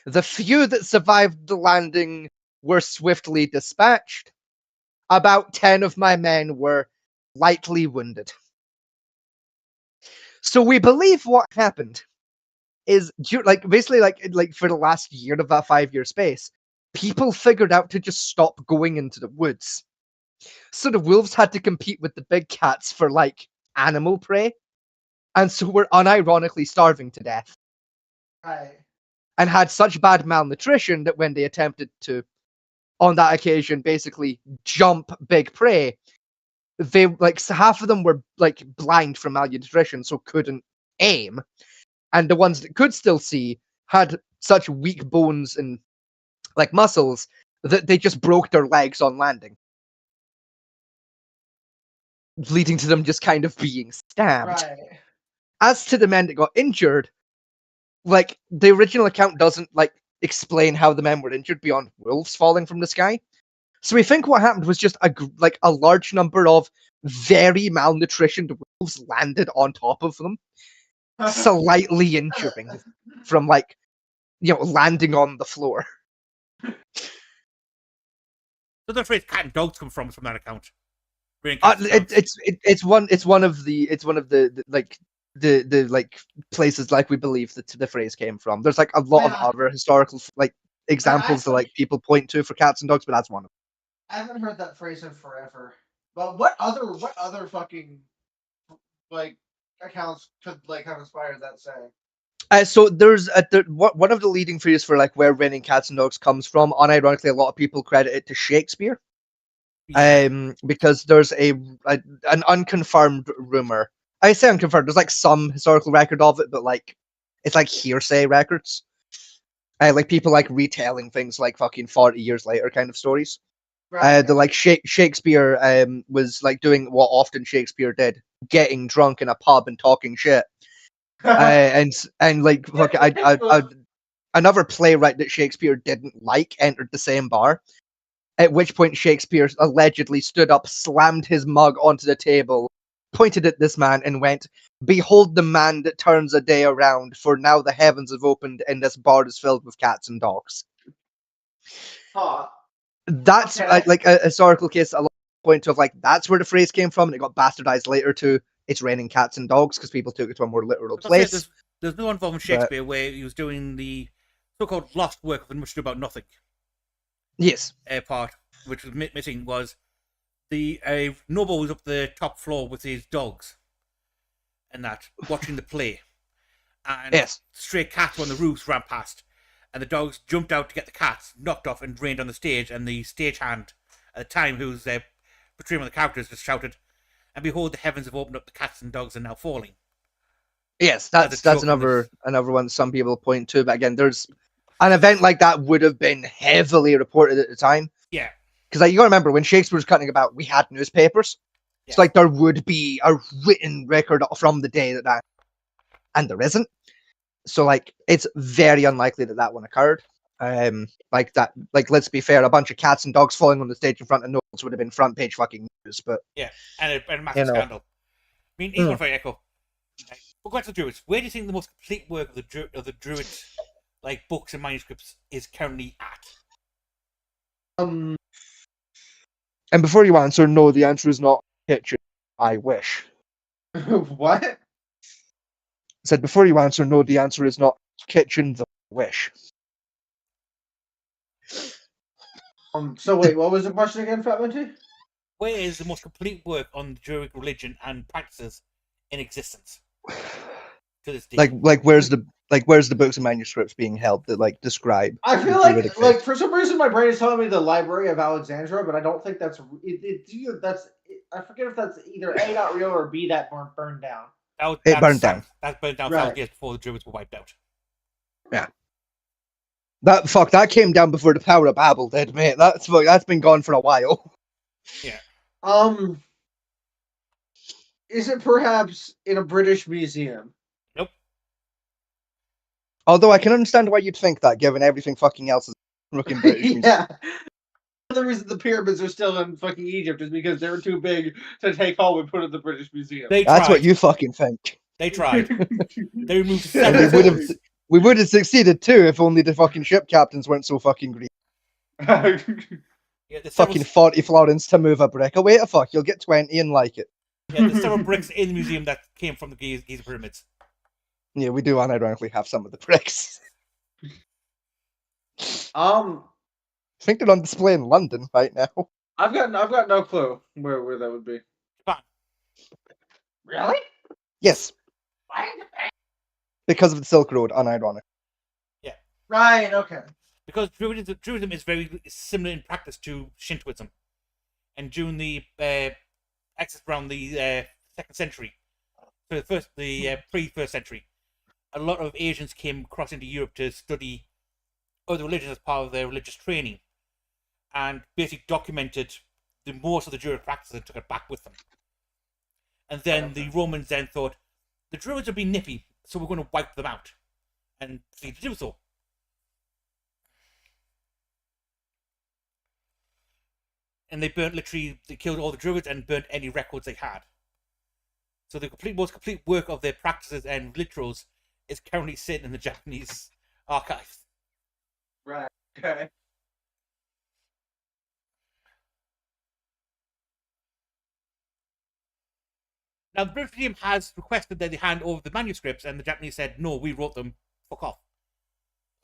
The few that survived the landing were swiftly dispatched. About 10 of my men were lightly wounded. So we believe what happened is like basically like for the last year of that 5-year space, people figured out to just stop going into the woods. So the wolves had to compete with the big cats for like animal prey, and so were unironically starving to death. Right. And had such bad malnutrition that when they attempted to, on that occasion, basically jump big prey, they like half of them were like blind from malnutrition, so couldn't aim, and the ones that could still see had such weak bones and like muscles that they just broke their legs on landing, leading to them just kind of being stabbed. Right. As to the men that got injured, like the original account doesn't like explain how the men were injured beyond wolves falling from the sky. So we think what happened was just a large number of very malnutritioned wolves landed on top of them, slightly injuring from like landing on the floor. So that's where cat and dogs come from that account. Cats and dogs. It's one of the like places like we believe that the phrase came from. There's like a lot of other historical like examples that like people point to for cats and dogs, but that's one of them. I haven't heard that phrase in forever. But what other fucking like accounts could like have inspired that saying? So there's one of the leading phrases for like where raining cats and dogs comes from. Unironically, a lot of people credit it to Shakespeare. Yeah. Because there's an unconfirmed rumor. I say unconfirmed. There's like some historical record of it, but like it's like hearsay records. Like people like retelling things like fucking 40 years later kind of stories. Right. The like Shakespeare was like doing what often Shakespeare did, getting drunk in a pub and talking shit. And like fuck, another playwright that Shakespeare didn't like entered the same bar. At which point Shakespeare allegedly stood up, slammed his mug onto the table, pointed at this man, and went, "Behold the man that turns a day around, for now the heavens have opened, and this bar is filled with cats and dogs." Huh. That's Okay. like a historical case. A lot of point of like that's where the phrase came from, and it got bastardized later to "it's raining cats and dogs" because people took it to a more literal place. There's no one involved in Shakespeare where he was doing the so-called lost work of Much Ado About Nothing. Yes. Part which was missing was the noble was up the top floor with his dogs and that watching the play, and Yes. stray cats on the roofs ran past, and the dogs jumped out to get the cats, knocked off and rained on the stage, and the stagehand at the time, who was portraying one of the characters, just shouted, "And behold, the heavens have opened up, the cats and dogs are now falling." Yes, that's another one some people point to, but again, there's an event like that would have been heavily reported at the time. Yeah. Because like, you gotta remember, when Shakespeare was cutting about, we had newspapers. Yeah. It's like there would be a written record from the day that and there isn't. So like, it's very unlikely that one occurred. Like that, like let's be fair, a bunch of cats and dogs falling on the stage in front of nobles would have been front page fucking news. But yeah, and a massive scandal. I mean, even if I echo, we'll go back to the Druids. Where do you think the most complete work of the Druid, like books and manuscripts, is currently at? And before you answer, no, the answer is not kitchen. I wish. What? I said before you answer, no, the answer is not kitchen. The wish. So wait, what was the question again, Fat Minty? Where is the most complete work on the Druid religion and practices in existence to this day? Like where's the books and manuscripts being held that like describe? I feel like for some reason my brain is telling me the Library of Alexandria, but I don't think that's that's I forget if that's either A, not real, or B, that burned down. It burned down. That burned down Right. 1,000 years before the Druids were wiped out. Yeah. That came down before the Tower of Babel did, mate. That's been gone for a while. Yeah. Is it perhaps in a British museum? Nope. Although I can understand why you'd think that, given everything fucking else is looking British. Yeah. The reason the pyramids are still in fucking Egypt is because they were too big to take home and put in the British Museum. That's what you fucking think. They tried. They removed And 7 we would have succeeded too if only the fucking ship captains weren't so fucking greedy. Yeah, Fucking 40 florins to move a brick. Oh, wait a fuck, you'll get 20 and like it. Yeah, there's several bricks in the museum that came from the Giza pyramids. Yeah, we do unironically have some of the bricks. I think they're on display in London right now. I've got no clue where that would be. Japan. Really? Yes. Why? Because of the Silk Road, unironic. Yeah. Right, okay. Because Druidism is very similar in practice to Shintoism. And during the access around the 2nd century, so the pre-1st century, a lot of Asians came across into Europe to study other religions as part of their religious training, and basically documented most of the Druid practices and took it back with them. And then the Romans then thought, the Druids have been nippy, so we're going to wipe them out. And proceeded to do so. And they killed all the Druids and burnt any records they had. So the most complete work of their practices and rituals is currently sitting in the Japanese archives. Right. Okay. Now, the British Museum has requested that they hand over the manuscripts, and the Japanese said, no, we wrote them, fuck off.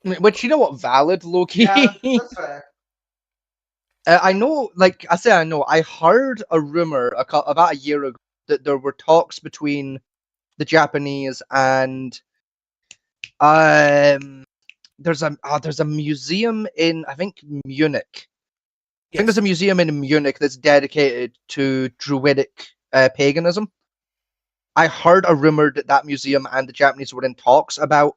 Which, you know what, valid, Loki. Yeah, that's fair. I know, like I say, I know. I heard a rumor about a year ago that there were talks between the Japanese and there's a museum in, I think, Munich. I think there's a museum in Munich that's dedicated to Druidic paganism. I heard a rumor that museum and the Japanese were in talks about,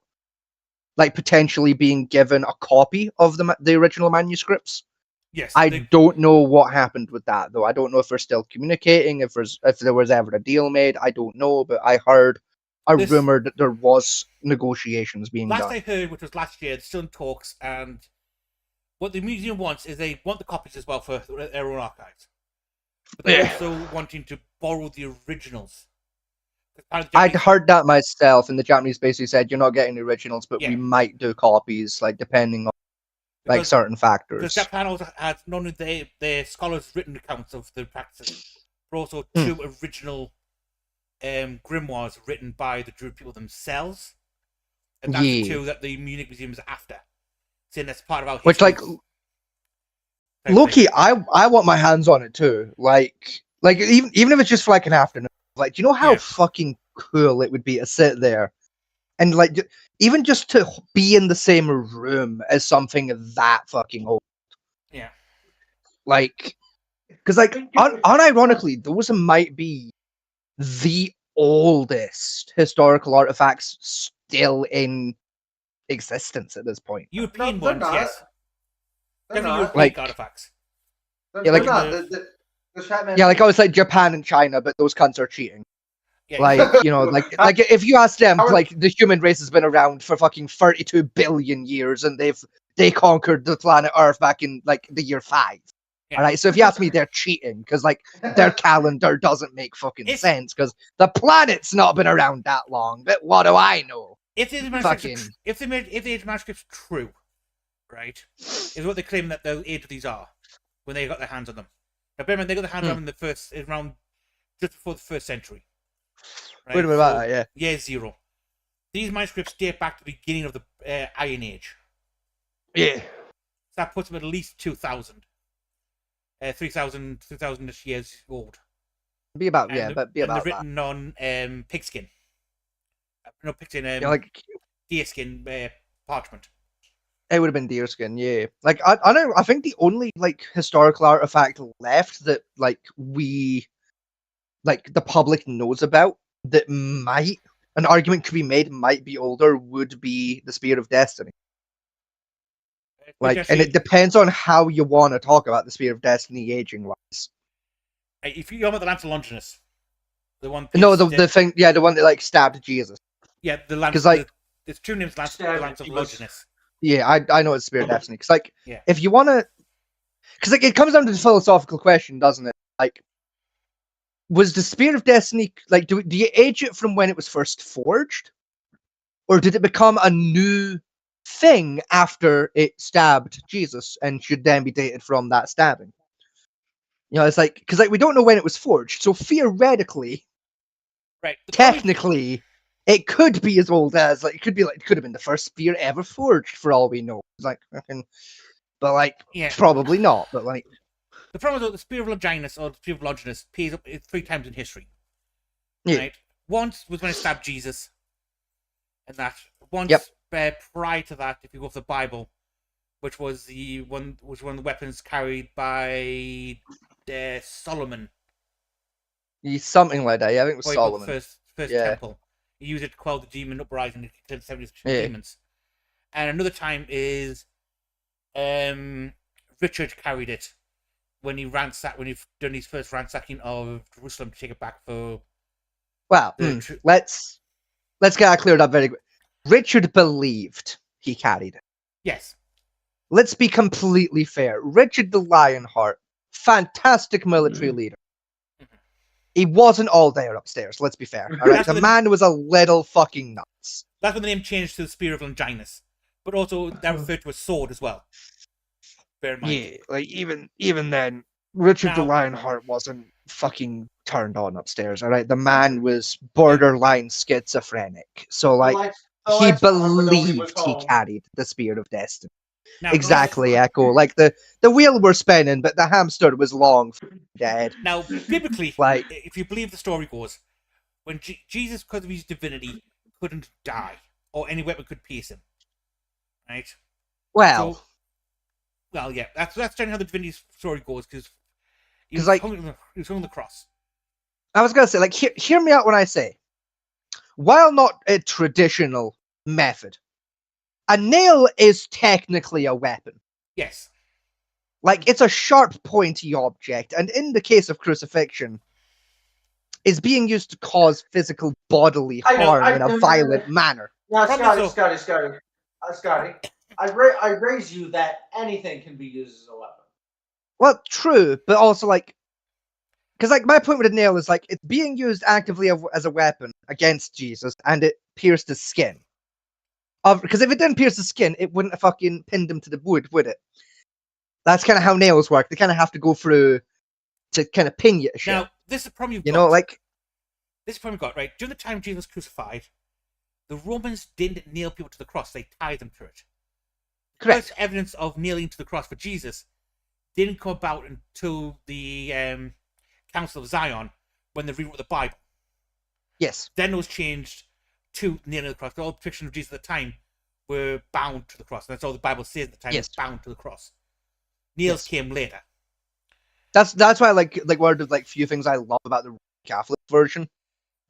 like, potentially being given a copy of the original manuscripts. Yes. I don't know what happened with that, though. I don't know if they're still communicating, if there was ever a deal made. I don't know, but I heard a rumor that there was negotiations being done. Last I heard, which was last year, it's still in talks, and what the museum wants is they want the copies as well for their own archives. But they're also wanting to borrow the originals. I'd heard that myself, and the Japanese basically said, you're not getting the originals, but we might do copies, like, depending on like certain factors. Because Japan also has not only their scholars' written accounts of the practices, but also two original grimoires written by the Druid people themselves. And that's the two that the Munich Museum is after. Saying that's part of our history. Which, like, Loki, I want my hands on it too. Like even if it's just for like an afternoon. Like, do you know how fucking cool it would be to sit there and, like, even just to be in the same room as something that fucking old? Yeah. Like, because, like, unironically, those might be the oldest historical artifacts still in existence at this point. European ones, yes. Definitely European like, artifacts. Yeah, like, yeah, like I was like Japan and China, but those cunts are cheating. Yeah, like, you know, like if you ask them, like, the human race has been around for fucking 32 billion years, and they conquered the planet Earth back in, like, the year 5. Yeah. All right, so if you ask me, they're cheating because, like, their calendar doesn't make fucking sense because the planet's not been around that long. But what do I know? If the age manuscript's true, right, is what they claim that the age of these are when they got their hands on them. Now, bear in mind, they got their hands on them in the first, around just before the 1st century. Right? Wait a minute about that, yeah. Year 0. These manuscripts date back to the beginning of the Iron Age. Yeah. So that puts them at least 2,000. 3,000 years old. Be about, yeah, but be about they're written on pigskin. No, pigskin, like deerskin parchment. It would have been deerskin, yeah. Like, I think the only, like, historical artifact left that, like, the public knows about that an argument could be made might be older would be the Spear of Destiny. Like, and it depends on how you want to talk about the Spear of Destiny aging-wise. If you're about the Lance of Longinus, the one... No, the thing, yeah, the one that, like, stabbed Jesus. Yeah, the Lance... Because, like... There's two names, the Lance of Longinus. Yeah, I know it's Spear of Destiny. Because, like, if you want to... Because, like, it comes down to the philosophical question, doesn't it? Like, was the Spear of Destiny... Like, do you age it from when it was first forged? Or did it become a new thing after it stabbed Jesus and should then be dated from that stabbing? You know, it's like... Because, like, we don't know when it was forged. So, theoretically... Right. Technically... It could be as old as, like, it could have been the first spear ever forged for all we know. It's like, but, like, probably not. But, like, the problem is the Spear of Longinus or the Spear of Longinus appears up 3 times in history. Yeah. Right. Once was when it stabbed Jesus, and that once prior to that, if you go to the Bible, which was one of the weapons carried by Solomon. Something like that. Yeah, I think it was Solomon. The first temple. He used it to quell the demon uprising and kill 70 demons. And another time is Richard carried it when he done his first ransacking of Jerusalem to take it back for Well, let's get that cleared up very quick. Richard believed he carried it. yes. Let's be completely fair. Richard the Lionheart, fantastic military leader. He wasn't all there upstairs, let's be fair. All right? The man was a little fucking nuts. That's when the name changed to the Spear of Longinus. But also, that referred to a sword as well. Bear in mind. Yeah, like even then, Richard the Lionheart wasn't fucking turned on upstairs, all right? The man was borderline schizophrenic. So, like, he believed he carried the Spear of Destiny. Now, Exactly, Echo. Like, the wheel were spinning, but the hamster was long dead. Now, biblically, Like, if you believe the story goes, when Jesus, because of his divinity, couldn't die, or any weapon could pierce him, right? well, So, well, yeah, that's generally how the divinity story goes, because he was like, hung on the cross. I was gonna say, like, hear me out when I say, while not a traditional method, a nail is technically a weapon. Yes. Like, it's a sharp, pointy object, and in the case of crucifixion, is being used to cause physical bodily harm in a violent manner. Now, Scotty, I raise you that anything can be used as a weapon. Well, true, but also, like, because, like, my point with a nail is, like, it's being used actively as a weapon against Jesus, and it pierced his skin. Because if it didn't pierce the skin, it wouldn't have fucking pinned him to the wood, would it? That's kind of how nails work. They kind of have to go through to kind of pin you to shit. Now, this is the problem you've got. You know, like... This is the problem you've got, right? During the time Jesus was crucified, the Romans didn't nail people to the cross. They tied them to it. Correct. First evidence of nailing to the cross for Jesus didn't come about until the Council of Zion, when they rewrote the Bible. Yes. Then it was changed to nailing to the cross. All the pictures of Jesus at the time were bound to the cross. And that's all the Bible says at the time. Yes. Was bound to the cross. Nails came later. That's why, like one of the, like, few things I love about the Catholic version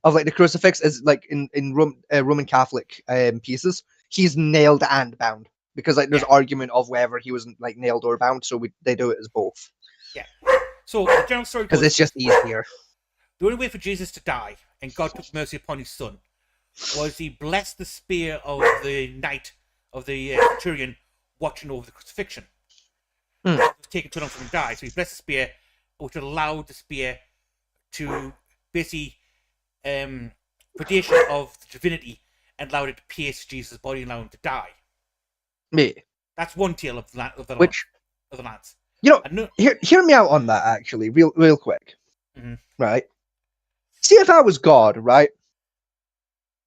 of, like, the crucifix is, like, in Roman Catholic pieces, he's nailed and bound, because, like, there's argument of whether he was, like, nailed or bound, so they do it as both. Yeah. So the general story goes, because it's just easier. The only way for Jesus to die, and God took mercy upon his son, was he blessed the spear of the knight of the centurion watching over the crucifixion. It was taken too long for him to die, so he blessed the spear, which allowed the spear to basically predation of the divinity, and allowed it to pierce Jesus' body and allow him to die. Yeah. That's one tale of the lance. You know, hear me out on that, actually, real quick. Right? See, if I was God, right?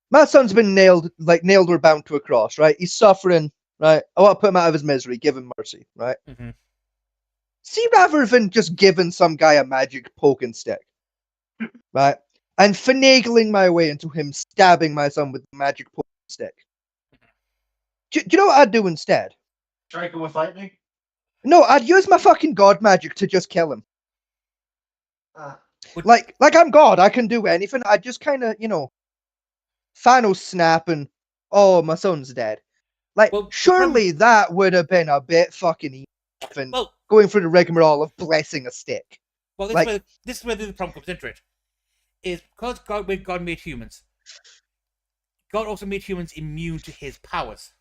My son's been nailed or bound to a cross, right? He's suffering, right? I want to put him out of his misery, give him mercy, right? See, rather than just giving some guy a magic poking stick, right? And finagling my way into him stabbing my son with a magic poking stick. Do you know what I'd do instead? Strike him with lightning? No, I'd use my fucking god magic to just kill him. Like I'm God, I can do anything. I'd just kind of, Thanos snap and, oh, my son's dead. Like, surely that would have been a bit fucking easy, going through the rigmarole of blessing a stick. Well, this is where the problem comes into it. Is because God made humans, God also made humans immune to his powers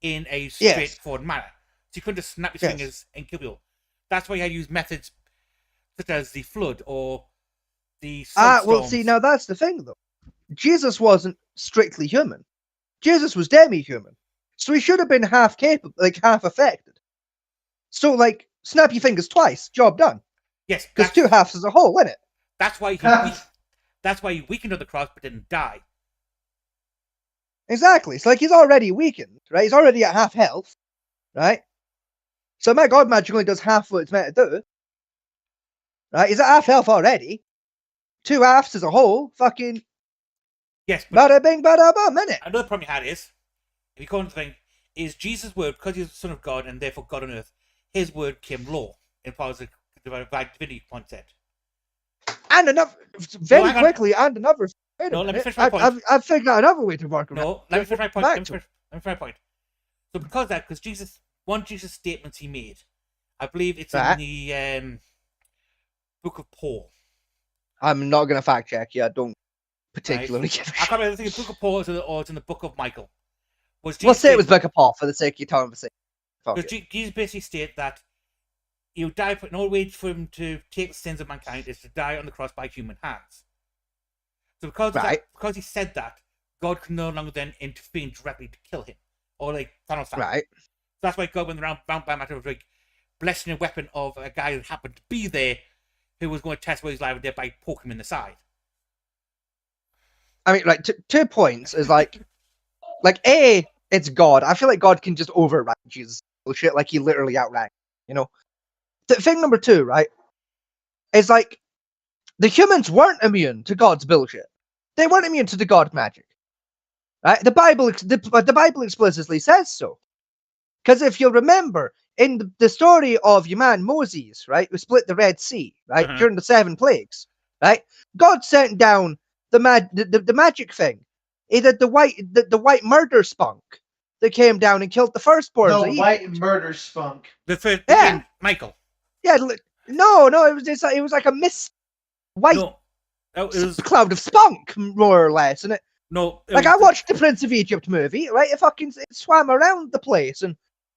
in a straightforward manner. So you couldn't just snap your fingers and kill people. That's why you had to use methods such as the flood or the well, see, now that's the thing, though. Jesus wasn't strictly human. Jesus was demi-human. So he should have been half capable, like half affected. So, like, snap your fingers twice, job done. Yes. Because two halves is a whole, isn't it? That's why he weakened on the cross but didn't die. Exactly. It's like he's already weakened, right? He's already at half health, right? So my god magic only does half what it's meant to do. Right? He's at half health already. Two halves as a whole, fucking... Yes, but... Bada bing, bada bum, innit? Another problem you had is, if you go into the thing, is Jesus' word, because he's the Son of God and therefore God on earth, his word came law, in part of the divine divinity concept. And another... Very quickly, and another... Wait a minute. Let me finish my point. I've figured out another way to work around. No, let me finish my point. Let me finish my point. So because Jesus one of Jesus' statements he made. I believe it's Right. in the Book of Paul. I'm not gonna fact check you. I don't Right? particularly give a I shit. can't remember if it's in the Book of Paul or it's in the Book of Michael. Was We'll Jesus say it was Book of Paul for the sake of your conversation. Fuck because it. Jesus basically stated that he would die for no way for him to take the sins of mankind is to die on the cross by human hands. So because of Right. that, because he said that, God could no longer then intervene directly to kill him, or like Thanos. Right. So that's why God went around by matter of like blessing a weapon of a guy that happened to be there, who was going to test whether he's alive or dead by poking him in the side. I mean, like 2 points is like A, it's God. I feel like God can just override Jesus bullshit, like he literally outranked. You know. Thing number 2, right, is like the humans weren't immune to God's bullshit. They weren't immune to the God magic. Right? The Bible explicitly says so. Because if you'll remember, in the story of your man Moses, right, who split the Red Sea, right, Uh-huh. during the 7 plagues, right, God sent down the magic thing. He did the white murder spunk that came down and killed the firstborns. The of white Egypt. murder spunk. The first, Yeah. Michael. Yeah, no, it was like a mist white No, it was cloud of spunk, more or less, and it. no. It Like was I watched the Prince of Egypt movie, right? It swam around the place and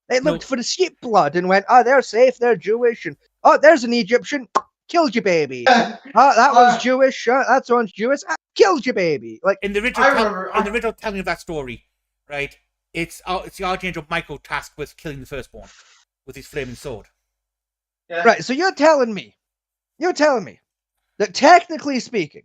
it looked No. for the sheep blood and went, oh, they're safe, they're Jewish, and oh, there's an Egyptian, killed your baby. Oh, that one's Jewish, that one's Jewish, killed your baby. Like in the original telling of that story, right? It's the Archangel Michael tasked with killing the firstborn with his flaming sword. Yeah. right, so you're telling me that technically speaking,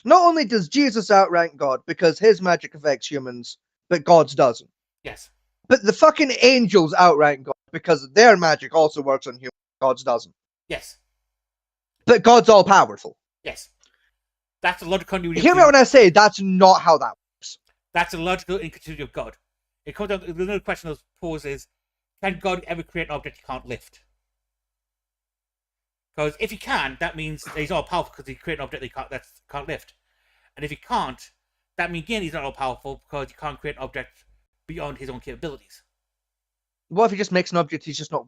not only does Jesus outrank God because his magic affects humans, but God's doesn't. Yes. But the fucking angels outrank God because their magic also works on humans. God's doesn't. Yes. But God's all powerful. Yes. That's a logical continuity. Hear me when I say that's not how that works. That's a logical inconsistency of God. It comes down to another question that poses: can God ever create an object he can't lift? Because if he can, that means he's all powerful because he created an object that can't lift. And if he can't, that means again he's not all powerful because he can't create an object beyond his own capabilities. What if he just makes an object he's just not?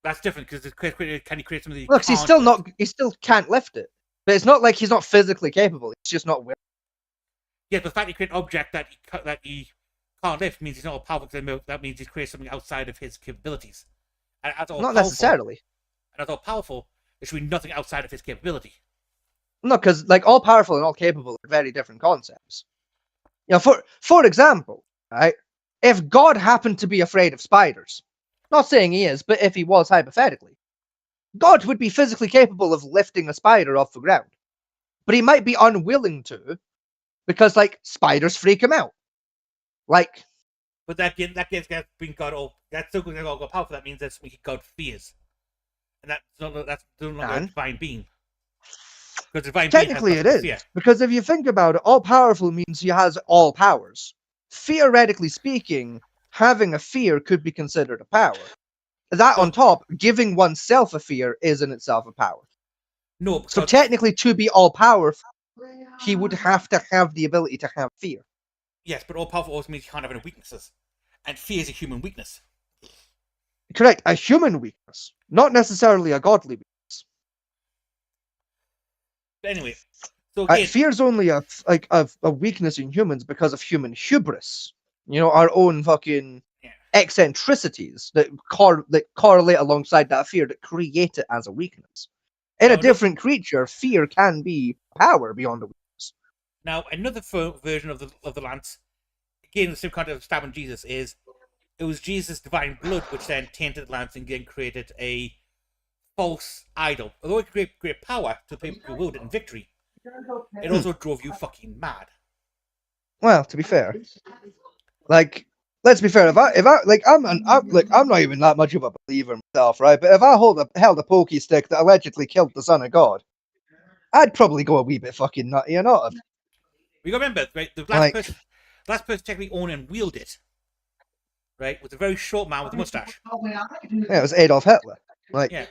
That's different because can he create something? Look, he's still not. He still can't lift it. But it's not like he's not physically capable. He's just not willing. Yeah, but the fact he created an object that he can't lift means he's not all powerful. That means he's created something outside of his capabilities. And as all Not powerful, necessarily. And as all powerful, there should be nothing outside of his capability. No, because like all powerful and all capable are very different concepts. You know, for example, right? If God happened to be afraid of spiders, not saying he is, but if he was hypothetically, God would be physically capable of lifting a spider off the ground, but he might be unwilling to, because like spiders freak him out. Like, but that gives being God all that's still going to all powerful. That means that's something God fears, and that's not a divine being. Because divine technically being it is, fear. because if you think about it, all powerful means he has all powers. Theoretically speaking, having a fear could be considered a power. That on top, giving oneself a fear is in itself a power. No, so technically, to be all powerful, he would have to have the ability to have fear. Yes, but all powerful also means he can't have any weaknesses, and fear is a human weakness. Correct, a human weakness, not necessarily a godly weakness. But anyway, so again, fear is only a weakness in humans because of human hubris. You know, our own fucking eccentricities that correlate alongside that fear that create it as a weakness. In a different creature, fear can be power beyond a weakness. Now, another version of the lance, again, the same concept of stabbing Jesus is, it was Jesus' divine blood which then tainted the lance and then created a false idol. Although it created great power to the people who willed it in victory, it also drove you fucking mad. Well, to be fair, like, let's be fair. If I'm not even that much of a believer myself, right? But if I held a pokey stick that allegedly killed the Son of God, I'd probably go a wee bit fucking nutty, you know. We gotta remember, right? The last person technically owned and wielded it, right, was a very short man with a mustache. Yeah, it was Adolf Hitler. Like, yeah.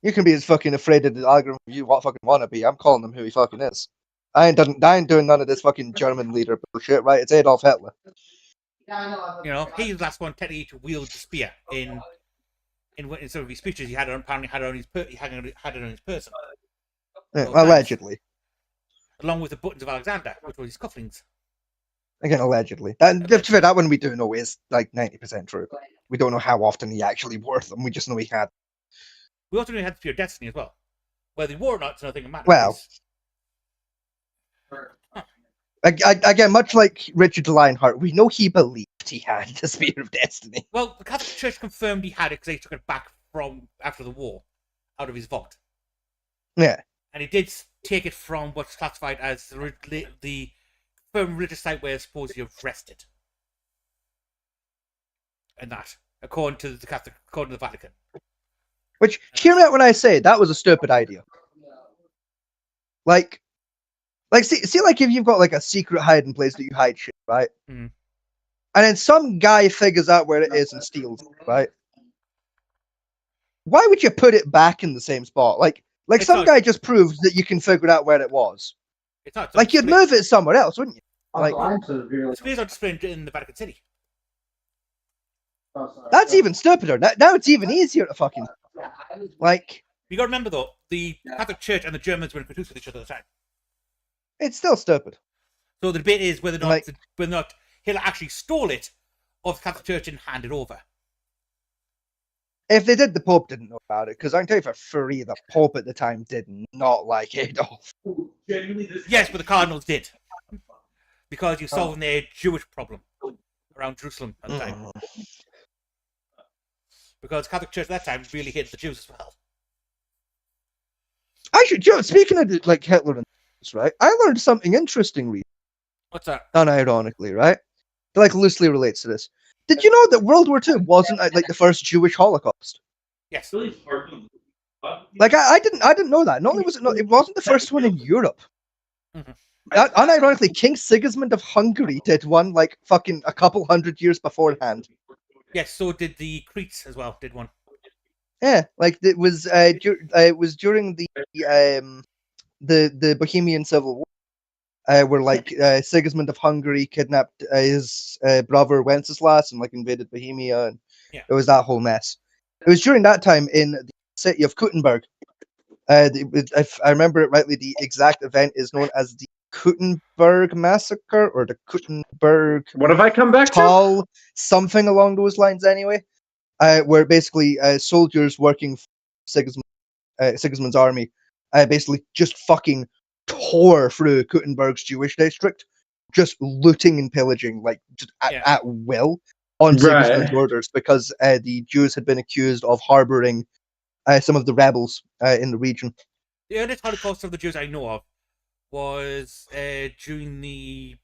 You can be as fucking afraid of the algorithm you fucking want to be. I'm calling him who he fucking is. I ain't doing none of this fucking German leader bullshit, right? It's Adolf Hitler. You know, he's the last one technically to wield the spear in some of his speeches. He had it on, apparently had it on his had it on his person. Allegedly. Along with the buttons of Alexander, which were his cufflinks. Again, allegedly. That one we do know is like 90% true. We don't know how often he actually wore them. We just know he had. We also know he had the Spear of Destiny as well. Whether he wore or not, it's nothing that matters. Well, again, much like Richard Lionheart, we know he believed he had the Spear of Destiny. Well, the Catholic Church confirmed he had it because they took it back from after the war, out of his vault. Yeah. And he did take it from what's classified as the confirmed religious site where supposedly rested. And that, according to the Vatican. Which, hear me out when I say that was a stupid idea. Like, see, like if you've got like a secret hiding place that you hide shit, right? Mm-hmm. And then some guy figures out where it is and steals it, right? Why would you put it back in the same spot? Like some guy just proved that you can figure out where it was. It's not. Like you'd move it somewhere else, wouldn't you? Like it's on display in the Vatican City. That's even stupider. Now it's even easier to fucking like. You got to remember though, the Catholic Church and the Germans were in cahoots with each other at the time. It's still stupid. So the debate is whether or not Hitler actually stole it, or the Catholic Church and handed over. If they did, the Pope didn't know about it, because I can tell you for free, the Pope at the time did not like Adolf. Yes, but the cardinals did, because you're solving their Jewish problem around Jerusalem at the time. Because the Catholic Church at that time really hated the Jews as well. Actually, speaking of like Hitler and this, right, I learned something interesting recently. What's that? Unironically, right? That like loosely relates to this. Did you know that World War II wasn't like the first Jewish Holocaust? Yes. Like I didn't know that. Not only was it wasn't the first one in Europe. Mm-hmm. Unironically, King Sigismund of Hungary did one like fucking a couple hundred years beforehand. Yes, so did the Cretes as well. Did one. Yeah, like it was during the Bohemian Civil War. Where like Sigismund of Hungary kidnapped his brother Wenceslas and like invaded Bohemia, and it was that whole mess. It was during that time in the city of Kuttenberg. If I remember it rightly, the exact event is known as the Kuttenberg Massacre or the Kuttenberg. What have I come back to? Something along those lines, anyway. Where basically soldiers working for Sigismund's army basically just fucking tore through Kuttenberg's Jewish district, just looting and pillaging, like just at will on Sigismund's orders, because the Jews had been accused of harboring some of the rebels in the region. The earliest Holocaust of the Jews I know of was during the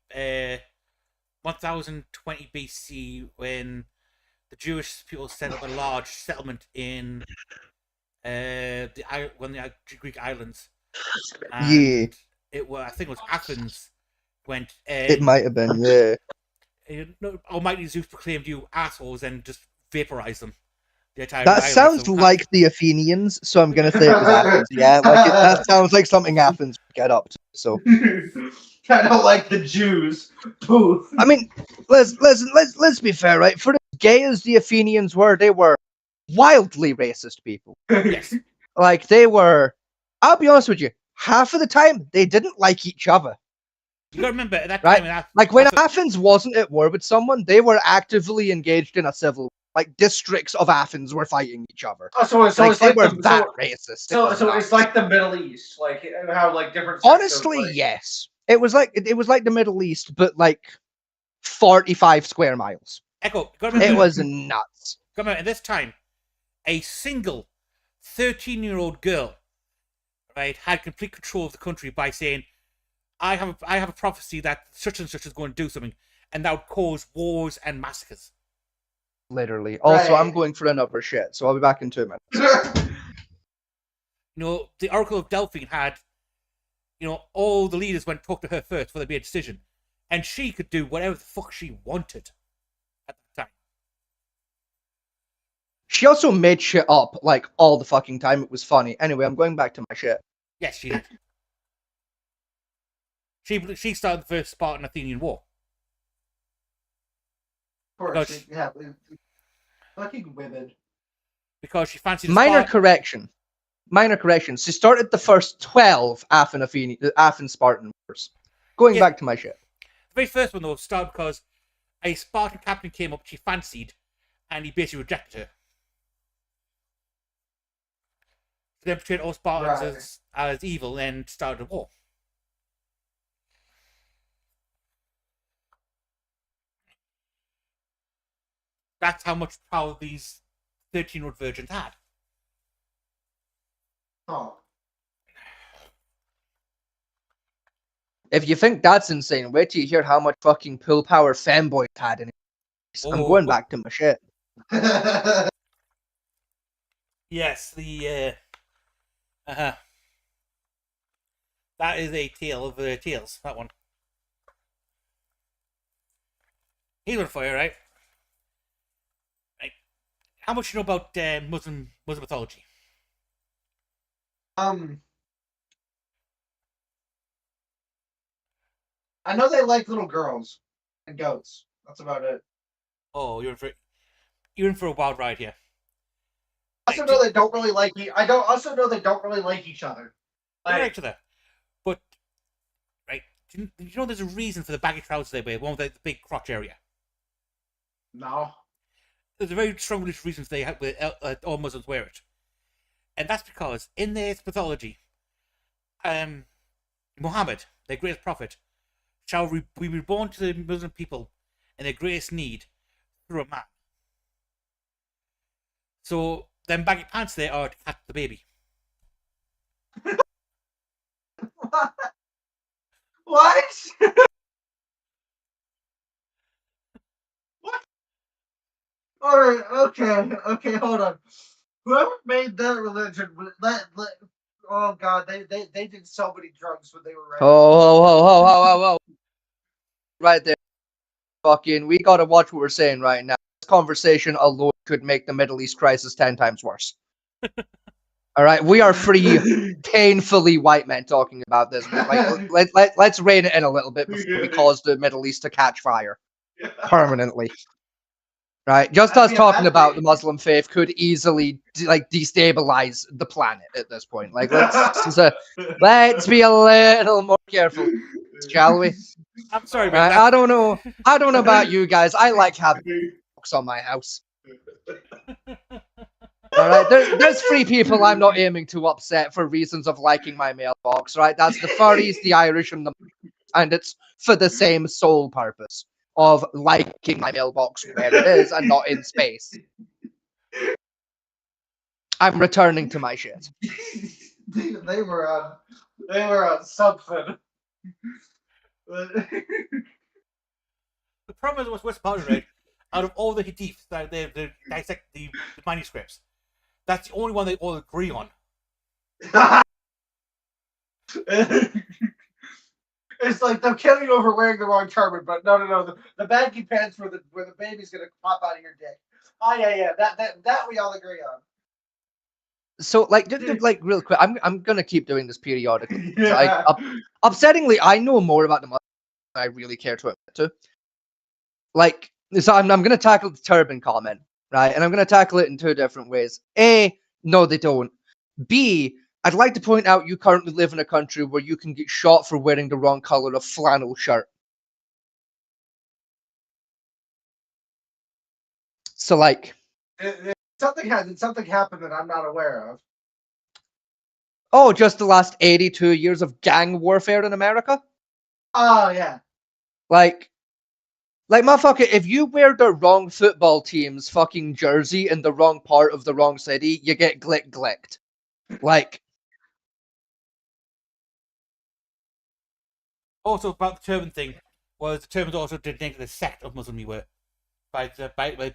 1020 BC, when the Jewish people set up a large settlement in the Greek islands. And I think it was Athens. It might have been, yeah. Almighty Zeus proclaimed you assholes and just vaporized them. That sounds like the Athenians, so I'm gonna say it was Athens. Yeah, like that sounds like something Athens would get up to. So kind of like the Jews. Booth. I mean, let's be fair, right? For as gay as the Athenians were, they were wildly racist people. Yes. Like they were. I'll be honest with you. Half of the time, they didn't like each other. You gotta remember at that right? time. Like when Athens wasn't at war with someone, they were actively engaged in a civil war. Like districts of Athens were fighting each other. Oh, so it's they like were that racist. So it's like the Middle East, like how like different. Honestly, yes, it was like the Middle East, but like 45 square miles. Echo, it was nuts. Come on, at this time, a single 13-year-old girl, right, had complete control of the country by saying, I have a prophecy that such and such is going to do something, and that would cause wars and massacres. Literally. Also, I'm going for another shit, so I'll be back in 2 minutes. The Oracle of Delphi had, all the leaders went and talked to her first before they made a decision, and she could do whatever the fuck she wanted at the time. She also made shit up like all the fucking time. It was funny. Anyway, I'm going back to my shit. Yes, she did. She started the first Spartan Athenian War. course, Because- yeah. Fucking women. Because she fancied a Minor Spartan. correction. Minor correction. She started the first 12 Athens Spartan Wars. Going Yeah. back to my shit. The very first one, though, started because a Spartan captain came up she fancied, and he basically rejected her. Then portrayed all Spartans as evil and started a war. That's how much power these 13-year-old virgins had. Oh. If you think that's insane, wait till you hear how much fucking pull power femboys had in it. I'm Oh. going back to my shit. Yes, that is a tale of tales, that one. He's on fire, right? Right. How much you know about Muslim mythology? I know they like little girls and goats. That's about it. Oh, you're in for a wild ride here. I also know they don't really like. I don't. Also know they don't really like each other. They're Like, each other. But, right, do you know there's a reason for the baggy trousers they wear, one with the big crotch area? no. There's a very strong religious reasons they have all Muslims wear it. And that's because in their mythology, Muhammad, their greatest prophet, shall be reborn to the Muslim people in their greatest need through a man. So them baggy pants there are to catch the baby. What? What? All right. Okay. Hold on. Whoever made that religion, oh god, they did so many drugs when they were writing. Oh. Right there. Fucking, we gotta watch what we're saying right now. This conversation alone could make the Middle East crisis 10 times worse. Alright, we are three painfully white men talking about this. Like, let's rein it in a little bit before we cause the Middle East to catch fire permanently. Right, just us talking about the Muslim faith could easily destabilize the planet at this point. Like, let's be a little more careful, shall we? I'm sorry, Right, man. I don't know about you guys. I like having books on my house. All right, there's three people I'm not aiming to upset for reasons of liking my mailbox. Right, that's the furries, the Irish, and it's for the same sole purpose of liking my mailbox where it is and not in space. I'm returning to my shit. they were on something. The problem is what's part of it, out of all the hadiths that they dissect the manuscripts, that's the only one they all agree on. It's like they're killing you over wearing the wrong turban, but no. The baggy pants where the baby's gonna pop out of your dick. Oh yeah. That we all agree on. So, just real quick, I'm gonna keep doing this periodically. Yeah. Upsettingly, I know more about the Muslims than I really care to admit to. Like, so I'm gonna tackle the turban comment, right? And I'm gonna tackle it in two different ways. A, no, they don't. B, I'd like to point out you currently live in a country where you can get shot for wearing the wrong color of flannel shirt. So, like, Something happened that I'm not aware of. oh, just the last 82 years of gang warfare in America? Oh yeah. Like, motherfucker, if you wear the wrong football team's fucking jersey in the wrong part of the wrong city, you get glicked. Like, Also, about the turban thing, was the turbans also designated the sect of Muslim you were, by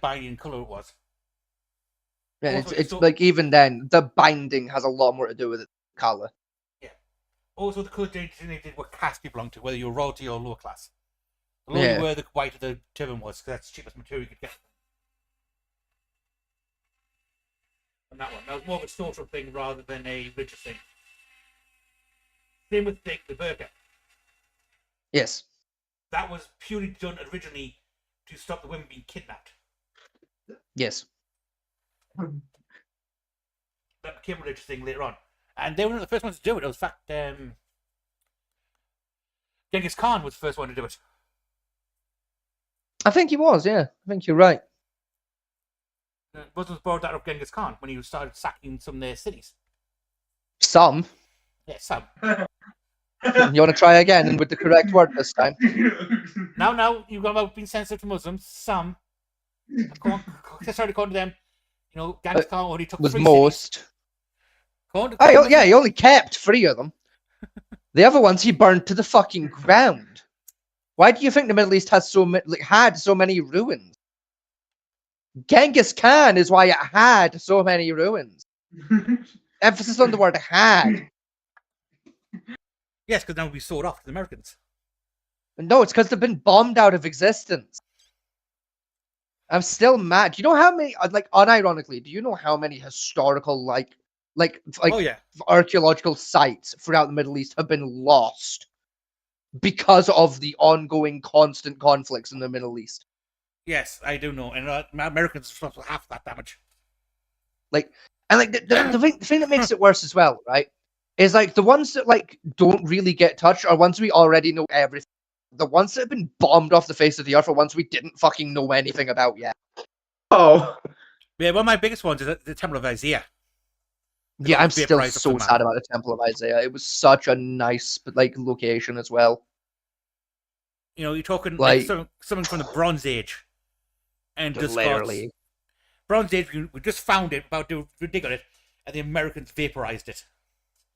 binding colour it was. yeah, Also, it's so- like, even then, the binding has a lot more to do with it than color. Also, the colour designated what caste you belonged to, whether you're royalty or lower class. The lower Yeah. you were, the whiter the turban was, because that's the cheapest material you could get. And that was more of a social thing rather than a religious thing. Same with the burqa. Yes. That was purely done originally to stop the women being kidnapped. Yes. That became a religious thing later on. And they were not the first ones to do it. It was, in fact, Genghis Khan was the first one to do it. I think he was, yeah. I think you're right. The Muslims borrowed that of Genghis Khan when he started sacking some of their cities. Some. Yeah, some. You want to try again and with the correct word this time? Now, you've got about being sensitive to Muslims. Some. According to them, Genghis Khan only took Was 3 most. cities. Yeah, he only kept 3 of them. The other ones he burned to the fucking ground. Why do you think the Middle East had so many ruins? Genghis Khan is why it had so many ruins. Emphasis on the word had. Yes, because now we sold off to the Americans. No, it's because they've been bombed out of existence. I'm still mad. Do you know how many, unironically, do you know how many historical, Oh, yeah. archaeological sites throughout the Middle East have been lost because of the ongoing constant conflicts in the Middle East? Yes, I do know. And Americans are responsible for half that damage. The thing that makes it worse as well, right, is the ones that don't really get touched are ones we already know everything. The ones that have been bombed off the face of the earth are ones we didn't fucking know anything about yet. Oh. Yeah, one of my biggest ones is the Temple of Isaiah. Yeah, I'm still so sad about the Temple of Isaiah. It was such a nice location as well. You're talking something from the Bronze Age. And just literally. Bronze Age, we just found it, about to dig on it, and the Americans vaporized it.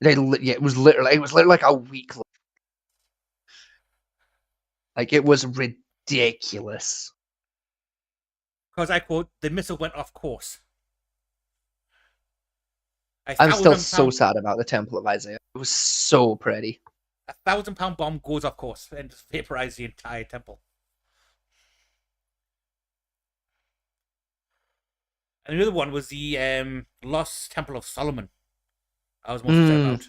It was literally like a week. It was ridiculous. Because I quote, the missile went off course. I'm still so sad about the Temple of Isaiah. It was so pretty. A 1,000-pound bomb goes off course and just vaporizes the entire temple. And the other one was the Lost Temple of Solomon. I was most upset about.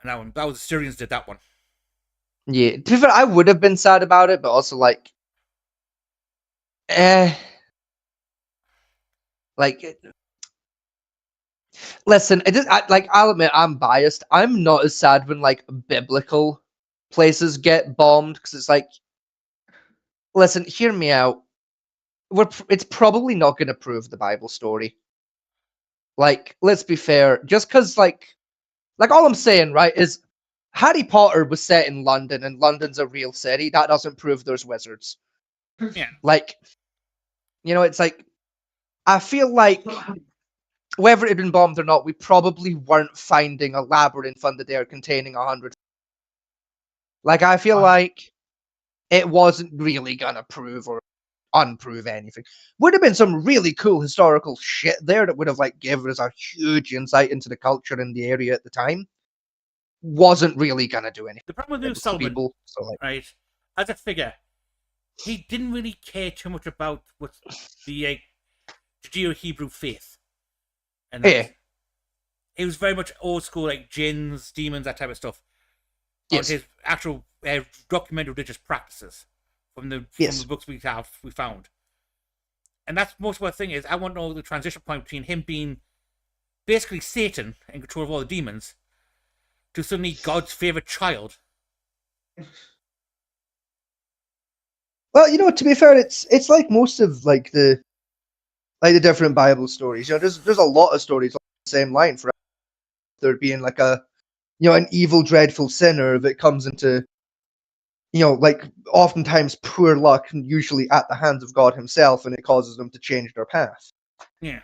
And that was the Syrians did that one. Yeah, to be fair, I would have been sad about it, but also listen, I'll admit I'm biased. I'm not as sad when biblical places get bombed because it's listen, hear me out. It's probably not going to prove the Bible story. Let's be fair. Just because all I'm saying, right, is Harry Potter was set in London, and London's a real city. That doesn't prove there's wizards. Yeah. It's I feel like whether it had been bombed or not, we probably weren't finding a labyrinth under there containing 100. I feel like it wasn't really gonna prove or unprove anything. Would have been some really cool historical shit there that would have given us a huge insight into the culture in the area at the time. Wasn't really gonna do anything. The problem with Solomon, right, as a figure, he didn't really care too much about what the Judeo-Hebrew faith. And it was very much old school, jinns, demons, that type of stuff. Yes. On his actual documented religious practices from the books we found. And that's most of the thing is, I want to know the transition point between him being basically Satan in control of all the demons to suddenly God's favorite child. Well, to be fair, it's like most of the different Bible stories. There's a lot of stories on the same line for there being an evil, dreadful sinner that comes into oftentimes poor luck, usually at the hands of God himself, and it causes them to change their path. Yeah.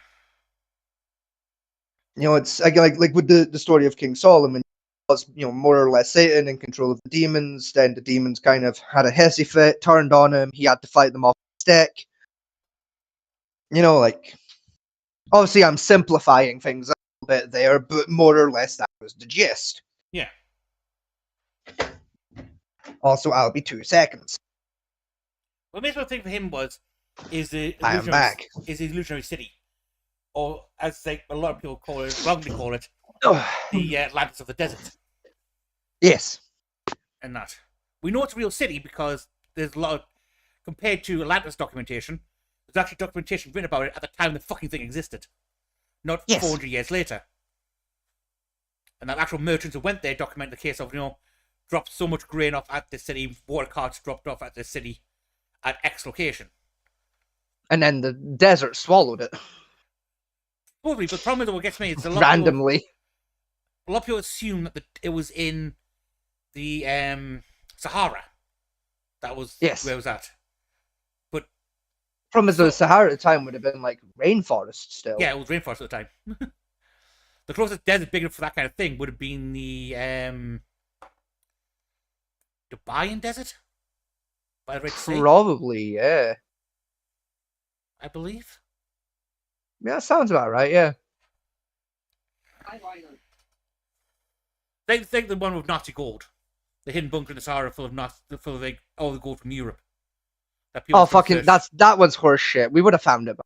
It's like with the story of King Solomon. Was more or less Satan in control of the demons. Then the demons kind of had a hissy fit, turned on him. He had to fight them off the stick. Obviously I'm simplifying things a little bit there, but more or less that was the gist. Yeah. Also, I'll be 2 seconds. What makes me think for him is the illusionary city, or as a lot of people wrongly call it, the Atlantis of the desert. Yes. And that. We know it's a real city because there's a lot of, compared to Atlantis documentation, there's actually documentation written about it at the time the fucking thing existed, not Yes. 400 years later. And that actual merchants who went there document the case of, dropped so much grain off at the city, water carts dropped off at the city at X location. And then the desert swallowed it Probably, but the problem is what gets me is a lot randomly. a lot of people assume that it was in the Sahara. That was Yes. where it was at. But From the Sahara at the time would have been like rainforest still. yeah, it was rainforest at the time. The closest desert big enough for that kind of thing would have been the Dubaian desert by the Red Sea, Probably, yeah. I believe. Yeah, that sounds about right, yeah. They think the one with Nazi gold, the hidden bunker in the Sahara full of like, all the gold from Europe. That people Oh, still fucking, search. that one's horse shit. We would have found it.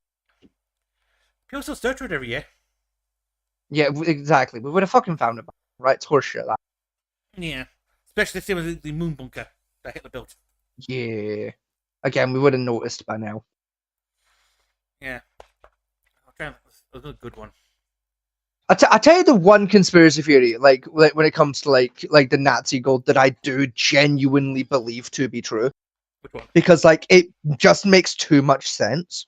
People still search for it every year. Yeah, exactly. We would have fucking found it. Right, it's horse shit. That. Yeah, especially the same as the moon bunker that Hitler built. Yeah. Again, we would have noticed by now. Yeah, okay, that's a good one. I tell you the one conspiracy theory, like when it comes to like the Nazi gold, that I do genuinely believe to be true, Which one? because like it just makes too much sense,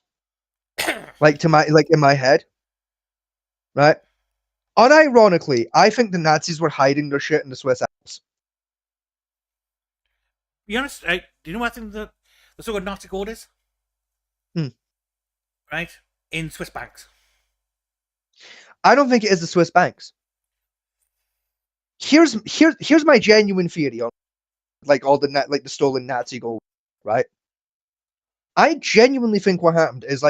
like in my head, right? Unironically, I think the Nazis were hiding their shit in the Swiss Alps. Be honest, do you know what I think the so-called Nazi gold is? Right? In Swiss banks. I don't think it is the Swiss banks. Here's my genuine theory on like all the the stolen Nazi gold, right? I genuinely think what happened is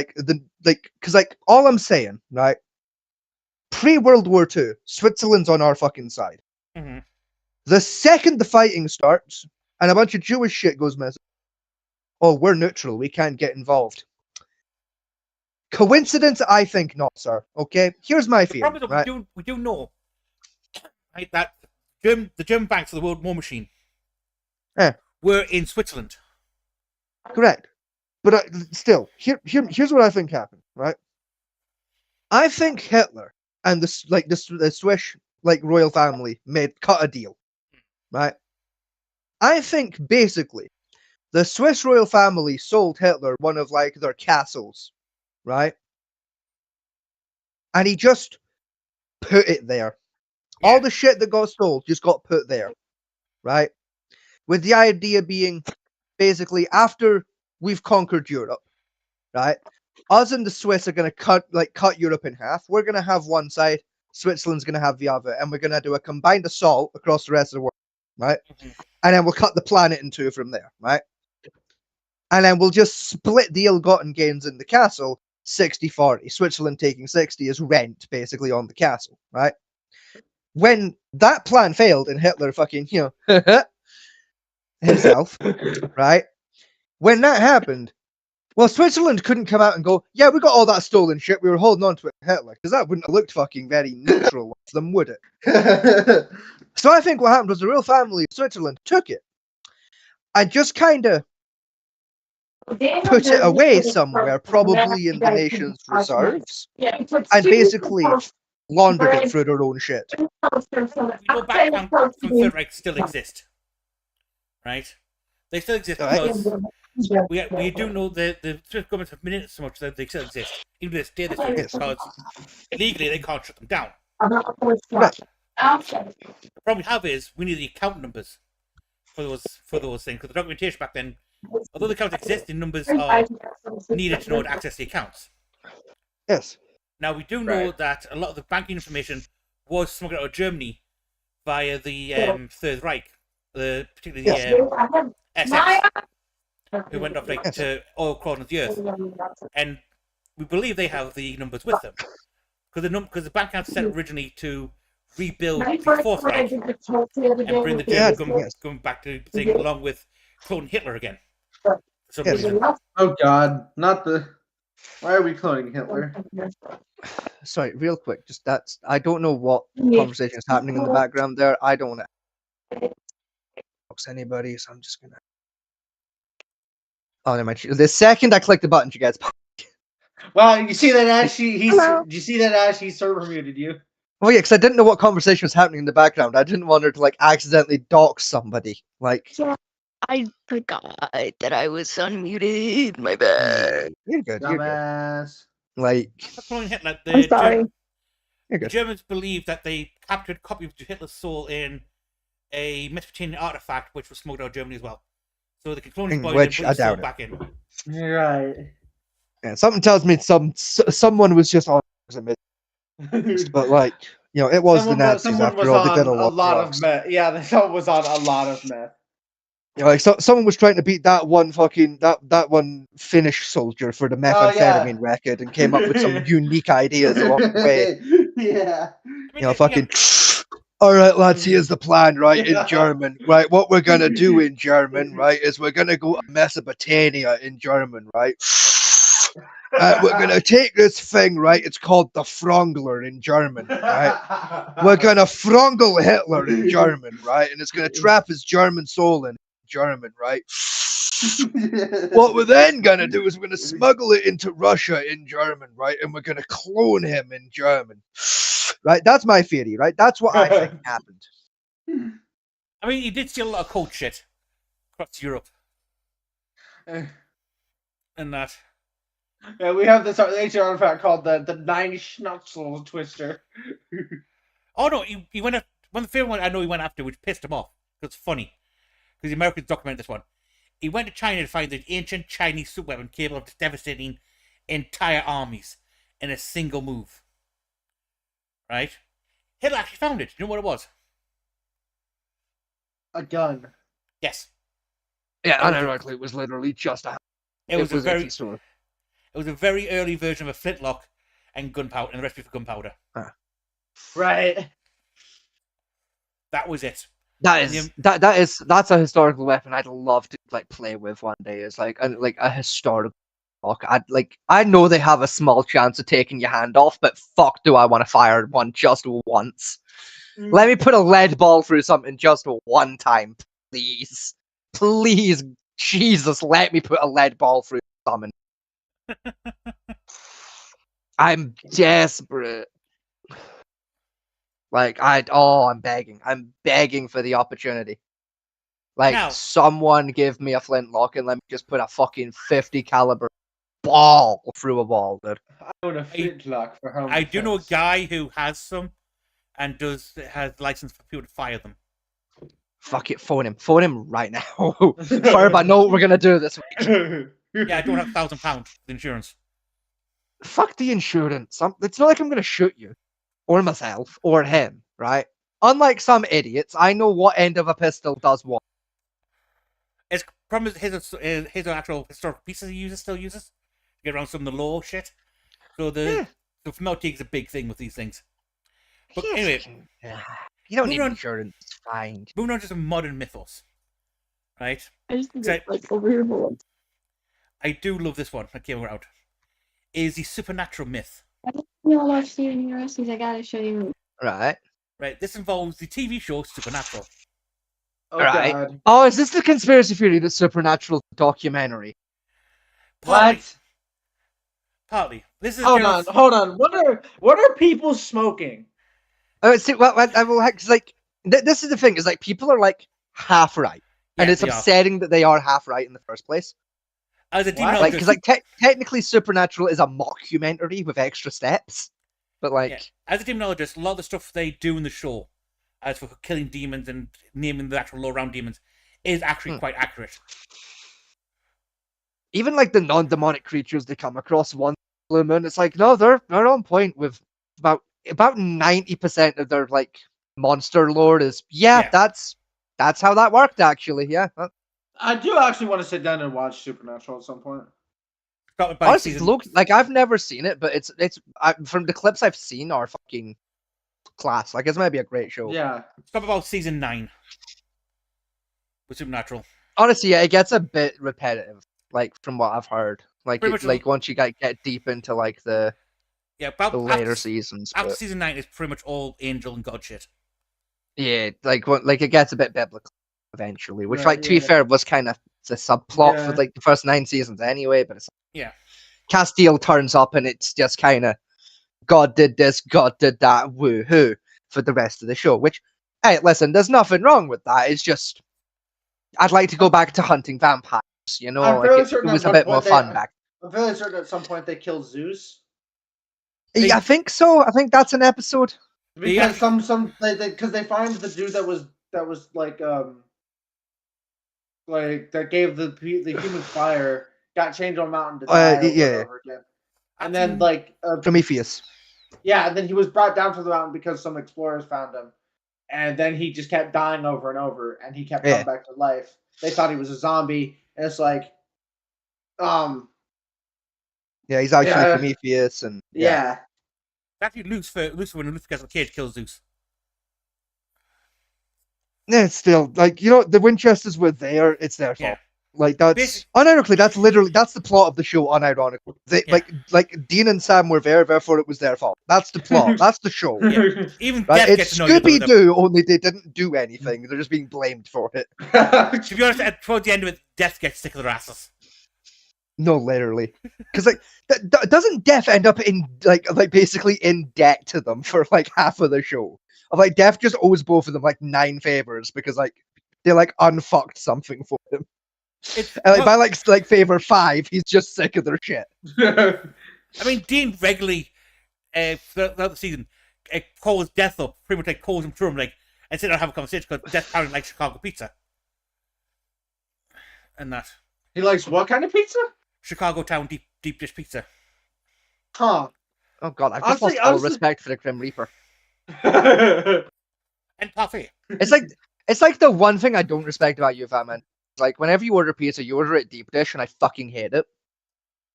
because all I'm saying, right? Pre-World War II, Switzerland's on our fucking side. Mm-hmm. The second the fighting starts and a bunch of Jewish shit goes missing, oh, we're neutral, we can't get involved. Coincidence? I think not, sir. Okay, here's my The theory. problem is that Right? we do know, right, that the German banks of the World War Machine were in Switzerland. Correct. But still, here's what I think happened. Right? I think Hitler and the Swiss royal family cut a deal. Right? I think basically the Swiss royal family sold Hitler one of their castles, right? And he just put it there. Yeah. All the shit that got sold just got put there, right? With the idea being basically after we've conquered Europe, right? Us and the Swiss are gonna cut Europe in half. We're gonna have one side, Switzerland's gonna have the other, and we're gonna do a combined assault across the rest of the world, right? Mm-hmm. And then we'll cut the planet in two from there, right? And then we'll just split the ill-gotten gains in the castle 60-40. Switzerland taking 60 as rent, basically, on the castle, right? When that plan failed and Hitler fucking, himself, right? When that happened, well, Switzerland couldn't come out and go, yeah, we got all that stolen shit, we were holding on to it, Hitler, because that wouldn't have looked fucking very neutral of them, would it? So I think what happened was the real family of Switzerland took it and just kind of put it away somewhere, probably in the nation's reserves, and basically laundered it through their own shit. We know background Confederate still exist, right? They still exist because we do know the Swiss government have minutes so much that they still exist, even to this day they still exist, because legally they can't shut them down. Right. The problem we have is we need the account numbers for those things, because the documentation back then, although the accounts exist, the numbers are needed to know how to access the accounts. Yes. Now, we do know that a lot of the banking information was smuggled out of Germany via the Third Reich, particularly the SS, who went off to oil crawling the earth. And we believe they have the numbers with them. Because the bank accounts set originally to rebuild the Fourth Reich and bring the German government back to the thing, along with cloning Hitler again. For some reason. Oh God, not the. Why are we cloning Hitler? Sorry, real quick, I don't know what conversation is happening in the background there. I don't know. dox anybody, so I'm just gonna. Oh, never mind. The second I click the button, she gets. Well, you see that Ash? Hello. Do you see that Ash? He server muted you. Oh yeah, because I didn't know what conversation was happening in the background. I didn't want her to like accidentally dox somebody. Like, Yeah, I forgot that I was unmuted. My bad. you're good. You're good. Dumbass. Like, Following Hitler, I'm sorry. you're the good. Germans believed that they captured a copy of Hitler's soul in a Mesopotamian artifact, which was smuggled out of Germany as well. So they could clone his body Which and I put his soul doubt it. back in. You're right. Yeah, something tells me someone was just on. But like, you know, it was the Nazis someone after was all. They on did a a lot lot of of drugs. meth. Yeah, someone was on a lot of meth. You know, like someone was trying to beat that one fucking that one Finnish soldier for the Oh, yeah. methamphetamine record and came up with some unique ideas along the way. Yeah. I You know, mean, fucking. All right, lads. Here's the plan, right? In German, right? What we're gonna do in German, right, is we're gonna go to Mesopotamia in German, right? We're gonna take this thing, right? It's called the Frongler in German, right? We're gonna Frongel Hitler in German, right? And it's gonna trap his German soul in German, right? What we're then gonna do is we're gonna smuggle it into Russia in German, right? And we're gonna clone him in German, right? That's my theory, right? That's what I think happened. I mean, he did steal a lot of cold shit across Europe and that. Yeah, we have this ancient artifact called the Nine Schnitzel Twister. Oh no, he went after one of the film one I know he went after, which pissed him off. It's funny because the Americans documented this one. He went to China to find the ancient Chinese superweapon capable of devastating entire armies in a single move. Right? Hitler actually found it. You know what it was? A gun. Yes. Yeah, unironically, it was literally just a. It was a very. empty sword. It was a very early version of a flintlock and gunpowder, and the recipe for gunpowder. Right. That was it. That's a historical weapon I'd love to like play with one day. It's like a historical rock. I know they have a small chance of taking your hand off, but fuck, do I want to fire one just once? Let me put a lead ball through something just one time, please, please, Jesus, let me put a lead ball through something. I'm desperate. Like I'm begging for the opportunity. Like Now- someone give me a flintlock and let me just put a fucking 50 caliber ball through a wall, dude. I own a flintlock for home I do know a defense. guy who has some and has license for people to fire them. Fuck it, phone him right now. Herb, I know what we're gonna do this week. Yeah, I don't have £1,000 insurance. Fuck the insurance. It's not like I'm gonna shoot you, or myself, or him, right? Unlike some idiots, I know what end of a pistol does what. It's problem is his actual historical pieces he still uses to get around some of the law shit. So the formality is a big thing with these things. But anyway, you don't need moving on- insurance. It's fine. moving on to some modern mythos, right? I just think So- it's like overruled. I do love this one that came around. Is the supernatural myth, You all watch Steven Universe, I gotta show you. Right. right? This involves the TV show Supernatural. Oh, Right. God. Oh, is this the conspiracy theory, the supernatural documentary? Partly. What? Partly. This is Hold general- on, hold on. What are people smoking? See, well, I will cause, like this is the thing is like people are like half right, and Yeah, it's they are. upsetting that they are half right in the first place. As a What? demonologist, Like, because like technically, Supernatural is a mockumentary with extra steps, but like, yeah, as a demonologist, a lot of the stuff they do in the show, as for killing demons and naming the actual low-round demons, is actually quite accurate. even like the non-demonic creatures they come across one blue moon, it's like no, they're on point with about 90% of their like monster lore is Yeah. that's how that worked actually. Yeah, I do actually want to sit down and watch Supernatural at some point. Started by honestly, season, look, like I've never seen it, but it's from the clips I've seen are fucking class. Like it's maybe a great show. Yeah. stop about season 9 with Supernatural. Honestly, yeah, it gets a bit repetitive, like from what I've heard. Like, Pretty much like once you get deep into like the Yeah, about later after, seasons. after But, season 9 is pretty much all angel and god shit. yeah, like it gets a bit biblical. eventually, which, Right, like, to be yeah. fair, was kind of the subplot for Yeah. like the first 9 seasons anyway. But it's Yeah. Castile turns up and it's just kind of God did this, God did that, woohoo for the rest of the show. Which, hey, listen, there's nothing wrong with that. It's just I'd like to go back to hunting vampires. You know, I'm like fairly it certain at was a one bit more point fun back. I'm fairly certain at some point they killed Zeus Yeah, I think so. I think that's an episode. because Yeah. because they find the dude that was like that gave the humans fire got chained on a mountain to die over and Yeah, over again, and then Prometheus. yeah, and then he was brought down from the mountain because some explorers found him, and then he just kept dying over and over, and he kept Yeah. coming back to life. They thought he was a zombie, and it's like, Yeah, he's actually Yeah. Prometheus, and yeah. Actually, Lucifer when Lucifer gets on the cage, kills Zeus. Yeah, it's still like the Winchesters were there. It's their Yeah. fault. Like that's Basic- unironically, that's the plot of the show. Unironically, Yeah. like Dean and Sam were there, therefore it was their fault. That's the plot. That's the show. Yeah. Even Right? Death gets It's annoyed. Scooby Doo, only they didn't do anything. They're just being blamed for it. To be honest, towards the end of it, Death gets sick of their asses. No, literally, because like doesn't Death end up in like basically in debt to them for like half of the show? Of like Death just owes both of them like 9 favors because like they like unfucked something for him. And like, by like favor 5, he's just sick of their shit. I mean, Dean regularly throughout the season calls Death up, pretty much like calls him through him, like, and sit down and have a conversation because Death apparently likes Chicago pizza. And that. He likes what kind of pizza? Chicago Town deep dish pizza. Huh. Oh god, I've just lost all respect for the Grim Reaper. And parfait. It's like the one thing I don't respect about you, Fat Man. Like whenever you order pizza, you order it deep dish, and I fucking hate it.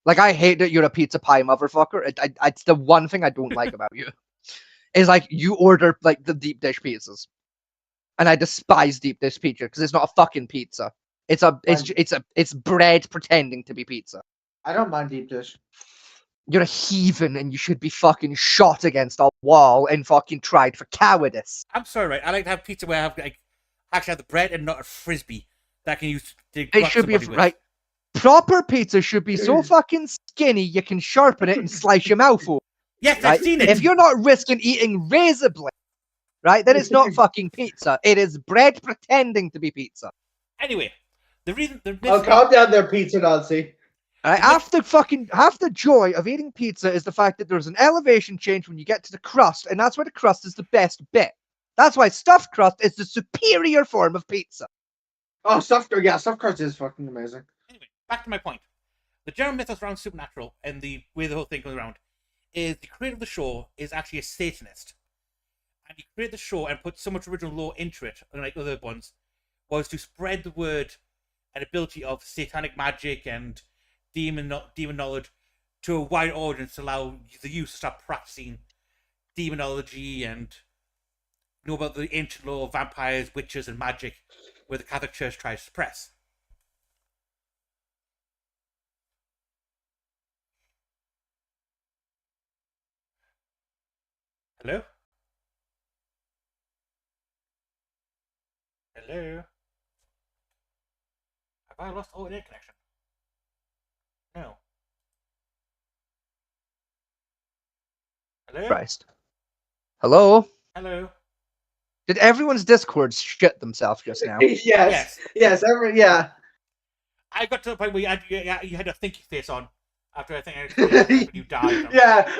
Like I hate that you're a pizza pie motherfucker. It's the one thing I don't like about you. Is like you order like the deep dish pizzas, and I despise deep dish pizza because it's not a fucking pizza. It's bread pretending to be pizza. I don't mind deep dish. You're a heathen, and you should be fucking shot against a wall and fucking tried for cowardice. I'm sorry, right? I like to have pizza where I have actually have the bread and not a frisbee that I can use to It should be right. Proper pizza should be so fucking skinny you can sharpen it and slice your mouth open. Yes, Right? I've seen it. If you're not risking eating razor blade, right, then it's not fucking pizza. It is bread pretending to be pizza. Anyway, the reason Oh, calm down there, pizza Nazi. Right? Half the joy of eating pizza is the fact that there's an elevation change when you get to the crust, and that's why the crust is the best bit. That's why stuffed crust is the superior form of pizza. Oh, stuffed crust is fucking amazing. Anyway, back to my point. The general mythos around Supernatural and the way the whole thing goes around is the creator of the show is actually a Satanist. And he created the show and put so much original lore into it, unlike other ones, was to spread the word and ability of satanic magic and demon knowledge to a wide audience to allow the youth to start practicing demonology and know about the ancient lore of vampires, witches, and magic, where the Catholic Church tries to suppress. Hello? Hello? Have I lost all internet connection? No. Hello? Christ. Hello? Hello? Did everyone's Discord shit themselves just now? Yes. Yeah. I got to the point where you had a thinky face on after I think I explained when you died. Yeah.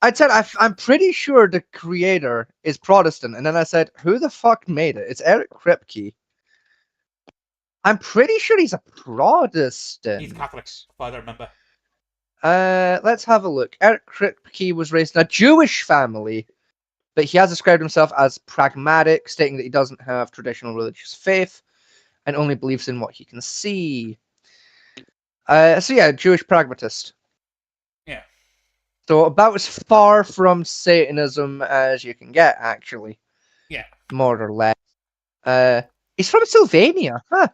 I'd said I'm pretty sure the creator is Protestant, and then I said, who the fuck made it? It's Eric Kripke. I'm pretty sure he's a Protestant. He's Catholic, as far as I remember. Let's have a look. Eric Kripke was raised in a Jewish family, but he has described himself as pragmatic, stating that he doesn't have traditional religious faith and only believes in what he can see. So yeah, Jewish pragmatist. Yeah. So about as far from Satanism as you can get, actually. Yeah. More or less. He's from Sylvania, huh?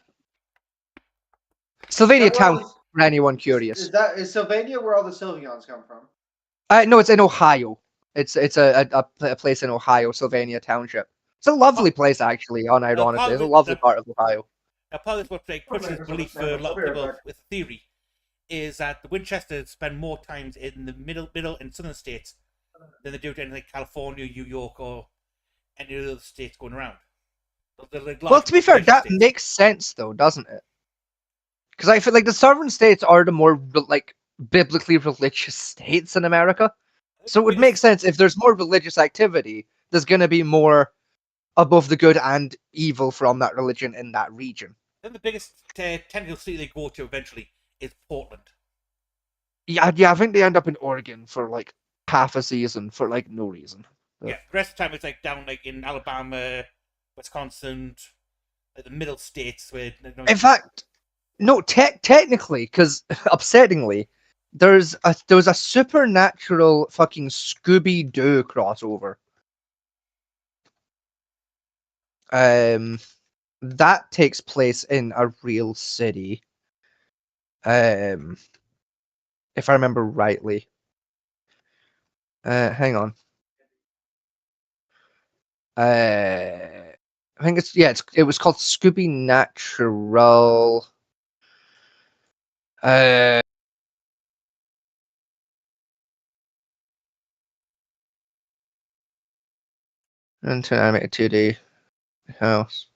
Sylvania town, for anyone curious. Is Sylvania where all the Sylvians come from? No, it's in Ohio. It's a place in Ohio, Sylvania Township. It's a lovely place, actually, part unironically. of It's a it- lovely the- part of Ohio. Now, part of what pushes belief for a lot of people with theory is that the Winchesters spend more times in the middle and southern states than they do in like California, New York, or any other states going around. Well, to be fair, that makes sense, though, doesn't it? Because I feel like the southern states are the more like biblically religious states in America, so it would make sense if there's more religious activity. There's going to be more above the good and evil from that religion in that region. Then the biggest tentacle city they go to eventually is Portland. Yeah, I think they end up in Oregon for like half a season for like no reason. Yeah, the rest of the time it's like down like in Alabama, Wisconsin, like the middle states where. In fact, no, technically, because upsettingly, there was a supernatural fucking Scooby Doo crossover. That takes place in a real city. If I remember rightly. Hang on. I think it was called Scooby Natural. Into animated 2D house.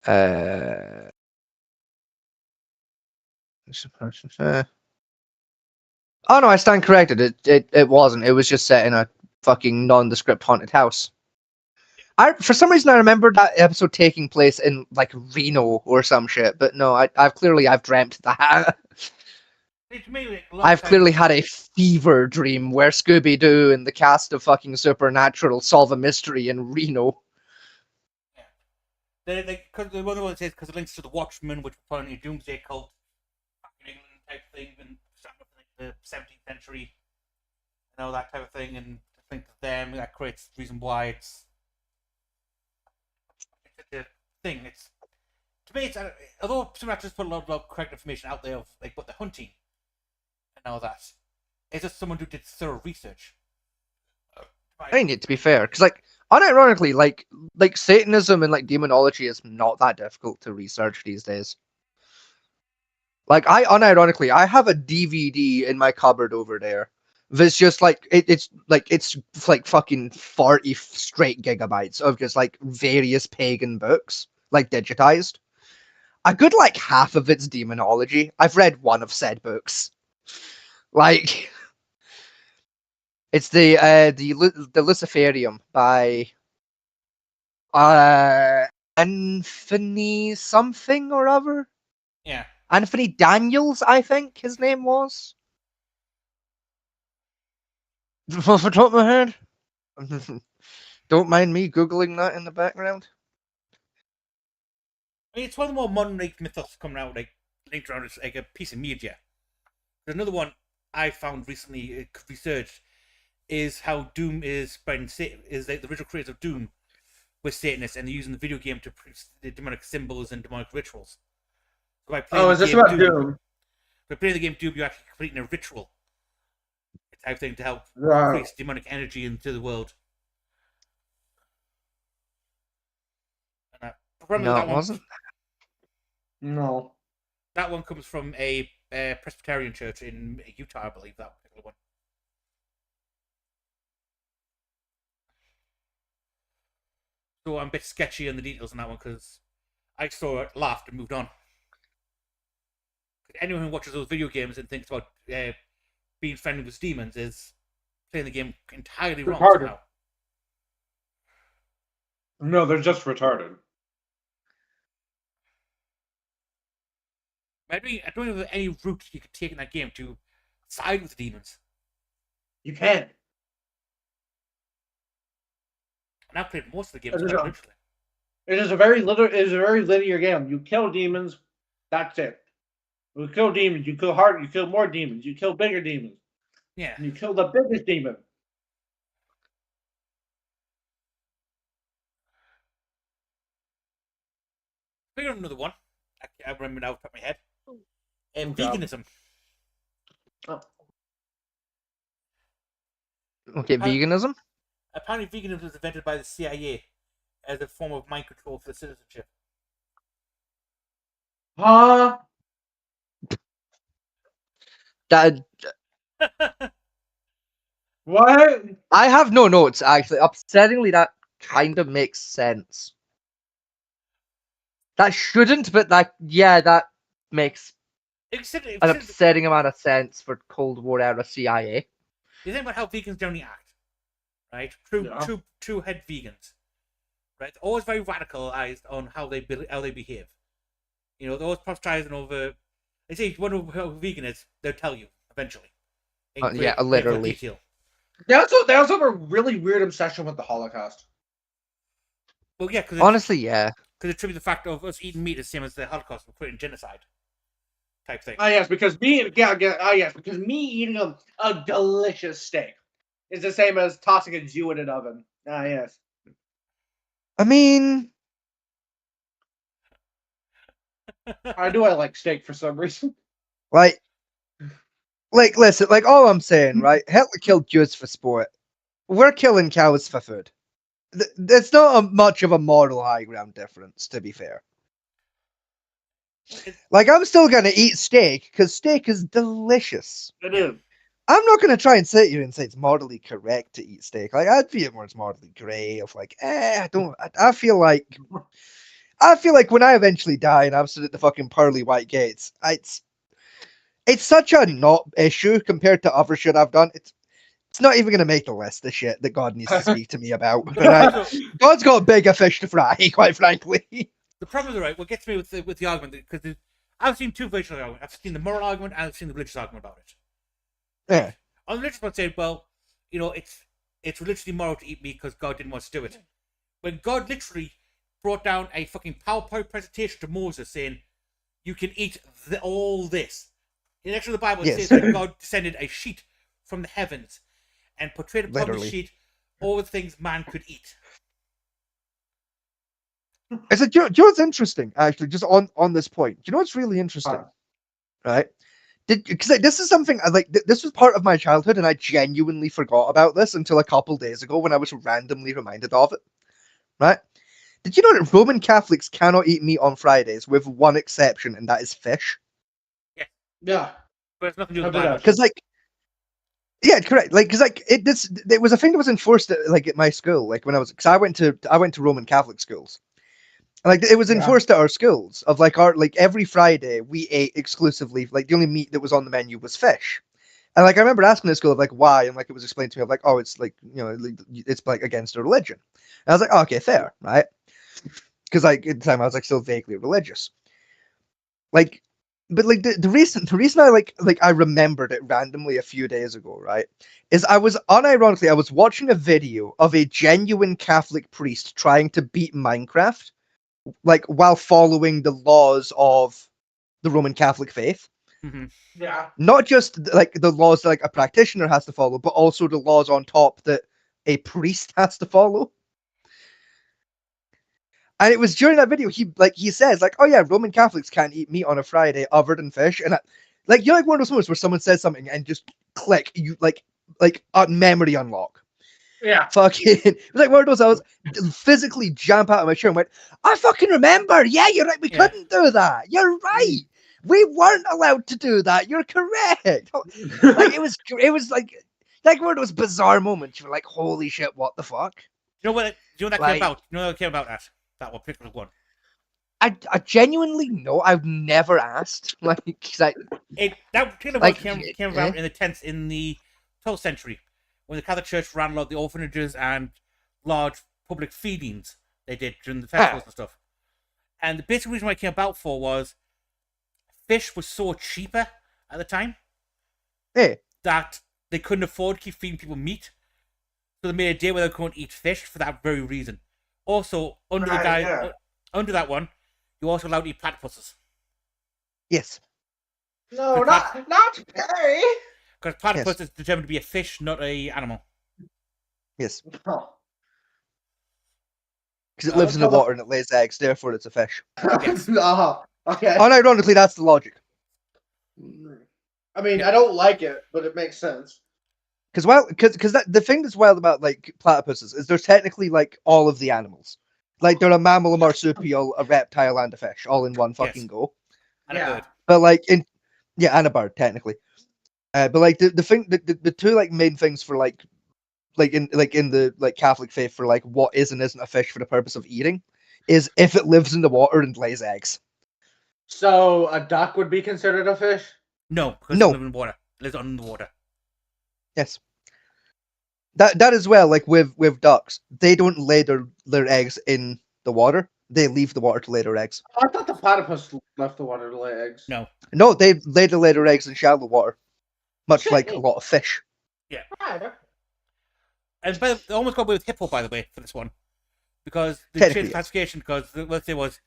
Oh no, I stand corrected. It wasn't. It was just set in a fucking nondescript haunted house. For some reason I remember that episode taking place in like Reno or some shit, but no, I've dreamt that. I've clearly had a fever dream where Scooby Doo and the cast of fucking Supernatural solve a mystery in Reno. Because one of the ones says because it links to the Watchmen, which was apparently a doomsday cult back in England type thing, and starting up in the 17th century, and all that type of thing, and I think them that creates the reason why it's such a thing. It's to me, it's although some actors put a lot of correct information out there of like what they're hunting and all that, it's just someone who did thorough research. I need to be fair, because like unironically, like Satanism and like demonology is not that difficult to research these days. Like I have a DVD in my cupboard over there. It's just like it's like fucking 40 straight gigabytes of just like various pagan books, like digitized. A good like half of it's demonology. I've read one of said books. Like it's the Luciferium by Anthony something or other. Yeah. Anthony Daniels, I think his name was. Off the top of my head. Don't mind me googling that in the background. I mean, it's one of the more modern like mythos coming out, like linked around as like a piece of media. There's another one I found recently researched is how Doom is spreading is like the original creators of Doom with Satanists, and they're using the video game to produce the demonic symbols and demonic rituals. So is this about Doom? By playing the game Doom, you're actually completing a ritual type thing to help increase demonic energy into the world. And, no, it wasn't. No. That one comes from a Presbyterian church in Utah, I believe, that particular one. So I'm a bit sketchy on the details on that one because I saw it, laughed, and moved on. Anyone who watches those video games and thinks about being friendly with demons is playing the game entirely wrong somehow. No, they're just retarded. I don't know if any route you could take in that game to side with the demons. You can. And I've played most of the games literally. It is a very linear game. You kill demons, that's it. You kill demons, you kill you kill more demons, you kill bigger demons. Yeah. And you kill the biggest demon. Figure out another one. I remember now off the top of my head. Veganism. Oh. Okay, veganism? Apparently veganism was invented by the CIA as a form of mind control for citizenship. Huh? That What? I have no notes actually. Upsettingly, that kind of makes sense. That shouldn't, but that makes an upsetting amount of sense for Cold War era CIA. You think about how vegans generally act, right? True head vegans, right? They're always very radicalized on how they behave. You know, they're always proselytizing over. They say if you wonder who a vegan is, they'll tell you eventually. Literally. Detail. They also have a really weird obsession with the Holocaust. Well, yeah, because Honestly, yeah. Because attribute the fact of us eating meat is the same as the Holocaust, we're creating genocide type thing. Yes, because me eating a delicious steak is the same as tossing a Jew in an oven. Yes. I mean, I like steak for some reason. like, listen, like, all I'm saying, right? Hitler killed Jews for sport. We're killing cows for food. It's not much of a moral high ground difference, to be fair. Like, I'm still gonna eat steak, because steak is delicious. It is. I'm not gonna try and sit here and say it's morally correct to eat steak. Like, I'd feel more it's morally grey of like, I feel like when I eventually die and I'm stood at the fucking pearly white gates, it's such a not issue compared to other shit I've done. It's not even gonna make the list of shit that God needs to speak to me about. Right? God's got bigger fish to fry, quite frankly. The problem is, right, what gets me with the argument, because I've seen two versions of the argument. I've seen the moral argument and I've seen the religious argument about it. Yeah. On the religious one, saying, well, you know, it's religiously moral to eat meat because God didn't want us to do it. When God literally brought down a fucking PowerPoint presentation to Moses saying, you can eat all this. In the actual Bible, it says that God descended a sheet from the heavens and portrayed upon the sheet all the things man could eat. I said, do you know what's interesting, actually, just on this point? Do you know what's really interesting? Right? Because this is something this was part of my childhood, and I genuinely forgot about this until a couple days ago when I was randomly reminded of it. Right? Did you know that Roman Catholics cannot eat meat on Fridays with one exception, and that is fish? Yeah. But it's nothing to do with the Bible. Because yeah, correct. Like, because it was a thing that was enforced at my school. Like when because I went to Roman Catholic schools. Like it was enforced at our schools of every Friday we ate exclusively the only meat that was on the menu was fish, and I remember asking the school of why, and it was explained to me of oh, it's it's against our religion. And I was like, oh, okay, fair, right? Because at the time I was still vaguely religious, but the reason I remembered it randomly a few days ago, right, is I was watching a video of a genuine Catholic priest trying to beat Minecraft. While following the laws of the Roman Catholic faith. Mm-hmm. Yeah. Not just the laws that a practitioner has to follow, but also the laws on top that a priest has to follow. And it was during that video he says oh yeah, Roman Catholics can't eat meat on a Friday other than fish, and one of those moments where someone says something and just click, you a memory unlock. Yeah. Fucking, it was one of those I was physically jump out of my chair and went, I fucking remember. Yeah, you're right. We couldn't do that. You're right. We weren't allowed to do that. You're correct. It was one of those bizarre moments. You're like, holy shit, what the fuck? You know what that came about? You know what came about that one particular one? I genuinely know. I've never asked. That particular one came about in the 12th century. When the Catholic Church ran a lot of the orphanages and large public feedings they did during the festivals and stuff. And the basic reason why it came about for was fish was so cheaper at the time that they couldn't afford to keep feeding people meat. So they made a day where they couldn't eat fish for that very reason. Also, under that one, you also allowed to eat platypuses. Yes. No, not Perry. Because platypus is determined to be a fish, not a animal. Yes. Oh. Because it lives in the water and it lays eggs, therefore it's a fish. Yes. Okay. Unironically, that's the logic. I mean, I don't like it, but it makes sense. Because the thing that's wild about platypuses is they're technically all of the animals. Like they're a mammal, a marsupial, a reptile, and a fish, all in one fucking Yes. go. And a Yeah. bird. But like and a bird technically. But like the thing, the two like main things for like in the like Catholic faith for like what is and isn't a fish for the purpose of eating is if it lives in the water and lays eggs. So a duck would be considered a fish? No, because No. it lives in water. It lives under the water. Yes. That as well, like with ducks, they don't lay their eggs in the water. They leave the water to lay their eggs. I thought the platypus left the water to lay eggs. No. No, they lay their eggs in shallow water, much Shit, like hey. a lot of fish. Right, okay. And they almost got away with hippo, by the way, for this one. Because the Technically, changed yes. classification, because let's say was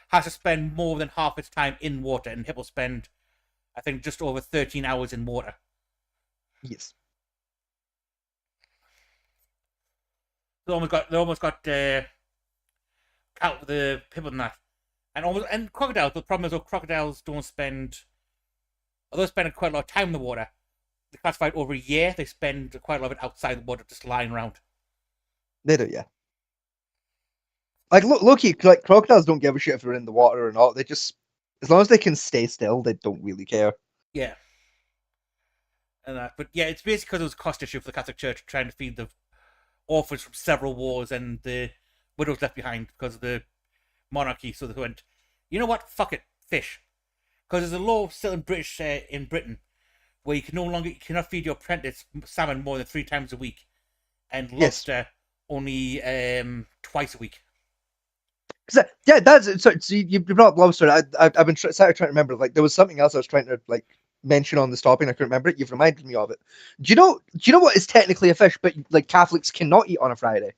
has to spend more than half its time in water, and hippo spend, I think, just over 13 hours in water. Yes. They almost got count with the hippo and that, and crocodiles. The problem is, though, crocodiles don't spend, although they spend quite a lot of time in the water. They classified over a year. They spend quite a lot of it outside the water, just lying around. They do, yeah. Like low-key, like crocodiles don't give a shit if they're in the water or not. They just, as long as they can stay still, they don't really care. Yeah. And that, but yeah, it's basically because it was a cost issue for the Catholic Church trying to feed the orphans from several wars and the widows left behind because of the monarchy. So they went, you know what? Fuck it, fish. Because there's a law still in Britain where you cannot feed your apprentice salmon more than 3 times a week, and Yes. lobster only twice a week. Yeah, that's so you brought up lobster. I've been trying to remember. Like there was something else I was trying to like mention on this topic, and I couldn't remember it. You've reminded me of it. Do you know what is technically a fish, but like Catholics cannot eat on a Friday?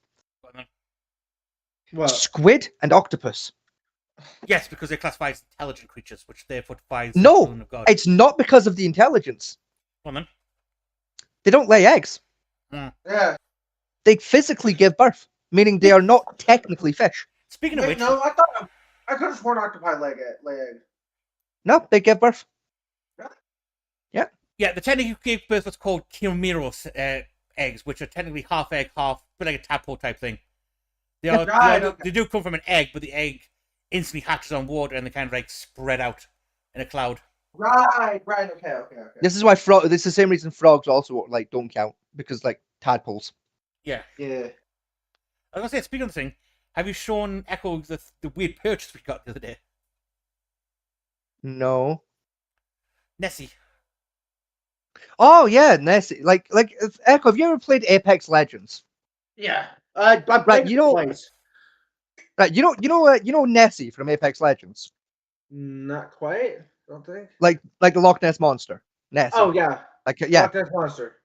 Well, Squid and octopus. Yes, because they're classified as intelligent creatures, which therefore defies the No, children of God. it's not because of the intelligence. Well, then. They don't lay eggs. yeah. They physically give birth, meaning they are not technically fish. Speaking of Wait, which, no, I could have sworn octopi lay eggs. No, they give birth. yeah, the technically gave birth what's called chimeros eggs, which are technically half egg, half, but like a tadpole type thing. They do come from an egg, but the egg instantly hatches on water and they kind of like spread out in a cloud. Right, okay. This is why this is the same reason frogs also like don't count, because like tadpoles. Yeah. Yeah. I was gonna say, speaking of the thing, have you shown Echo the weird purchase we got the other day? No. Nessie. Oh yeah, Nessie. Like Echo, have you ever played Apex Legends? Yeah. I Right, played you know- twice. Right, you know Nessie from Apex Legends, Not quite, don't think. like the Loch Ness monster. Nessie. Oh yeah. Like yeah. Loch Ness Monster.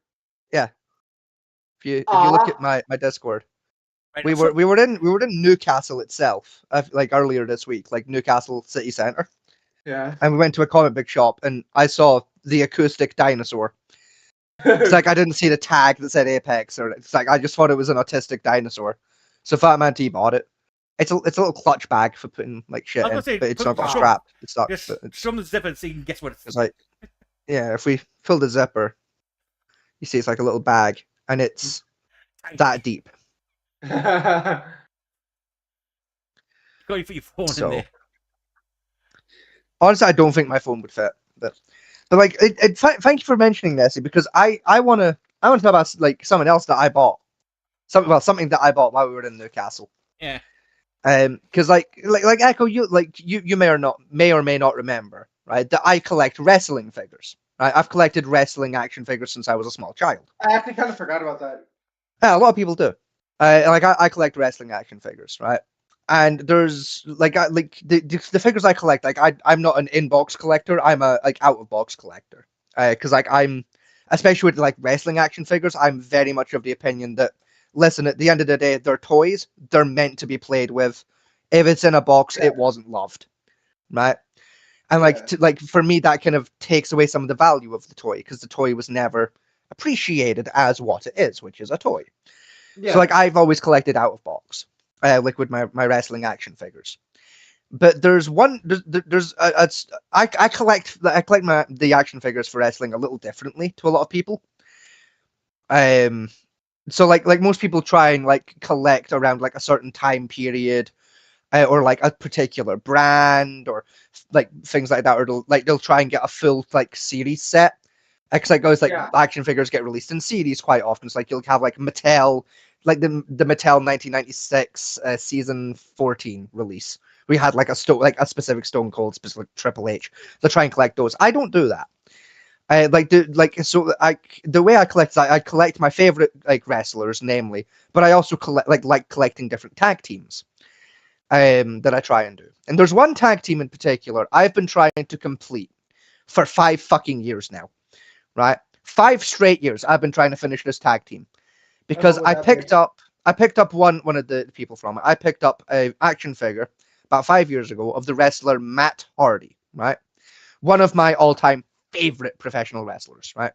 If you look at my Discord, Right, we were in Newcastle itself, like earlier this week, like Newcastle city centre, Yeah. and we went to a comic book shop, and I saw the acoustic dinosaur. It's like I didn't see the tag that said Apex, or it's like I just thought it was an autistic dinosaur. So Fat Man T bought it. It's a little clutch bag for putting like shit I was in, gonna say, but it's not got a show- strap. It's not. Just but it's, show them the zipper so you can guess what it's. it's like, yeah, if we fill the zipper, you see it's like a little bag, and it's Tiny. that deep. Got you put your phone So- in there. Honestly, I don't think my phone would fit. But like, thank you for mentioning Nessie, because I want to talk about like something else that I bought. Something that I bought while we were in Newcastle. Yeah. Because like Echo, you may or may not remember, right? That I collect wrestling figures. Right? I've collected wrestling action figures since I was a small child. I actually kind of forgot about that. Yeah, a lot of people do. I collect wrestling action figures, right? And there's the figures I collect. Like I'm not an in-box collector. I'm a like out-of-box collector. Because I'm, especially with like wrestling action figures, I'm very much of the opinion that, listen, at the end of the day, they're toys. They're meant to be played with. If it's in a box, it wasn't loved, right? And like for me, that kind of takes away some of the value of the toy, because the toy was never appreciated as what it is, which is a toy. Yeah. So like I've always collected out of box, like with my wrestling action figures. But there's I collect the action figures for wrestling a little differently to a lot of people. So like most people try and like collect around like a certain time period, or like a particular brand, or like things like that, or they'll try and get a full like series set. Because like goes like Yeah. action figures get released in series quite often. It's like you'll have like Mattel, like the Mattel 1996 season 14 release. We had like a specific Stone Cold, specific Triple H. They'll try and collect those. I don't do that. I the way I collect is I collect my favorite like wrestlers, namely, but I also like collecting different tag teams that I try and do. And there's one tag team in particular I've been trying to complete for 5 fucking years now, right? 5 straight years I've been trying to finish this tag team because what would that be? I picked up one of the people from it. I picked up a action figure about 5 years ago of the wrestler Matt Hardy, right? One of my all-time favorite professional wrestlers, right?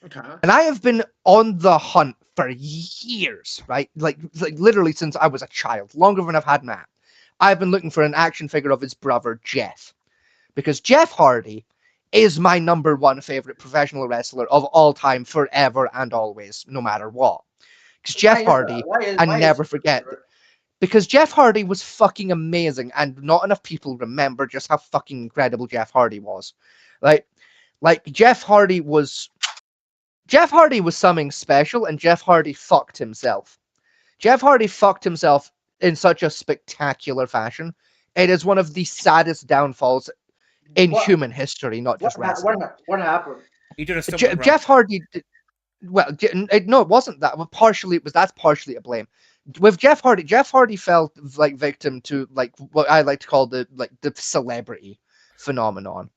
Okay. And I have been on the hunt for years, right? Like literally since I was a child, longer than I've had Matt. I've been looking for an action figure of his brother, Jeff. Because Jeff Hardy is my number one favorite professional wrestler of all time, forever and always, no matter what. Because Jeff Hardy, I never forget. Because Jeff Hardy was fucking amazing, and not enough people remember just how fucking incredible Jeff Hardy was. Like Jeff Hardy was something special, and Jeff Hardy fucked himself. Jeff Hardy fucked himself in such a spectacular fashion. It is one of the saddest downfalls in human history, not just wrestling. What happened? He did a stumble Jeff Hardy, well, no, it wasn't that. Well, that's partially to blame. With Jeff Hardy fell like victim to like what I like to call the celebrity phenomenon.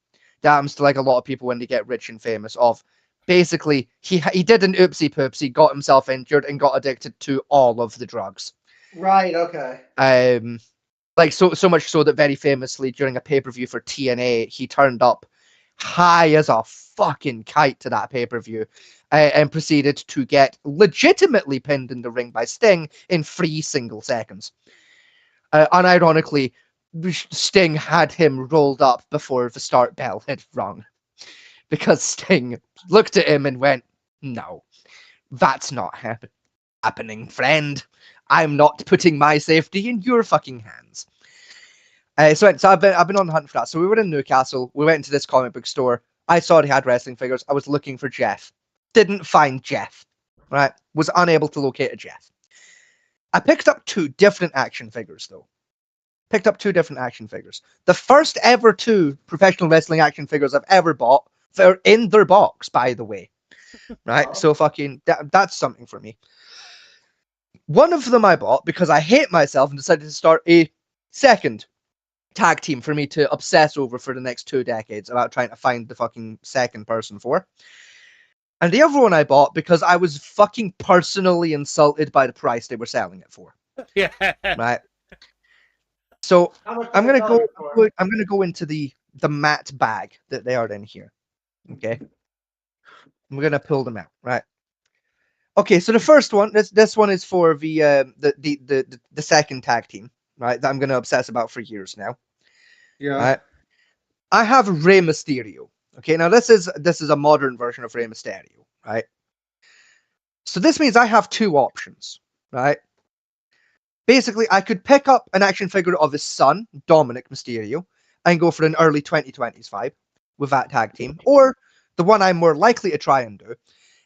That happens to like a lot of people when they get rich and famous. Of basically, he did an oopsie poopsie, got himself injured, and got addicted to all of the drugs. Right. Okay. Like so much so that very famously during a pay-per-view for TNA, he turned up high as a fucking kite to that pay-per-view, and proceeded to get legitimately pinned in the ring by Sting in 3 single seconds. Unironically, Sting had him rolled up before the start bell had rung, because Sting looked at him and went, "No, that's not happening, friend. I'm not putting my safety in your fucking hands." So I've been on the hunt for that. So we were in Newcastle. We went into this comic book store. I saw they had wrestling figures. I was looking for Jeff. Didn't find Jeff. Right? Was unable to locate a Jeff. I picked up 2 different action figures though. The first ever 2 professional wrestling action figures I've ever bought. They're in their box, by the way. Right? Oh. So fucking that's something for me. One of them I bought because I hate myself and decided to start a second tag team for me to obsess over for the next 2 decades about trying to find the fucking second person for. And the other one I bought because I was fucking personally insulted by the price they were selling it for. Yeah. Right. So How much I'm did they gonna sell go. you for? I'm gonna go into the matte bag that they are in here. Okay. I'm gonna pull them out. Right. Okay. So the first one, this one is for the second tag team. Right. That I'm gonna obsess about for years now. Yeah. Right. I have Rey Mysterio. Okay, now this is a modern version of Rey Mysterio, right? So this means I have 2 options, right? Basically, I could pick up an action figure of his son, Dominic Mysterio, and go for an early 2020s vibe with that tag team. Or the one I'm more likely to try and do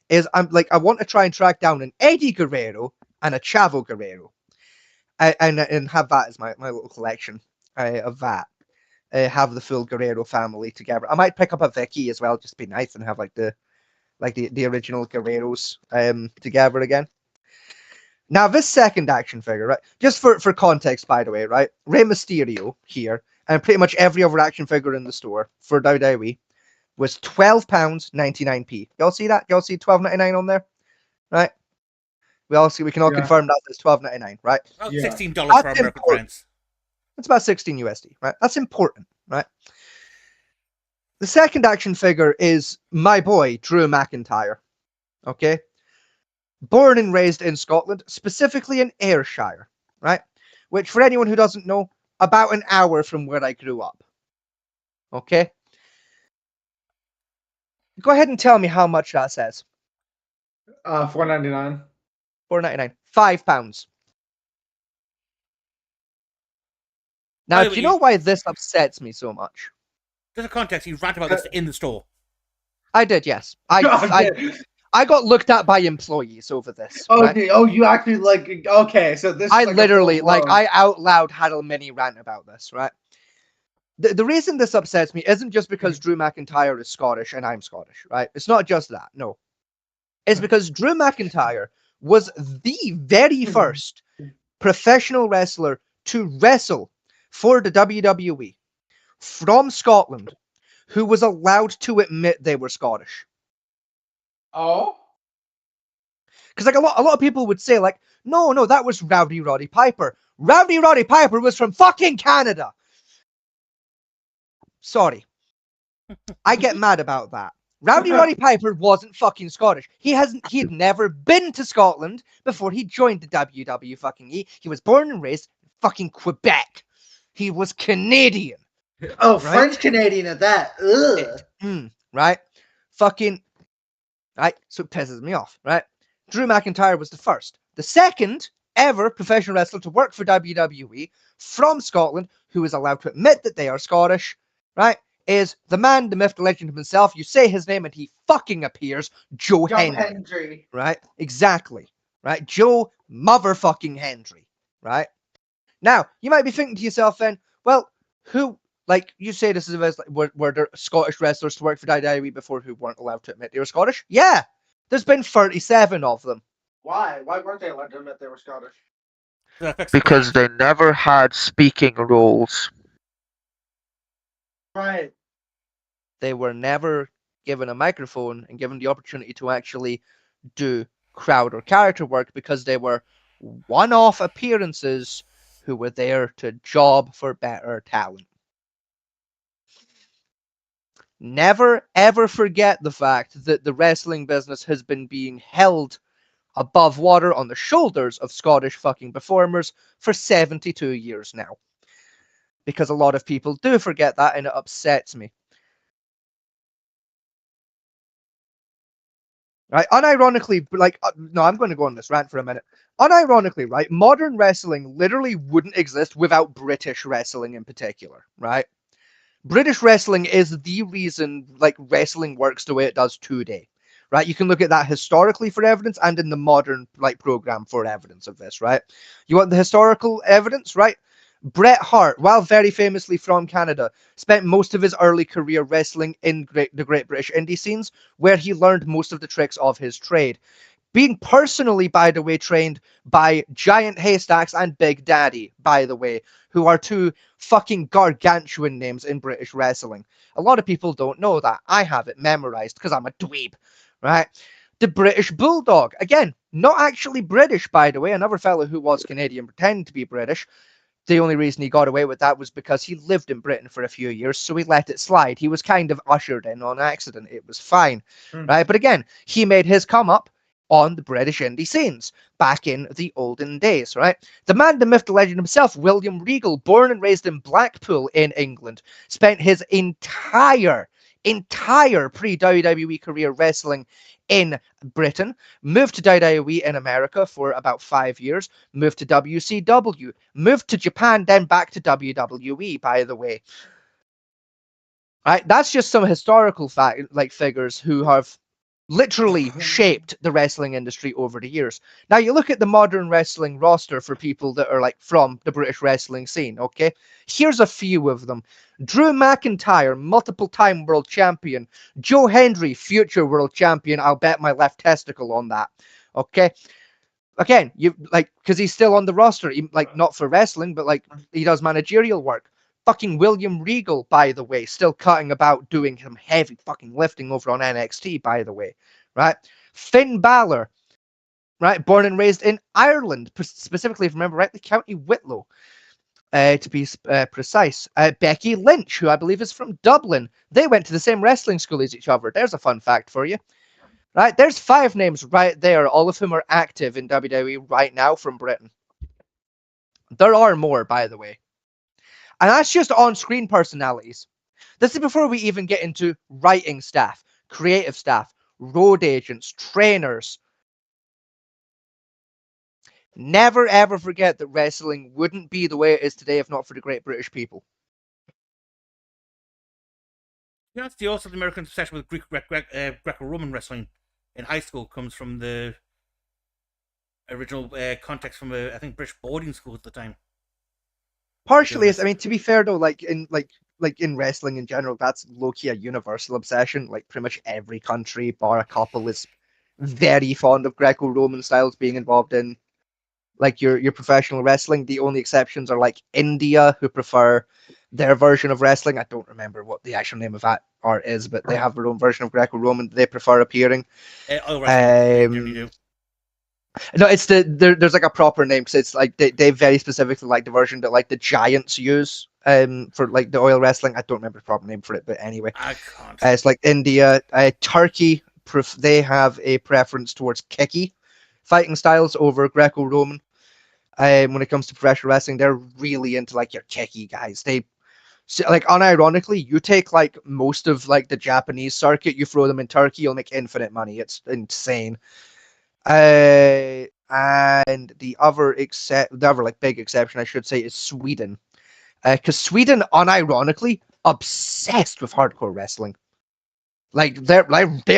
is I want to try and track down an Eddie Guerrero and a Chavo Guerrero, and have that as my little collection of that. Have the full Guerrero family together. I might pick up a Vicky as well, just be nice and have the original Guerreros together again. Now this second action figure, right? Just for context, by the way, right? Rey Mysterio here, and pretty much every other action figure in the store for WWE was £12.99. Y'all see that? Y'all see £12.99 on there, right? We can all confirm that it's £12.99, right? About Yeah. $16 for That's American important. friends. It's about 16 USD, right? That's important, right? The second action figure is my boy, Drew McIntyre. Okay? Born and raised in Scotland, specifically in Ayrshire, right? Which, for anyone who doesn't know, about an hour from where I grew up. Okay? Go ahead and tell me how much that says. $4.99. £4.99. £5. Now, By do the way, you know why this upsets me so much? Just a context, you rant about this in the store. I did, yes. God, I yeah. I got looked at by employees over this. Oh, right? oh, you actually like okay? So this I is like literally, a full-blown- I out loud had a mini rant about this, right? The reason this upsets me isn't just because Drew McIntyre is Scottish and I'm Scottish, right? It's not just that, no. It's because Drew McIntyre was the very first professional wrestler to wrestle for the WWE from Scotland who was allowed to admit they were Scottish. Oh, Because like a lot of people would say like, no, that was Rowdy Roddy Piper. Rowdy Roddy Piper was from fucking Canada. Sorry. I get mad about that. Rowdy Roddy Piper wasn't fucking Scottish. He'd never been to Scotland before he joined the WWE fucking E. He was born and raised in fucking Quebec. He was Canadian. oh, Right? French Canadian at that. Ugh. Right? Fucking right? So it pisses me off, right? Drew McIntyre was the first. The second ever professional wrestler to work for WWE from Scotland who is allowed to admit that they are Scottish, right? Is the man, the myth, the legend himself. You say his name and he fucking appears, Joe Hendry. Hendry. Right? Exactly. Right? Joe motherfucking Hendry. Right? Now, you might be thinking to yourself then, well, who, like, you say this is like, were there Scottish wrestlers to work for WWE before who weren't allowed to admit they were Scottish? Yeah! There's been 37 of them. Why? Why weren't they allowed to admit they were Scottish? Because they never had speaking roles. Right. They were never given a microphone and given the opportunity to actually do crowd or character work because they were one-off appearances who were there to job for better talent. Never ever forget the fact that the wrestling business has been being held above water on the shoulders of Scottish fucking performers for 72 years now. Because a lot of people do forget that and it upsets me. Right? Unironically, like, no, I'm going to go on this rant for a minute. Unironically, right? Modern wrestling literally wouldn't exist without British wrestling in particular, right? British wrestling is the reason, like, wrestling works the way it does today, right? You can look at that historically for evidence and in the modern, like, program for evidence of this, right? You want the historical evidence, right? Bret Hart, while very famously from Canada, spent most of his early career wrestling in the Great British indie scenes, where he learned most of the tricks of his trade. Being personally, by the way, trained by Giant Haystacks and Big Daddy, by the way, who are two fucking gargantuan names in British wrestling. A lot of people don't know that. I have it memorized because I'm a dweeb, right? The British Bulldog, again, not actually British, by the way, another fellow who was Canadian pretending to be British. The only reason he got away with that was because he lived in Britain for a few years, so he let it slide. He was kind of ushered in on accident. It was fine, right? But again, he made his come up on the British indie scenes back in the olden days, right? The man, the myth, the legend himself, William Regal, born and raised in Blackpool in England, spent his entire pre-WWE career wrestling in Britain, moved to WWE in America for about 5 years, moved to WCW, moved to Japan, then back to WWE, by the way. Right? That's just some historical figures who have literally shaped the wrestling industry over the years. Now you look at the modern wrestling roster for people that are like from the British wrestling scene, okay? Here's a few of them. Drew McIntyre, multiple time world champion. Joe Hendry, future world champion. I'll bet my left testicle on that. Okay? Again, you like because he's still on the roster, like not for wrestling, but like he does managerial work. Fucking William Regal, by the way, still cutting about doing some heavy fucking lifting over on NXT, by the way, right? Finn Balor, right, born and raised in Ireland, specifically, if I remember rightly, County Whitlow, to be precise. Becky Lynch, who I believe is from Dublin, they went to the same wrestling school as each other. There's a fun fact for you. Right, there's 5 names right there, all of whom are active in WWE right now from Britain. There are more, by the way. And that's just on-screen personalities. This is before we even get into writing staff, creative staff, road agents, trainers, Never ever forget that wrestling wouldn't be the way it is today if not for the great British people. You know, the also the American obsession with Greco-Roman wrestling in high school comes from the original context from I think British boarding school at the time. Partially, I mean, to be fair though, like in wrestling in general, that's low-key a universal obsession. Like pretty much every country, bar a couple, is very fond of Greco-Roman styles being involved in like your professional wrestling. The only exceptions are like India, who prefer their version of wrestling. I don't remember what the actual name of that art is, but they have their own version of Greco-Roman they prefer appearing. Other wrestling generally do. No, it's there's like a proper name because it's like they very specifically like the version that like the Giants use for like the oil wrestling. I don't remember the proper name for it, but anyway, I can't. it's like India, Turkey. They have a preference towards kicky fighting styles over Greco-Roman. When it comes to professional wrestling, they're really into like your kicky guys. They like unironically, you take like most of like the Japanese circuit, you throw them in Turkey, you'll make infinite money. It's insane. And the other like big exception, I should say, is Sweden. Because Sweden, unironically, obsessed with hardcore wrestling. Like they're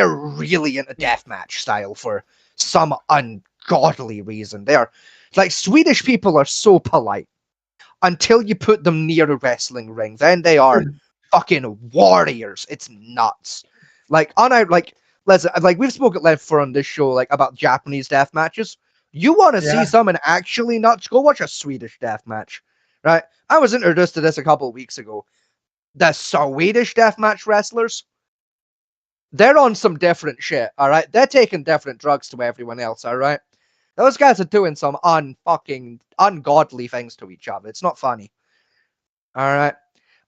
really into deathmatch style for some ungodly reason. They are like Swedish people are so polite until you put them near a wrestling ring. Then they are fucking warriors. It's nuts. Like listen, like we've spoken at length for on this show, like about Japanese death matches. You want to see someone actually nuts? Go watch a Swedish death match, right? I was introduced to this a couple of weeks ago. The Swedish deathmatch wrestlers, they're on some different shit, all right? They're taking different drugs to everyone else, all right? Those guys are doing some unfucking ungodly things to each other. It's not funny. All right.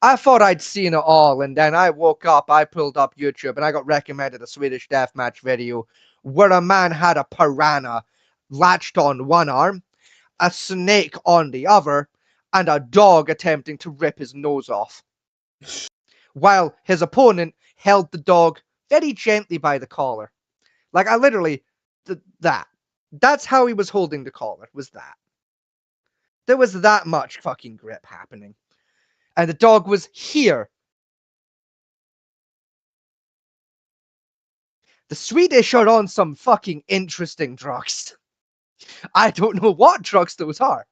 I thought I'd seen it all, and then I woke up, I pulled up YouTube, and I got recommended a Swedish deathmatch video where a man had a piranha latched on one arm, a snake on the other, and a dog attempting to rip his nose off. While his opponent held the dog very gently by the collar. Like, I literally, that. That's how he was holding the collar, was that. There was that much fucking grip happening. And the dog was here. The Swedish are on some fucking interesting drugs. I don't know what drugs those are,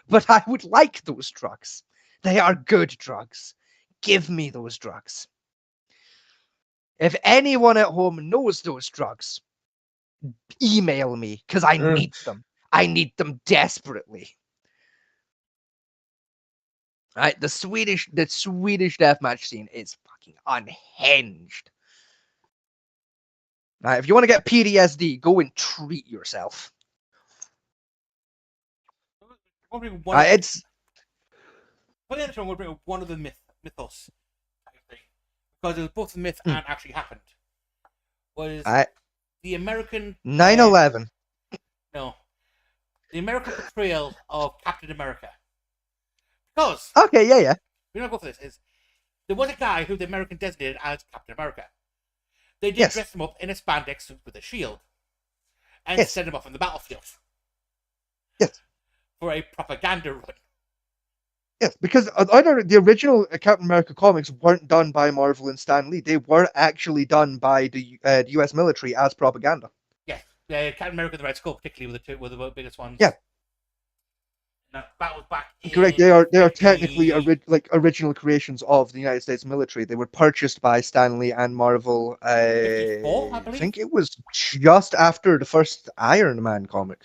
but I would like those drugs. They are good drugs. Give me those drugs. If anyone at home knows those drugs, email me, because I need them. I need them desperately. Right, the Swedish deathmatch scene is fucking unhinged. Right, if you want to get PTSD, go and treat yourself. It's Probably the we'll bring up one of the mythos type thing, because it was both a myth and actually happened. Was the American 9/11? No, the American portrayal of Captain America. Because okay, yeah. We're not go for this. There was a guy who the American designated as Captain America. They did dress him up in a spandex suit with a shield and send him off on the battlefield. Yes. For a propaganda run. Yes, because the original Captain America comics weren't done by Marvel and Stan Lee. They were actually done by the U.S. military as propaganda. Yeah, Captain America and the Red Skull, particularly, were the biggest ones. Yeah. Now, that was back in Correct. They are technically original creations of the United States military. They were purchased by Stan Lee and Marvel. 54, I believe. I think it was just after the first Iron Man comic.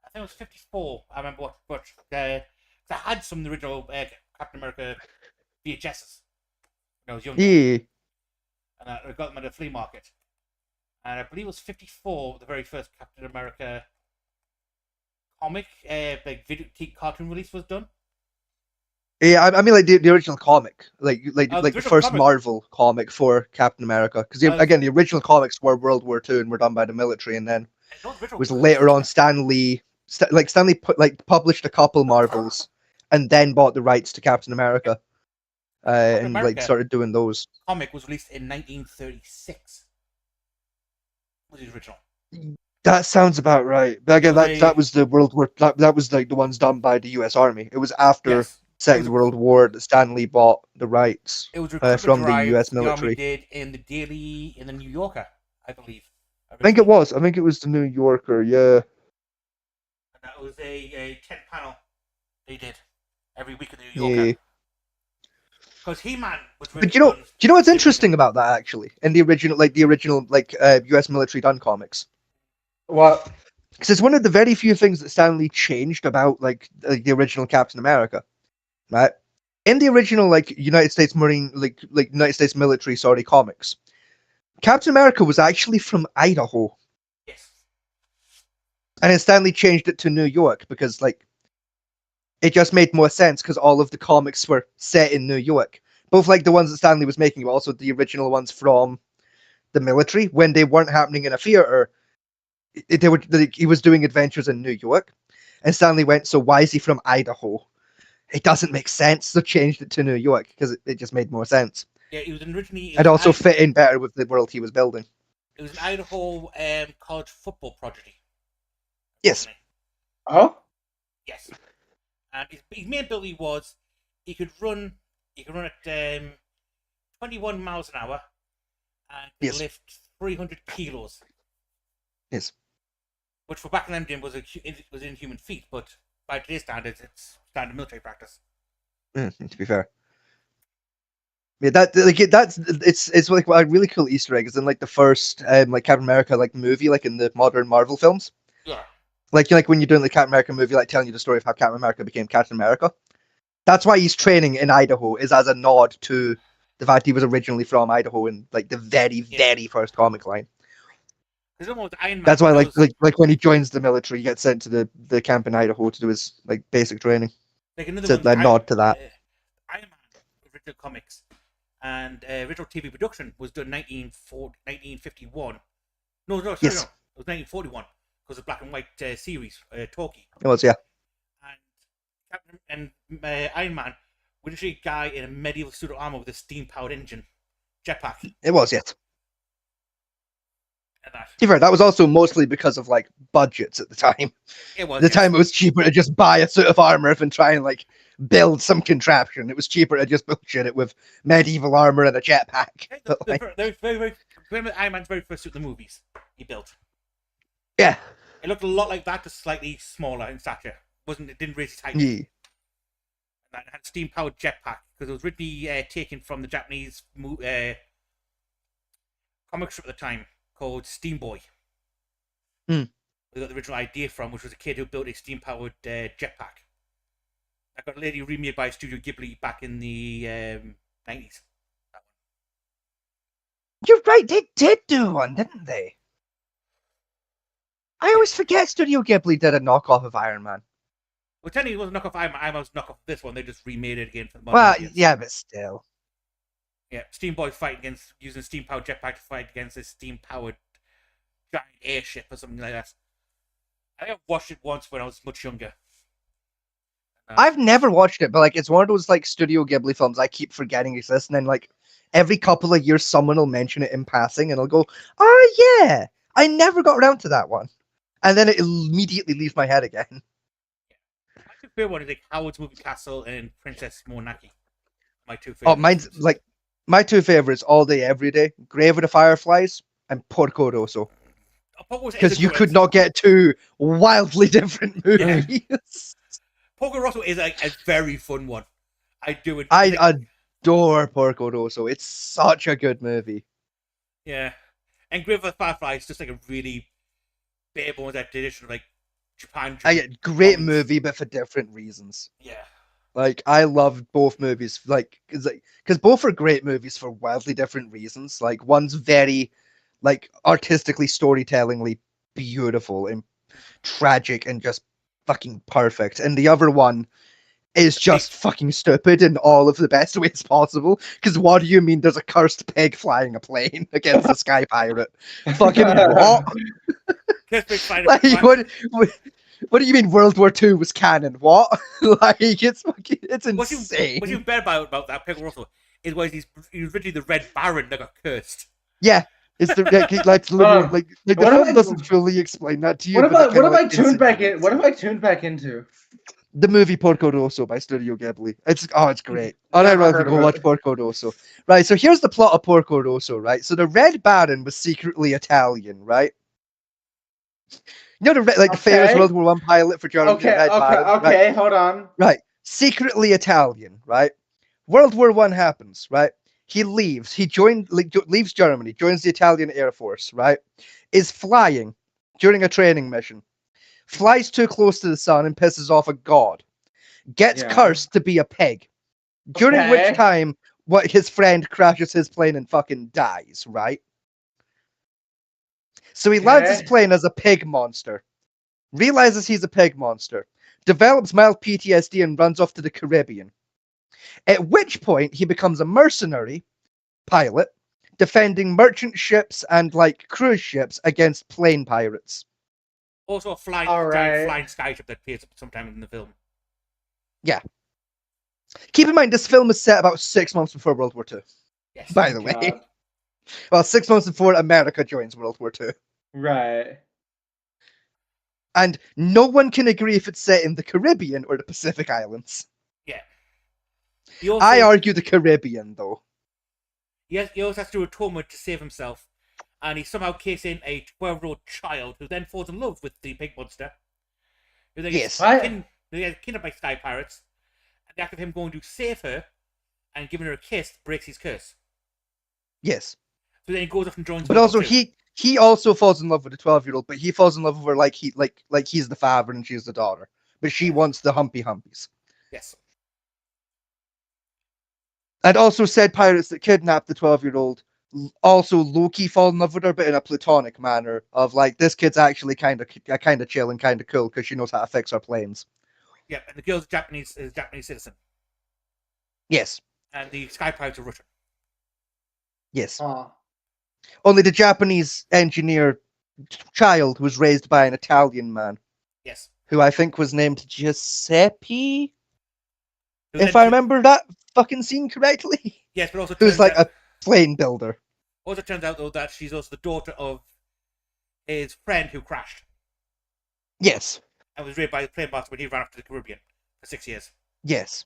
I think it was 54. I remember what I had some of the original Captain America VHSs when I was younger. Yeah. And I got them at a flea market. And I believe it was 54, the very first Captain America comic, like video cartoon release was done. Yeah, I mean like the original comic, like the first comic. Marvel comic for Captain America, because again the original comics were World War II and were done by the military, and then was later on Stan Lee published a couple Marvels, and then bought the rights to Captain America, and like started doing those. Comic was released in 1936. Was the original? That sounds about right. But again, It was that was the World War. That was like the ones done by the U.S. Army. It was after Yes. Second World War that Stanley bought the rights It was a recruitment from the drive U.S. the army military. did in the New Yorker, I believe. I think it was. I think it was the New Yorker. Yeah. And that was a 10 panel they did every week in the New Yeah. Yorker. Because He-Man was But do you know what's interesting about that actually? In the original U.S. military done comics, What? because it's one of the very few things that Stanley changed about like the original Captain America, right? In the original United States Marine United States military comics, Captain America was actually from Idaho. Yes. And then Stanley changed it to New York because it just made more sense because all of the comics were set in New York. Both like the ones that Stanley was making, but also the original ones from the military when they weren't happening in a theater. He was doing adventures in New York, and Stanley went, so why is he from Idaho? It doesn't make sense, so changed it to New York because it just made more sense. Yeah, it was originally. It also fit in better with the world he was building. It was an Idaho college football prodigy. Yes. Oh. Yes. And his main ability was he could run at 21 miles an hour and Yes. lift 300 kilos. Yes. Which for back in them was was an inhuman feat, but by today's standards, it's standard military practice. To be fair. Yeah, it's like a really cool Easter egg. Is in like the first Captain America movie, like in the modern Marvel films. Yeah. Like when you're doing the Captain America movie, like telling you the story of how Captain America became Captain America. That's why he's training in Idaho, is as a nod to the fact he was originally from Idaho in like the very first comic line. That's why like when he joins the military, he gets sent to the camp in Idaho to do his basic training. Like another So one, a nod to that. Iron Man original comics and original TV production was done 1951. No, sorry, Yes. no, it was 1941 because of black and white series, talkie. It was, yeah. And Iron Man was literally a guy in a medieval suit of armor with a steam-powered engine, jetpack. It was, yes. And that. To be fair, that was also mostly because of budgets at the time. It was. At the time, it was cheaper to just buy a suit of armor than try and build some contraption. It was cheaper to just bullshit it with medieval armor and a jetpack. Iron Man's very first suit in the movies he built. Yeah. It looked a lot like that, just slightly smaller in stature. It didn't raise its height. Yeah. And it had a steam-powered jetpack because it was originally taken from the Japanese comic strip at the time called Steam Boy. We got the original idea from, which was a kid who built a steam-powered jetpack. I got later remade by Studio Ghibli back in the 90s. You're right, they did do one, didn't they? I always forget Studio Ghibli did a knockoff of Iron Man. Well, technically it wasn't a knockoff of Iron Man. Iron Man was a knockoff of this one. They just remade it again for the modern Well, audience. yeah, but still. Yeah, Steam Boy using a steam-powered jetpack to fight against a steam-powered giant airship or something like that. I think I watched it once when I was much younger. I've never watched it, but it's one of those Studio Ghibli films I keep forgetting exists, and then every couple of years someone will mention it in passing, and I'll go, "Oh yeah, I never got around to that one," and then it immediately leaves my head again. My favorite one is Howard's Moving Castle and Princess Mononoke. My two favorites. Oh, mine's my two favorites all day, every day: Grave of the Fireflies and Porco Rosso. Because you could not get two wildly different movies. Yeah. Porco Rosso is a very fun one. I do it. I adore Porco Rosso. It's such a good movie. Yeah, and Grave of the Fireflies is just a really bare bones edition of Japan. Great movie, but for different reasons. Yeah. I love both movies, because both are great movies for wildly different reasons. One's very, artistically, storytellingly beautiful and tragic and just fucking perfect, and the other one is just fucking stupid in all of the best ways possible. Because what do you mean there's a cursed pig flying a plane against a sky pirate? Fucking what? What do you mean World War II was canon? What? It's insane. What's even better about that Porco Rosso is he was originally the Red Baron that got cursed. Yeah. It's the like the What film if I- doesn't fully explain that to you. What if but I it kinda, what if I like, tuned back in? insinuates What it. if I tuned back into? The movie Porco Rosso by Studio Ghibli. It's great. Never Unironically, heard go of watch it. Porco Rosso. Right, so here's the plot of Porco Rosso, right? So the Red Baron was secretly Italian, right? You know the famous Okay. World War One pilot for Germany, the Red Baron, right? Okay. Hold on. Right. Secretly Italian, right? World War One happens, right? He leaves. He leaves Germany, joins the Italian Air Force, right? Is flying during a training mission. Flies too close to the sun and pisses off a god. Gets Yeah. cursed to be a pig. During which Okay. time, what his friend crashes his plane and fucking dies, right? So he lands his Okay. plane as a pig monster. Realizes he's a pig monster. Develops mild PTSD and runs off to the Caribbean. At which point he becomes a mercenary pilot, defending merchant ships and like cruise ships against plane pirates. Also, a flying All giant right. flying skyship that appears sometime in the film. Yeah. Keep in mind, this film is set about 6 months before World War II. Yes. By the way, God. well, 6 months before America joins World War II. Right. And no one can agree if it's set in the Caribbean or the Pacific Islands. Yeah. He also, I argue the Caribbean, though. he also has to do atonement to save himself, and he somehow cases in a 12-year-old child who then falls in love with the pig monster. Who then Yes. gets kidnapped by sky pirates, and the act of him going to save her and giving her a kiss breaks his curse. Yes. So then he goes off and joins. But World also War II. he also falls in love with a 12-year-old, but he falls in love with her like he's the father and she's the daughter. But she wants the humpy humpies. Yes. And also said pirates that kidnapped the 12-year-old also low-key fall in love with her, but in a platonic manner of like, this kid's actually kind of chill and kind of cool because she knows how to fix our planes. Yeah, and the girl's a Japanese citizen, Yes. and the sky pirates are Russian. Yes. Huh. Only the Japanese engineer child was raised by an Italian man Yes. who I think was named Giuseppe, Who if then- I remember that fucking scene correctly. Yes, but also Who's turns like out, a plane builder. also turns out though that she's also the daughter of his friend who crashed Yes. and was raised by the plane master when he ran off to the Caribbean for 6 years. Yes.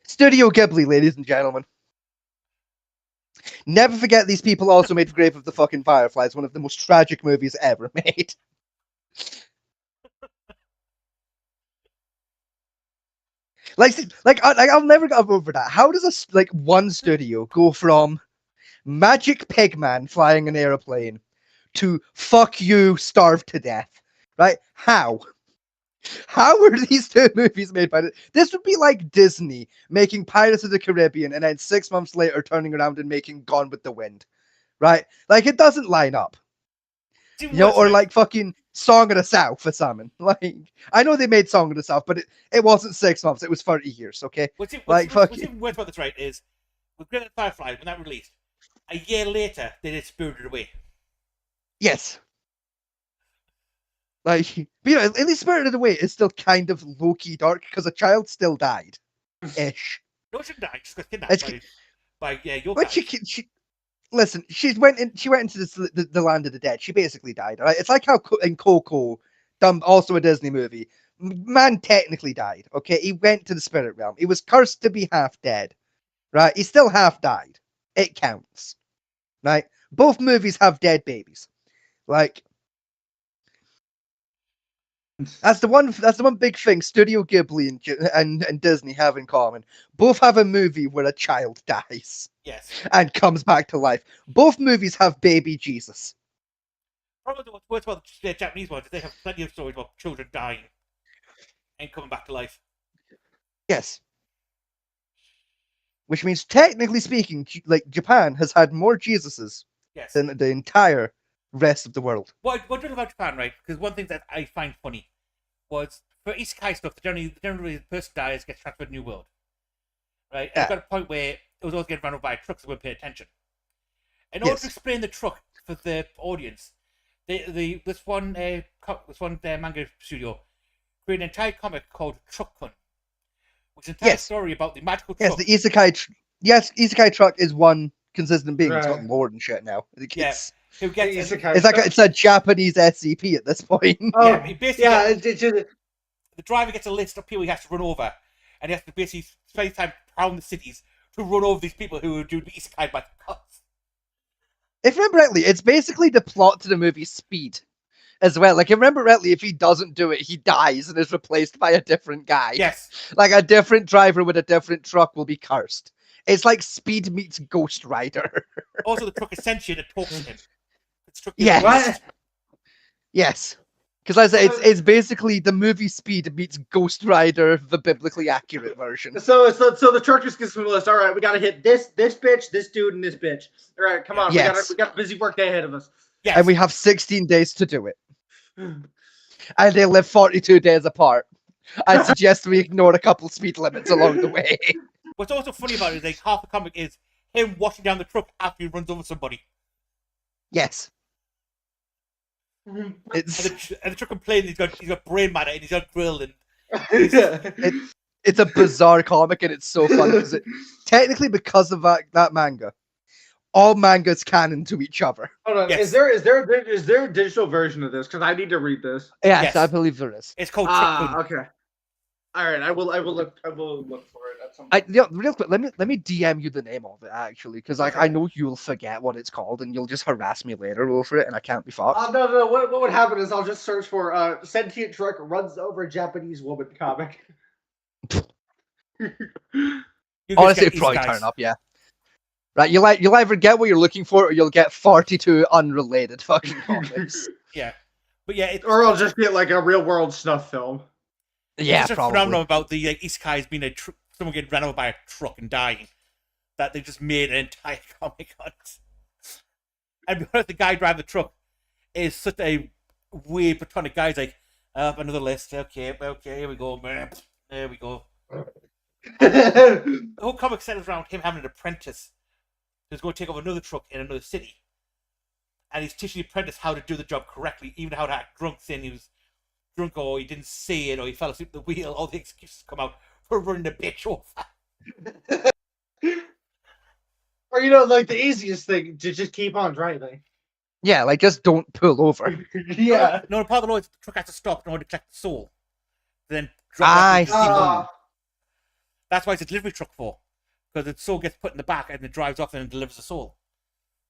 Studio Ghibli, ladies and gentlemen. Never forget these people also made Grave of the fucking Fireflies, one of the most tragic movies ever made. I'll never get over that. How does one studio go from Magic Pigman flying an airplane to fuck you, starve to death? Right? How? How were these two movies made by this? Would be like Disney making Pirates of the Caribbean and then 6 months later turning around and making Gone with the Wind. Right? Like, it doesn't line up. You know, or like fucking Song of the South or something. Like, I know they made Song of the South, but it wasn't 6 months, it was 30 years, okay? What's Like, even worse about this, right, is with Grave of the Fireflies, when that released, a year later they did Spirited Away. Yes. Like, but, you know, at least Spirited Away is still kind of low-key dark because a child still died. Ish. No, she didn't die. She got kidnapped by your But guys. listen, she went into the land of the dead. She basically died. Right? It's like how in Coco, also a Disney movie, man technically died. Okay, he went to the spirit realm. He was cursed to be half dead. Right, he still half died. It counts. Right, both movies have dead babies. Like, that's the one big thing Studio Ghibli and Disney have in common. Both have a movie where a child dies. Yes. And comes back to life. Both movies have baby Jesus. Probably what's worse about the Japanese ones is they have plenty of stories about children dying and coming back to life. Yes. Which means, technically speaking, like, Japan has had more Jesuses Yes. than the entire rest of the world. What do you know about Japan, right? Because one thing that I find funny was for isekai stuff, generally the person dies, gets transferred to a new world. Right? And Yeah. I've got a point where it was always getting run over by trucks that wouldn't pay attention. In order Yes. to explain the truck for the audience, this one manga studio created an entire comic called Truck-kun, which is an entire Yes. story about the magical Yes, truck. the Isekai. Isekai Truck is one consistent being. It's got Right. lore and shit now. Like, Yeah. It's, Who gets Isekai it's like stuff. it's a Japanese SCP at this point. Oh, Yeah, he basically yeah. the driver gets a list of people he has to run over, and he has to basically spend time around the cities to run over these people who are due to be isekai by the cops. If I remember rightly, it's basically the plot to the movie Speed as well. Like, if I remember rightly, if he doesn't do it, he dies and is replaced by a different guy. Yes. Like, a different driver with a different truck will be cursed. It's like Speed meets Ghost Rider. Also, the truck is sentient and talks to him. It's truck Yes. What? Yes. Because I said, it's basically the movie Speed meets Ghost Rider, the biblically accurate version. So the truck just gets from the list. All right, we gotta hit this bitch, this dude, and this bitch. All right, come on. Yes. We got a busy work day ahead of us. Yes. And we have 16 days to do it. And they live 42 days apart. I suggest we ignore a couple speed limits along the way. What's also funny about it is like half the comic is him washing down the truck after he runs over somebody. Yes. And It's the truck complaining he's got brain matter and he's got grill and it's a bizarre comic and it's so fun because technically because of that manga, all mangas canon to each other. Hold on. Yes. Is there a digital version of this? Because I need to read this. Yes, Yes. I believe there is. it's called Truck Kun. Okay. All right, I will look for it at some point. Real quick, let me DM you the name of it actually, because like I know you'll forget what it's called and you'll just harass me later over it, and I can't be fucked. No. What would happen is I'll just search for sentient truck runs over a Japanese woman comic. You guys Honestly, get it'd probably isekais. turn up, yeah. Right, you'll either get what you're looking for, or you'll get 42 unrelated fucking comics. Yeah. But yeah, it's, Or I'll just get like a real world snuff film. Yeah, it's just probably. phenomenal about the isekais being someone getting ran over by a truck and dying. That they just made an entire comic on it. And because the guy driving the truck is such a weird platonic guy, he's like, another list, okay, here we go, man. There we go. The whole comic centers around him having an apprentice who's going to take over another truck in another city. And he's teaching the apprentice how to do the job correctly, even how to act drunk, saying he was drunk or he didn't see it or he fell asleep at the wheel. All the excuses come out for running the bitch over. Or like the easiest thing to just keep on driving. Yeah, like just don't pull over. Yeah. No, part of the law is the truck has to stop in order to collect the soul. Then drop I it off to the depot. see. That's why it's a delivery truck for. Because the soul gets put in the back and it drives off and delivers the soul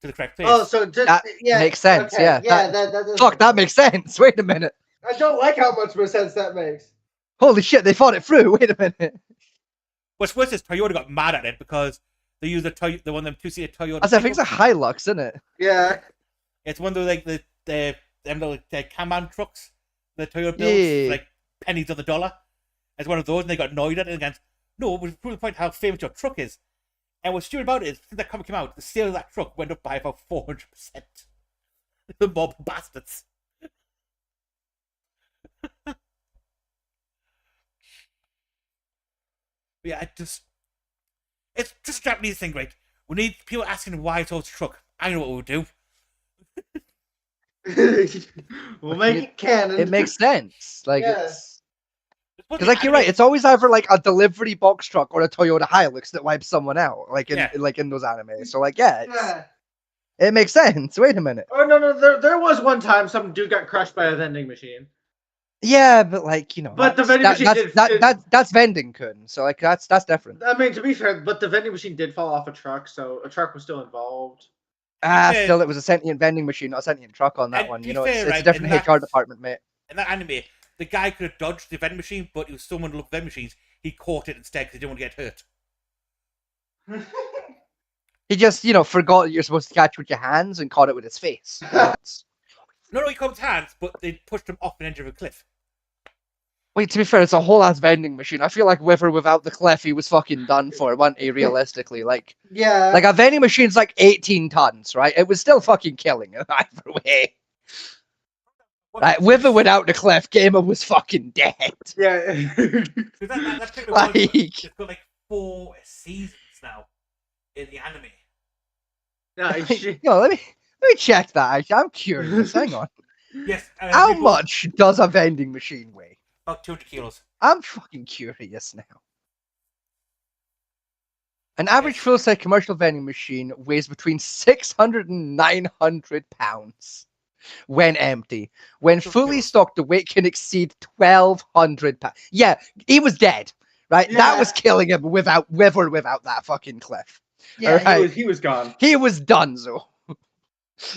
to the correct place. Oh, so just That yeah, makes sense, okay, yeah. Yeah, that does Fuck, that makes sense. Wait a minute. I don't like how much more sense that makes. Holy shit, they thought it through. Wait a minute. What's worse is Toyota got mad at it because they used the one of them two-seater Toyota. I think it's a pickups. Hilux, isn't it? Yeah. It's one of those like the Kanban trucks, the Toyota builds, Yeah. like pennies on the dollar. It's one of those, and they got annoyed at it and went, no, we prove the point how famous your truck is. And what's stupid about it is, since that comic came out, the sale of that truck went up by about 400%. The mob bastards. Yeah, it's just a Japanese thing, right? We need people asking why it's always a truck. I know what we'll do. We'll make it canon. It makes sense. Like, Yeah. it's... Because, like, you're right, it's always either, like, a delivery box truck or a Toyota Hilux that wipes someone out, like in those animes. So, like, yeah, it makes sense. Wait a minute. Oh no, there was one time some dude got crushed by a vending machine. Yeah, but, like, you know... But the vending machine that's vending kun, so, like, that's different. I mean, to be fair, but the vending machine did fall off a truck, so a truck was still involved. fair- Still, it was a sentient vending machine, not a sentient truck on that And one. to You be know, fair, it's right, a different in HR department, mate. In that anime, the guy could have dodged the vending machine, but he was someone who loved vending machines. He caught it instead because he didn't want to get hurt. He just, forgot that you're supposed to catch with your hands and caught it with his face. No, he caught his hands, but they pushed him off an edge of a cliff. Wait, to be fair, it's a whole ass vending machine. I feel like with or without the cliff, he was fucking done for, wasn't he, realistically? Like a vending machine's like 18 tons, right? It was still fucking killing him either way. Like, with or without the cliff, Gamer was fucking dead. Yeah. That particular Like- one, it's got like 4 seasons now in the anime. No, Let me check that, actually. I'm curious. Hang on. Yes. How much does a vending machine weigh? About 200 kilos. I'm fucking curious now. An average full-size commercial vending machine weighs between 600 and 900 pounds when empty. When So fully kills. stocked, the weight can exceed 1,200 pounds. Yeah, he was dead, right? That Yeah. was killing him with or without that fucking cliff. Yeah, Alright. he was gone. He was donezo.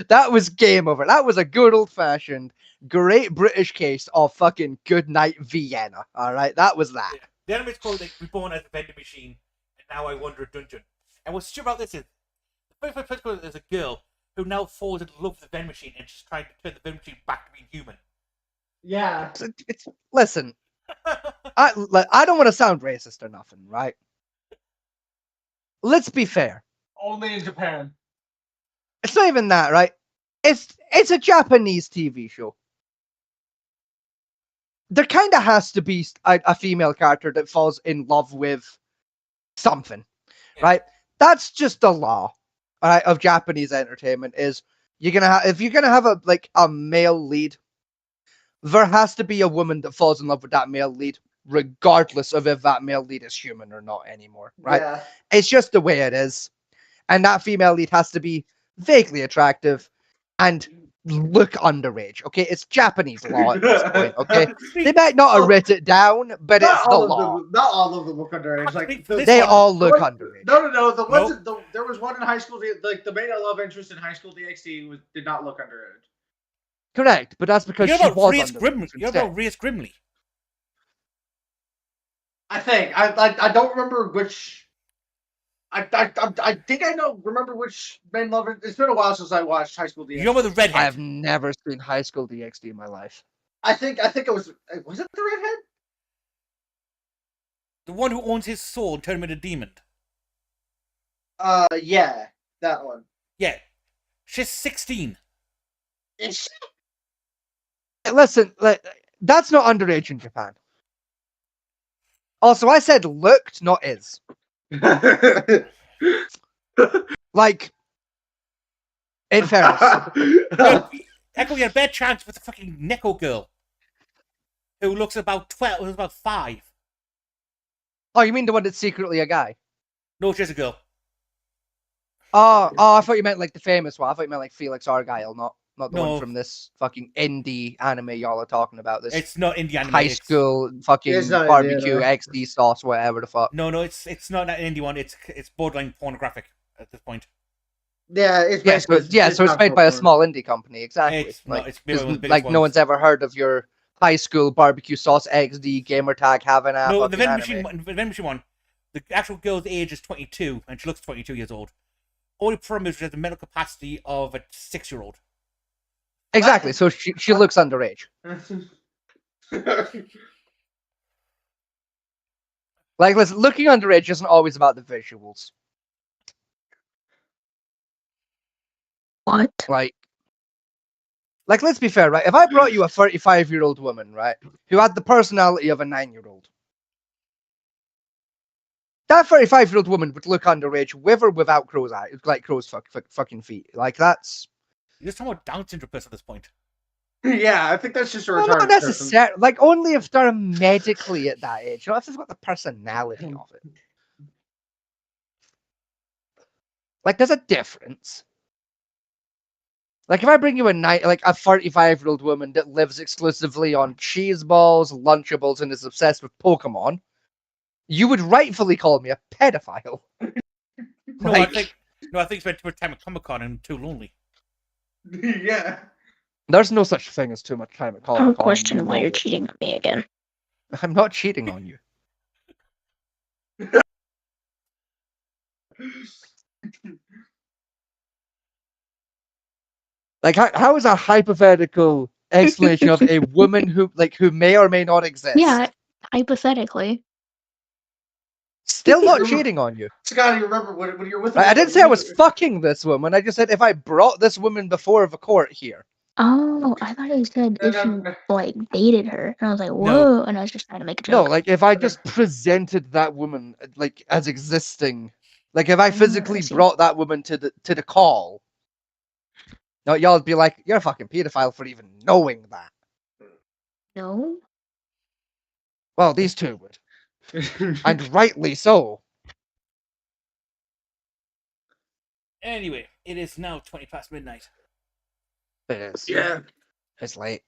That was game over. That was a good old-fashioned, great British case of fucking Goodnight Vienna. Alright, that was that. Yeah. The animate's called like Reborn as a Vending Machine, and Now I Wander a Dungeon. And what's true about this is the very first person is a girl who now falls in love with the vending machine and she's trying to turn the vending machine back to being human. Yeah. Listen, I don't want to sound racist or nothing, right? Let's be fair. Only in Japan. It's not even that, right? It's a Japanese TV show. There kind of has to be a female character that falls in love with something, right? That's just the law, right, of Japanese entertainment. Is you're gonna if you're gonna have a male lead, there has to be a woman that falls in love with that male lead, regardless of if that male lead is human or not anymore, right? Yeah. It's just the way it is. And that female lead has to be vaguely attractive and look underage, okay? It's Japanese law at this point, okay? They might not have written it down, but it's the law. Not all of them look underage. Like They all look underage. No. The ones there was one in high school. Like the main love interest in High School DxD did not look underage. Correct, but that's because You're she about was Rhys underage Grimley. You're instead. about Rhys Grimley. I think I don't remember which. I think I remember which main love. It's been a while since I watched High School DxD. You remember the redhead? I have never seen High School DxD in my life. I think it was it the redhead? The one who owns his soul and turned him into a demon. Yeah, that one. Yeah. She's 16. Is she? Listen, that's not underage in Japan. Also, I said looked, not is. Like, in fairness. Echo, you had a bad chance with the fucking Neko girl. Who looks about 12, who's about 5. Oh, you mean the one that's secretly a guy? No, she's a girl. Oh, I thought you meant like the famous one. I thought you meant like Felix Argyle, not the No. one from this fucking indie anime y'all are talking about. This It's not indie anime. high school fucking It's not barbecue indie, XD sauce, whatever the fuck. No, it's not an indie one. It's borderline pornographic at this point. Yeah, it's So it's made by a small indie company, exactly. It's not. It's made by one of the biggest like no ones. one's ever heard of your high school barbecue sauce XD gamer tag having a No, the fucking vending machine one. The actual girl's age is 22, and she looks 22 years old. Only problem is she has the mental capacity of a 6-year-old. Exactly. So she looks underage. Like, listen, looking underage isn't always about the visuals. What? Like, let's be fair, right? If I brought you a 35-year-old woman, right, who had the personality of a 9-year-old, that 35-year-old woman would look underage with or without crow's eyes, like crow's fucking feet. Like, that's... You're just talking about Down syndrome person at this point. Yeah, I think that's just a Well, retarded not necessarily. Like, only if they're medically at that age. Not if they've got the personality of it. Like, there's a difference. Like, if I bring you a 35-year-old woman that lives exclusively on cheese balls, Lunchables, and is obsessed with Pokemon, you would rightfully call me a pedophile. No, I think it's spent too much time at Comic-Con and too lonely. Yeah. There's no such thing as too much time at Comic-Con. I'm questioning why you're cheating on me again. I'm not cheating on you. Like, how is a hypothetical explanation of a woman who may or may not exist Yeah, hypothetically. still not cheating on you? Scotty, remember when you're with I didn't say I was fucking this woman. I just said if I brought this woman before the court here. Oh, I thought you said if you like dated her, and I was like, whoa, No. and I was just trying to make a No, joke. like if I just presented that woman like as existing, like if I physically see. brought that woman to the call. No, y'all would be like, you're a fucking pedophile for even knowing that. No. Well, these two would. And rightly so. Anyway, it is now 20 past midnight. It is. Yeah. It's late.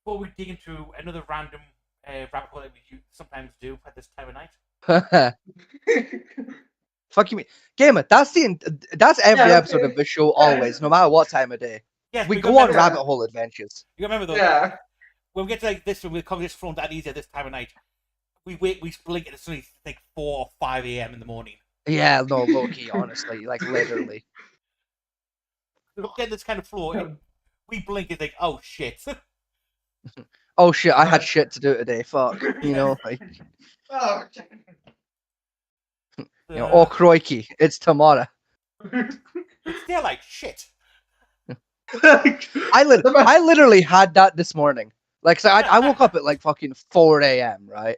Before we dig into another random rabbit hole that we sometimes do at this time of night. Fuck you, me, gamer. That's every Yeah, episode of the show. Always, no matter what time of day, Yes, we we go on remember- rabbit hole adventures. You remember though? Yeah. When we get to like this one, we'll cover this front that easier this time of night. We blink at it's like 4 or 5 a.m. in the morning. Yeah, no, low key, honestly, like literally. We get this kind of floor. And we blink. It's like, oh shit. Oh shit, I had shit to do today. Fuck, you know, like, Oh, oh crikey, it's tomorrow. It's still like shit. I literally had that this morning. Like, so I woke up at like fucking 4 a.m. right?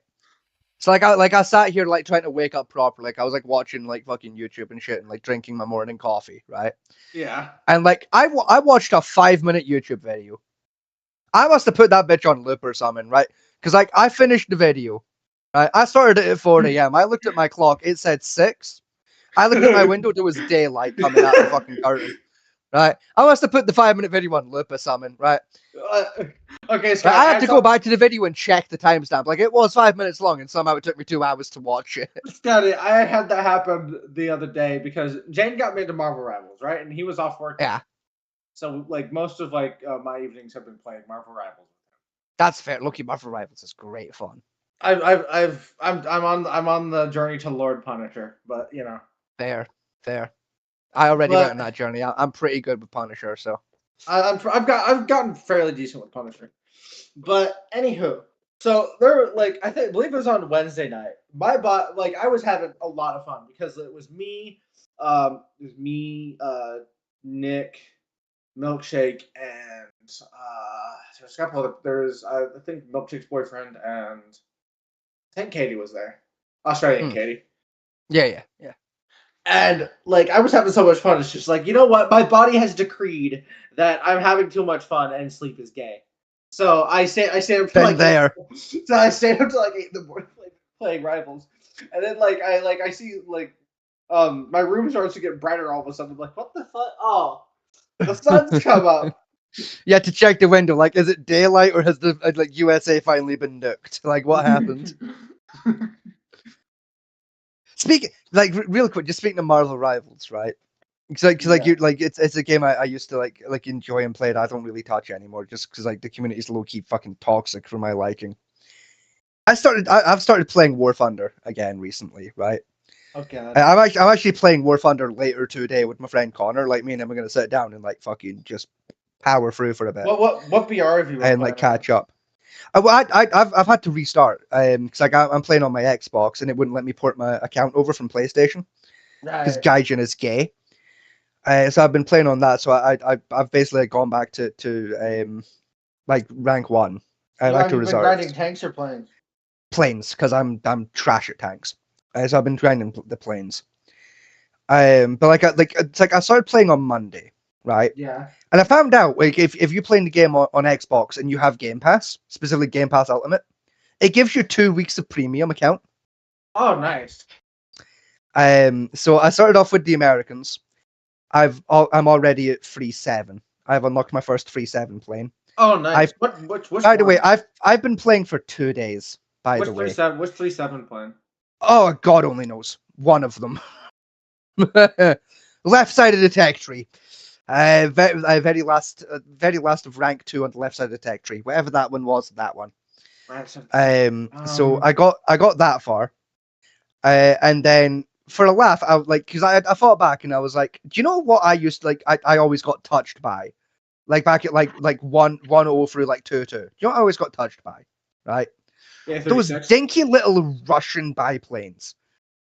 So I sat here like trying to wake up properly. Like I was like watching like fucking YouTube and shit and like drinking my morning coffee, right? Yeah. And like I watched a 5-minute YouTube video. I must have put that bitch on loop or something, right? Because like I finished the video, right? I started it at 4 a.m. I looked at my clock, it said 6. I looked at my window, there was daylight coming out of the fucking curtain. Right? I must have put the 5-minute video on loop or something, right? Okay, so Right, I had to go back to the video and check the timestamp. Like it was 5 minutes long, and somehow it took me 2 hours to watch it. Scotty, I had that happen the other day because Jane got me into Marvel Rivals, right? And he was off work. Yeah, So like most of like my evenings have been playing Marvel Rivals. that's fair. Lucky Marvel Rivals is great fun. I'm on the journey to Lord Punisher, but you know. Fair. I already went But- on that journey. I'm pretty good with Punisher, so. I've gotten fairly decent with Punisher, but anywho, so there like believe it was on Wednesday night. My bot like I was having a lot of fun because it was me, Nick, Milkshake, and there's a couple of there's I think Milkshake's boyfriend and I think Katie was there, Australian Katie. Yeah. And like I was having so much fun, it's just like, you know what? My body has decreed that I'm having too much fun and sleep is gay. So I stayed up till Been like there. So I stayed up till like 8 in the morning playing Rivals. And then like I see like my room starts to get brighter all of a sudden. I'm like, what the fuck? Oh, the sun's come up. You had to check the window. Like, is it daylight or has the like USA finally been nuked? Like, what happened? Speaking, like, real quick, just speaking of Marvel Rivals, right? Because like you like it's a game I used to like enjoy and play. I don't really touch it anymore, just because like the community is low key fucking toxic for my liking. I've started playing War Thunder again recently, right? Okay. I'm actually playing War Thunder later today with my friend Connor. Like me and him are gonna sit down and like fucking just power through for a bit What BR have you been and like playing on? catch up. I've had to restart because like I'm playing on my Xbox and it wouldn't let me port my account over from PlayStation because Right. Gaijin is gay. So I've been playing on that. So I've basically gone back to like rank 1. I like to You've been grinding reserve tanks or planes? planes because I'm trash at tanks. So I've been grinding the planes. But like it's like I started playing on Monday, right? Yeah. And I found out like if you're playing the game on Xbox and you have Game Pass, specifically Game Pass Ultimate, it gives you 2 weeks of premium account. Oh, nice. So I started off with the Americans. I'm already at 3-7. I've unlocked my first 3-7 plane. Oh, nice. Which By the way, one? I've been playing for 2 days. By Which the way, 3-7? Which 3-7 plan? oh God only knows. One of them. Left side of the tech tree. Very last of rank 2 on the left side of the tech tree. Whatever that one was, that one. So I got that far, and then for a laugh, I like because I thought back and I was like, do you know what I used to like? I always got touched by, like back at like 1-0 through like 2-2. Do you know what I always got touched by? Right, Yeah, those 36. dinky little Russian biplanes,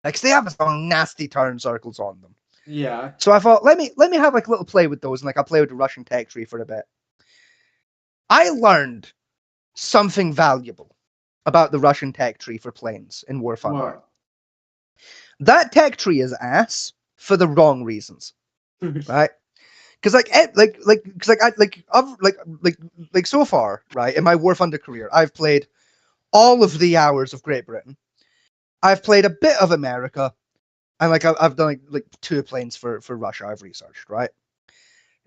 like they have some nasty turn circles on them. Yeah. So I thought, let me have like a little play with those, and like I'll play with the Russian tech tree for a bit. I learned something valuable about the Russian tech tree for planes in War Thunder. What? That tech tree is ass for the wrong reasons, right? Because like so far, right, in my War Thunder career, I've played all of the hours of Great Britain. I've played a bit of America, And like I've done like 2 planes for Russia. I've researched, right?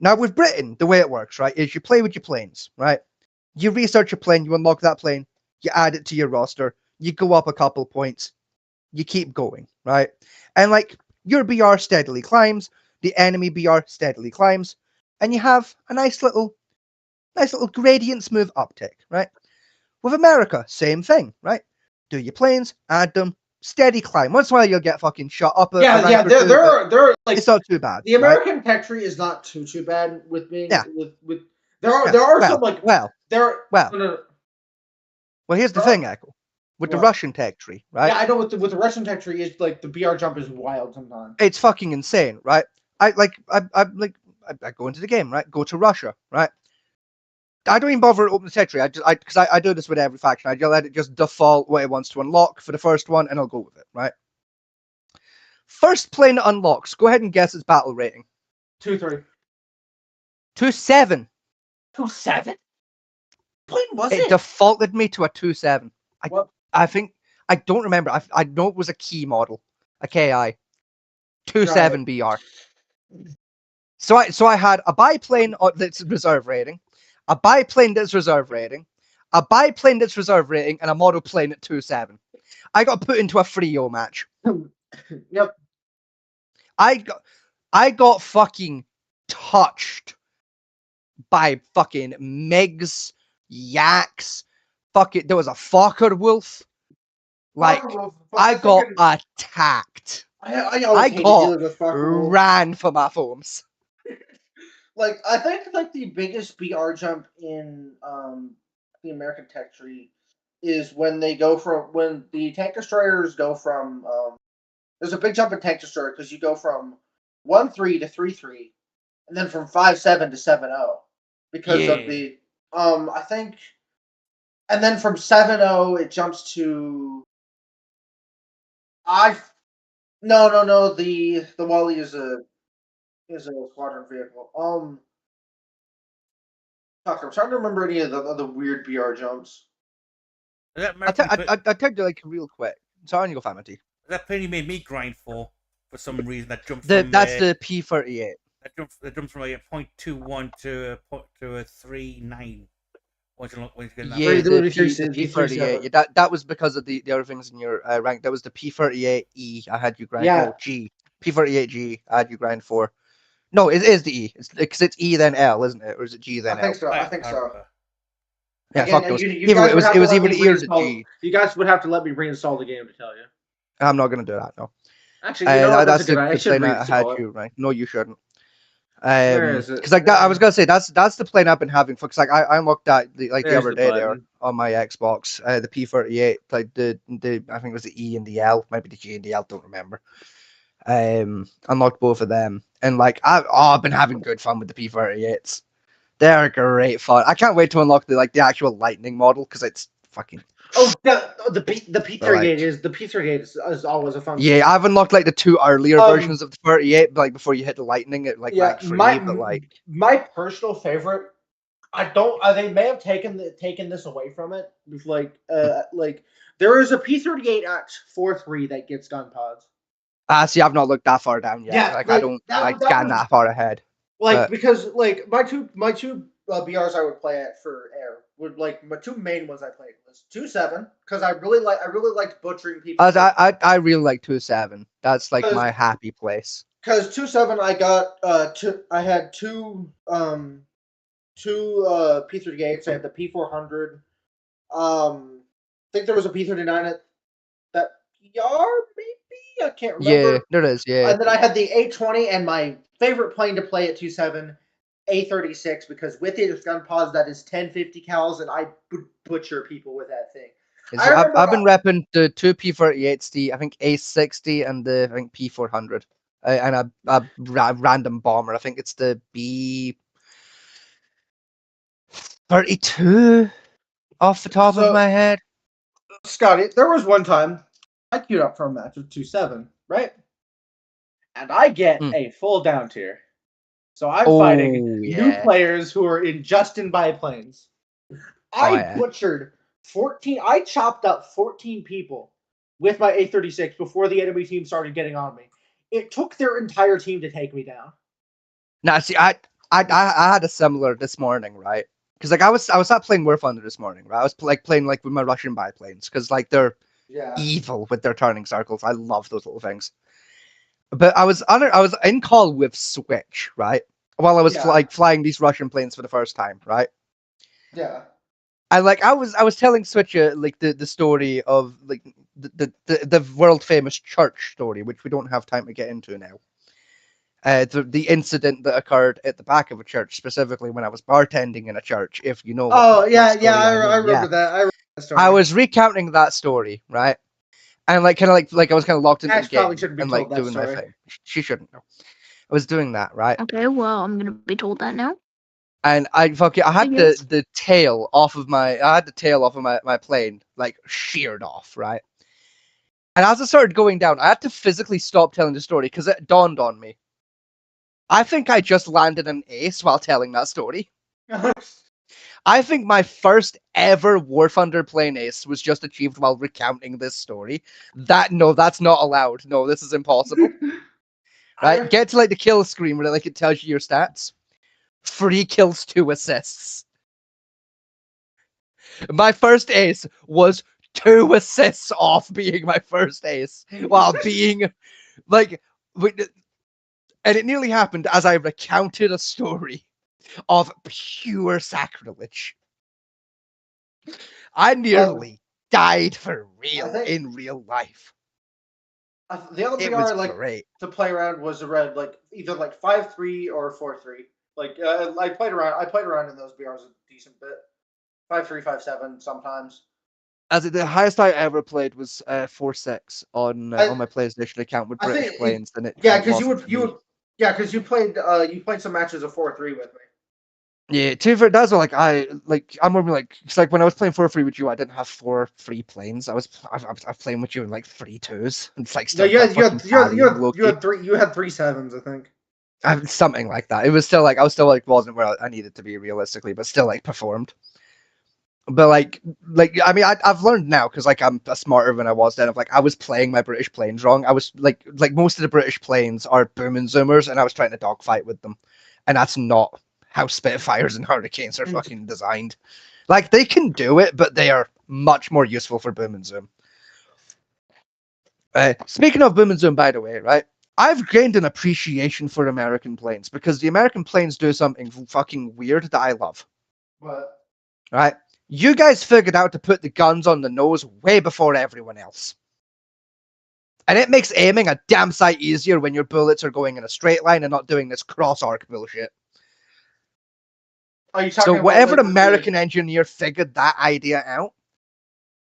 Now with Britain, the way it works, right, is you play with your planes, right? You research a plane, you unlock that plane, you add it to your roster, you go up a couple points, you keep going, right? And like your BR steadily climbs, the enemy BR steadily climbs, and you have a nice little gradient smooth uptick, right? With America, same thing, right? Do your planes, add them, steady climb. Once in a while you'll get fucking shot up a Yeah, rank or two, but there are like it's not too bad. the right? American tech tree is not too bad with being Yeah. with there are Yeah. there are some like well, there are well. no, no, Well, here's the there are- thing, Echo. With the what? Russian tech tree, right? Yeah, I know with the Russian tech tree is like the BR jump is wild sometimes. It's fucking insane, right? I go into the game, right? Go to Russia, right? I don't even bother to open the tech tree. Because I do this with every faction. I just let it just default what it wants to unlock for the first one, and I'll go with it, right? First plane that unlocks. Go ahead and guess its battle rating. 2-3. 2.7. 2-7? Plane was It it? defaulted me to a 2.7. What? I think I don't remember. I know it was a key model, a KI. 2.7 BR. So I had a biplane that's reserve rating, a biplane that's reserve rating, a biplane that's reserve rating, and a model plane at 2.7. I got put into a 3-0 match. Yep. I got fucking touched by fucking Migs, Yaks, fucking there was a Fokker Wolf. Like I got attacked. I always I hated got dealing with Fokker Wolf. ran for my foams. Like I think like the biggest BR jump in the American tech tree is when they go from when the tank destroyers go from there's a big jump in tank destroyer because you go from 1-3 to 3-3 and then from 5-7 to 7-0 because of the I think and then from 7-0 it jumps to I no the Wally is a squadron vehicle. Fuck, I'm trying to remember any of the weird BR jumps. Is that American? I tell you like real quick. Sorry, you go, Famity. That plane you made me grind for some reason. That jumped That's from the P-38. that jumps from a 0.21 to a 3.9. Yeah, the P-38. Yeah, that was because of the other things in your rank. That was the P-38E. I had you grind. Yeah. Oh, G. P-38G. I had you grind for. No, it is the E. It's because it's E then L, isn't it? Or is it G then I think L? so. I think so. Yeah, Again, fuck those. you guys would have it was to either let the me E or the reinstall. G. You guys would have to let me reinstall the game to tell you. I'm not gonna do that. No. Actually, you know what? That's a good idea. I should plane I had reinstall it. you right. No, you shouldn't. Where is it? Because like that, I was gonna say that's the plane I've been having. Because like I unlocked that the There's other the day there button. on my Xbox. The P-38, like the I think it was the E and the L, maybe the G and the L. Don't remember. Unlocked both of them, and like I've been having good fun with the P-38s. They're great fun. I can't wait to unlock the actual Lightning model because it's fucking. Oh, the P-38 is always a fun. Yeah, I've unlocked like the 2 earlier versions of the 38, like before you hit the Lightning at like rank 3. But like my personal favorite, I don't. They may have taken this away from it. Like there is a P-38 at 4-3 that gets gun pods. see, I've not looked that far down yet. Yeah, like I don't that scan that far ahead. Like because like my two BRs I would play at for air would like my 2 main ones I played was 2-7 because I really liked butchering people. I really like 2.7. That's like my happy place. Because 2.7 I got I had two P-38s. I had the P-400. I think there was a P-39 at that PR maybe I can't remember. Yeah, there is. Yeah, And then I had the A-20 and my favorite plane to play at 2.7, A-36, because with its gun pods that is 1050 cals and I butcher people with that thing. I've been repping the 2 P-38s, the I think A-60 and the I think P-400, and a random bomber. I think it's the B-32 off the top of my head. Scotty, there was one time I queued up for a match with 2.7, right? And I get a full down tier. So I'm fighting new players who are in Justin biplanes. I butchered 14. I chopped up 14 people with my A36 before the enemy team started getting on me. it took their entire team to take me down. Now, see, I had a similar this morning, right? Because like I was not playing War Thunder this morning, right? I was playing like with my Russian biplanes because like they're Yeah. evil with their turning circles. I love those little things. But I was in call with Switch, right? While I was flying these Russian planes for the first time, right? Yeah. And like I was telling Switch like the story of like the world famous church story, which we don't have time to get into now. The incident that occurred at the back of a church, specifically when I was bartending in a church. If you know. Oh what yeah, story yeah, I mean. remember that. I remember that story. I was recounting that story, right? And like kind of like I was kind of locked into the Ash game probably shouldn't be and told like that doing my story. thing. She shouldn't know. I was doing that, right? Okay, well, I'm gonna be told that now. And I had Yes. the tail off of my plane like sheared off, right? And as it started going down, I had to physically stop telling the story because it dawned on me. I think I just landed an ace while telling that story. I think my first ever War Thunder plane ace was just achieved while recounting this story. That's not allowed. No, this is impossible. Right? Get to like the kill screen where like it tells you your stats. 3 kills, 2 assists. My first ace was 2 assists off being my first ace while being like, and it nearly happened as I recounted a story of pure sacrilege. I nearly died for real in real life. The other It BR was like great. to play around was a red like either like 5-3 or 4-3. Like I played around in those BRs a decent bit. 5-3, 5-7 sometimes. As the highest I ever played was 4-6 on my PlayStation account with British planes, and it because wasn't for me. because you played some matches of 4-3 with me. Yeah, that's like I'm more like it's like when I was playing 4-3 with you, I didn't have 4-3 planes. I was playing with you in like 3-2s. It's like No, still you had low-key. you had 3-7s, I think. Something like that. It was still like I was still like wasn't where I needed to be realistically, but still like performed. But like I mean I've learned now because like I'm smarter than I was then. Of like I was playing my British planes wrong. I was like most of the British planes are boom and zoomers, and I was trying to dogfight with them, and that's not how Spitfires and Hurricanes are fucking designed. Like they can do it, but they are much more useful for boom and zoom. Speaking of boom and zoom, by the way, right? I've gained an appreciation for American planes because the American planes do something fucking weird that I love. What? Right? You guys figured out to put the guns on the nose way before everyone else. And it makes aiming a damn sight easier when your bullets are going in a straight line and not doing this cross arc bullshit. Are you talking So about, whatever like, American engineer figured that idea out,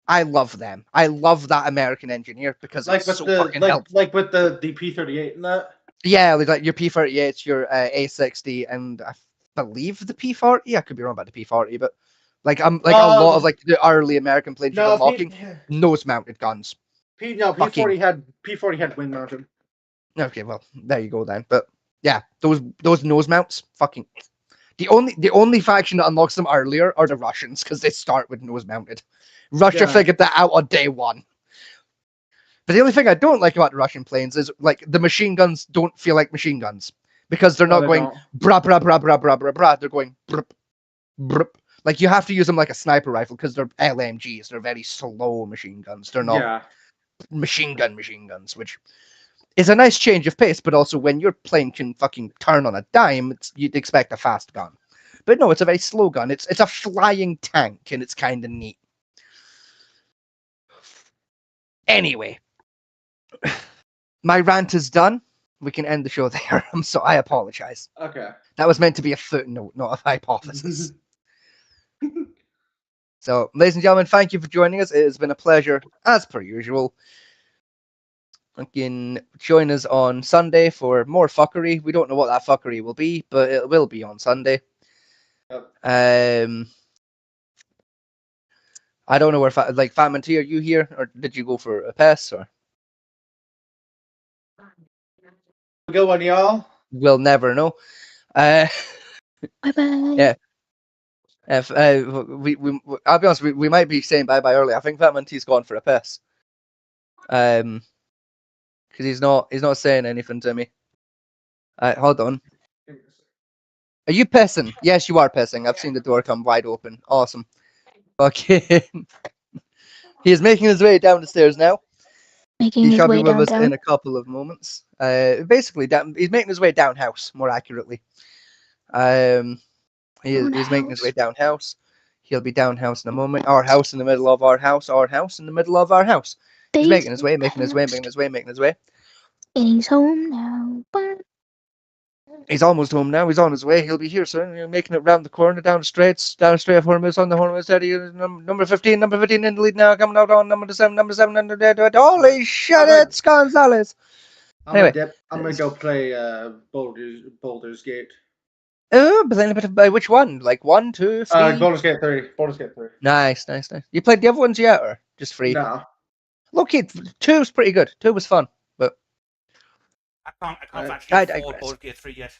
I love them. I love that American engineer because like it's with so the fucking helpful. like with the P-38 and that? Yeah, like your P-38, your A-60, and I believe the P-40. I could be wrong about the P-40, but like a lot of like the early American planes you're unlocking, nose-mounted guns. P40 had wing mounted. Okay, well there you go then. But yeah, those nose mounts, fucking. The only faction that unlocks them earlier are the Russians because they start with nose mounted. Russia figured that out on day one. But the only thing I don't like about the Russian planes is like the machine guns don't feel like machine guns because they're not going bra bra bra bra bra bra bra. They're going brup brup. Like you have to use them like a sniper rifle because they're LMGs. They're very slow machine guns. They're not machine guns, which is a nice change of pace. But also when your plane can fucking turn on a dime, you'd expect a fast gun. But no, it's a very slow gun. It's a flying tank, and it's kind of neat. Anyway, my rant is done. We can end the show there. I apologize. Okay. That was meant to be a footnote, not a hypothesis. So, ladies and gentlemen, thank you for joining us. It has been a pleasure, as per usual. You can join us on Sunday for more fuckery. We don't know what that fuckery will be, but it will be on Sunday. Yep. I don't know where, Fatman T, are you here, or did you go for a pass, or? Good one, y'all. We'll never know. Bye bye. Yeah. If I'll be honest, we might be saying bye bye early. I think Fatman T's gone for a piss. Because because he's not saying anything to me. Alright, hold on. Are you pissing? Yes, you are pissing. I've seen the door come wide open. Awesome. Okay. He is making his way down the stairs now. Making He his shall be way with us downtown. in a couple of moments. Basically, he's making his way down house, more accurately. He's making his way down house. He'll be down house in a moment. Our house in the middle of our house. Our house in the middle of our house. He's making his way, making his way, making his way, making his way. And he's home now. He's almost home now. He's on his way. He'll be here soon. He's making it round the corner, down the straight of Hormuz, on the Hormuz. Number 15 in the lead now. Coming out on number 7. Holy shit, it's Gonzalez. Anyway. I'm gonna go play Baldur's Gate. Oh, but by which one? Like 1, 2, 3? Baldur's Gate 3. Baldur's Gate 3. Nice. You played the other ones yet, or just 3? No. Look, 2 was pretty good. 2 was fun, but I can't actually afford digress. Baldur's Gate 3 yet.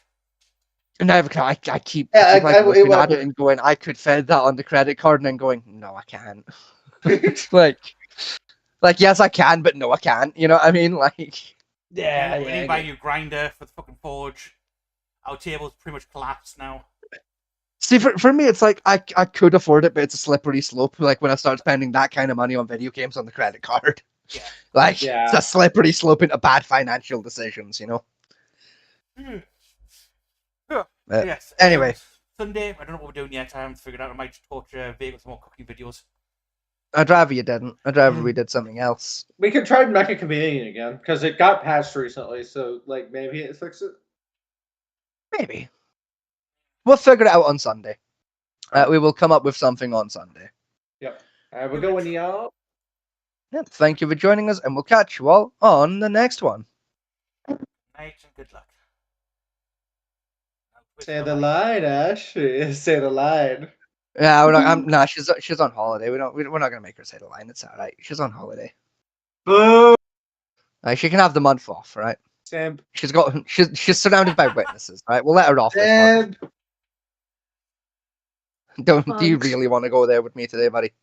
never can. I keep Yeah, looking at it and going, I could fed that on the credit card, and then going, no, I can't. like yes, I can, but no, I can't. You know what I mean? Like, Yeah. We need buy a new grinder for the fucking forge. Our table's pretty much collapsed now. see, for me, it's like I could afford it, but it's a slippery slope. Like when I start spending that kind of money on video games on the credit card, Yeah. like it's a slippery slope into bad financial decisions. You know. Yes. Anyway. Sunday, I don't know what we're doing yet. I haven't figured out. I might just torch Vega with some more cooking videos. I'd rather you didn't. I'd rather we did something else. We could try Mecha Chameleon again because it got patched recently, so like maybe it fixed it. Maybe. We'll figure it out on Sunday. We will come up with something on Sunday. Yep. We're going, y'all. Yep. Thank you for joining us, and we'll catch you all on the next one. Night and good luck. Say the line, Ash. Say the line. Yeah, we're not. Nah, she's on holiday. We're not gonna make her say the line. It's all right. She's on holiday. Boo. She can have the month off, right? Simp. She's surrounded by witnesses, right? We'll let her off this month. Simp. Do you really want to go there with me today, buddy?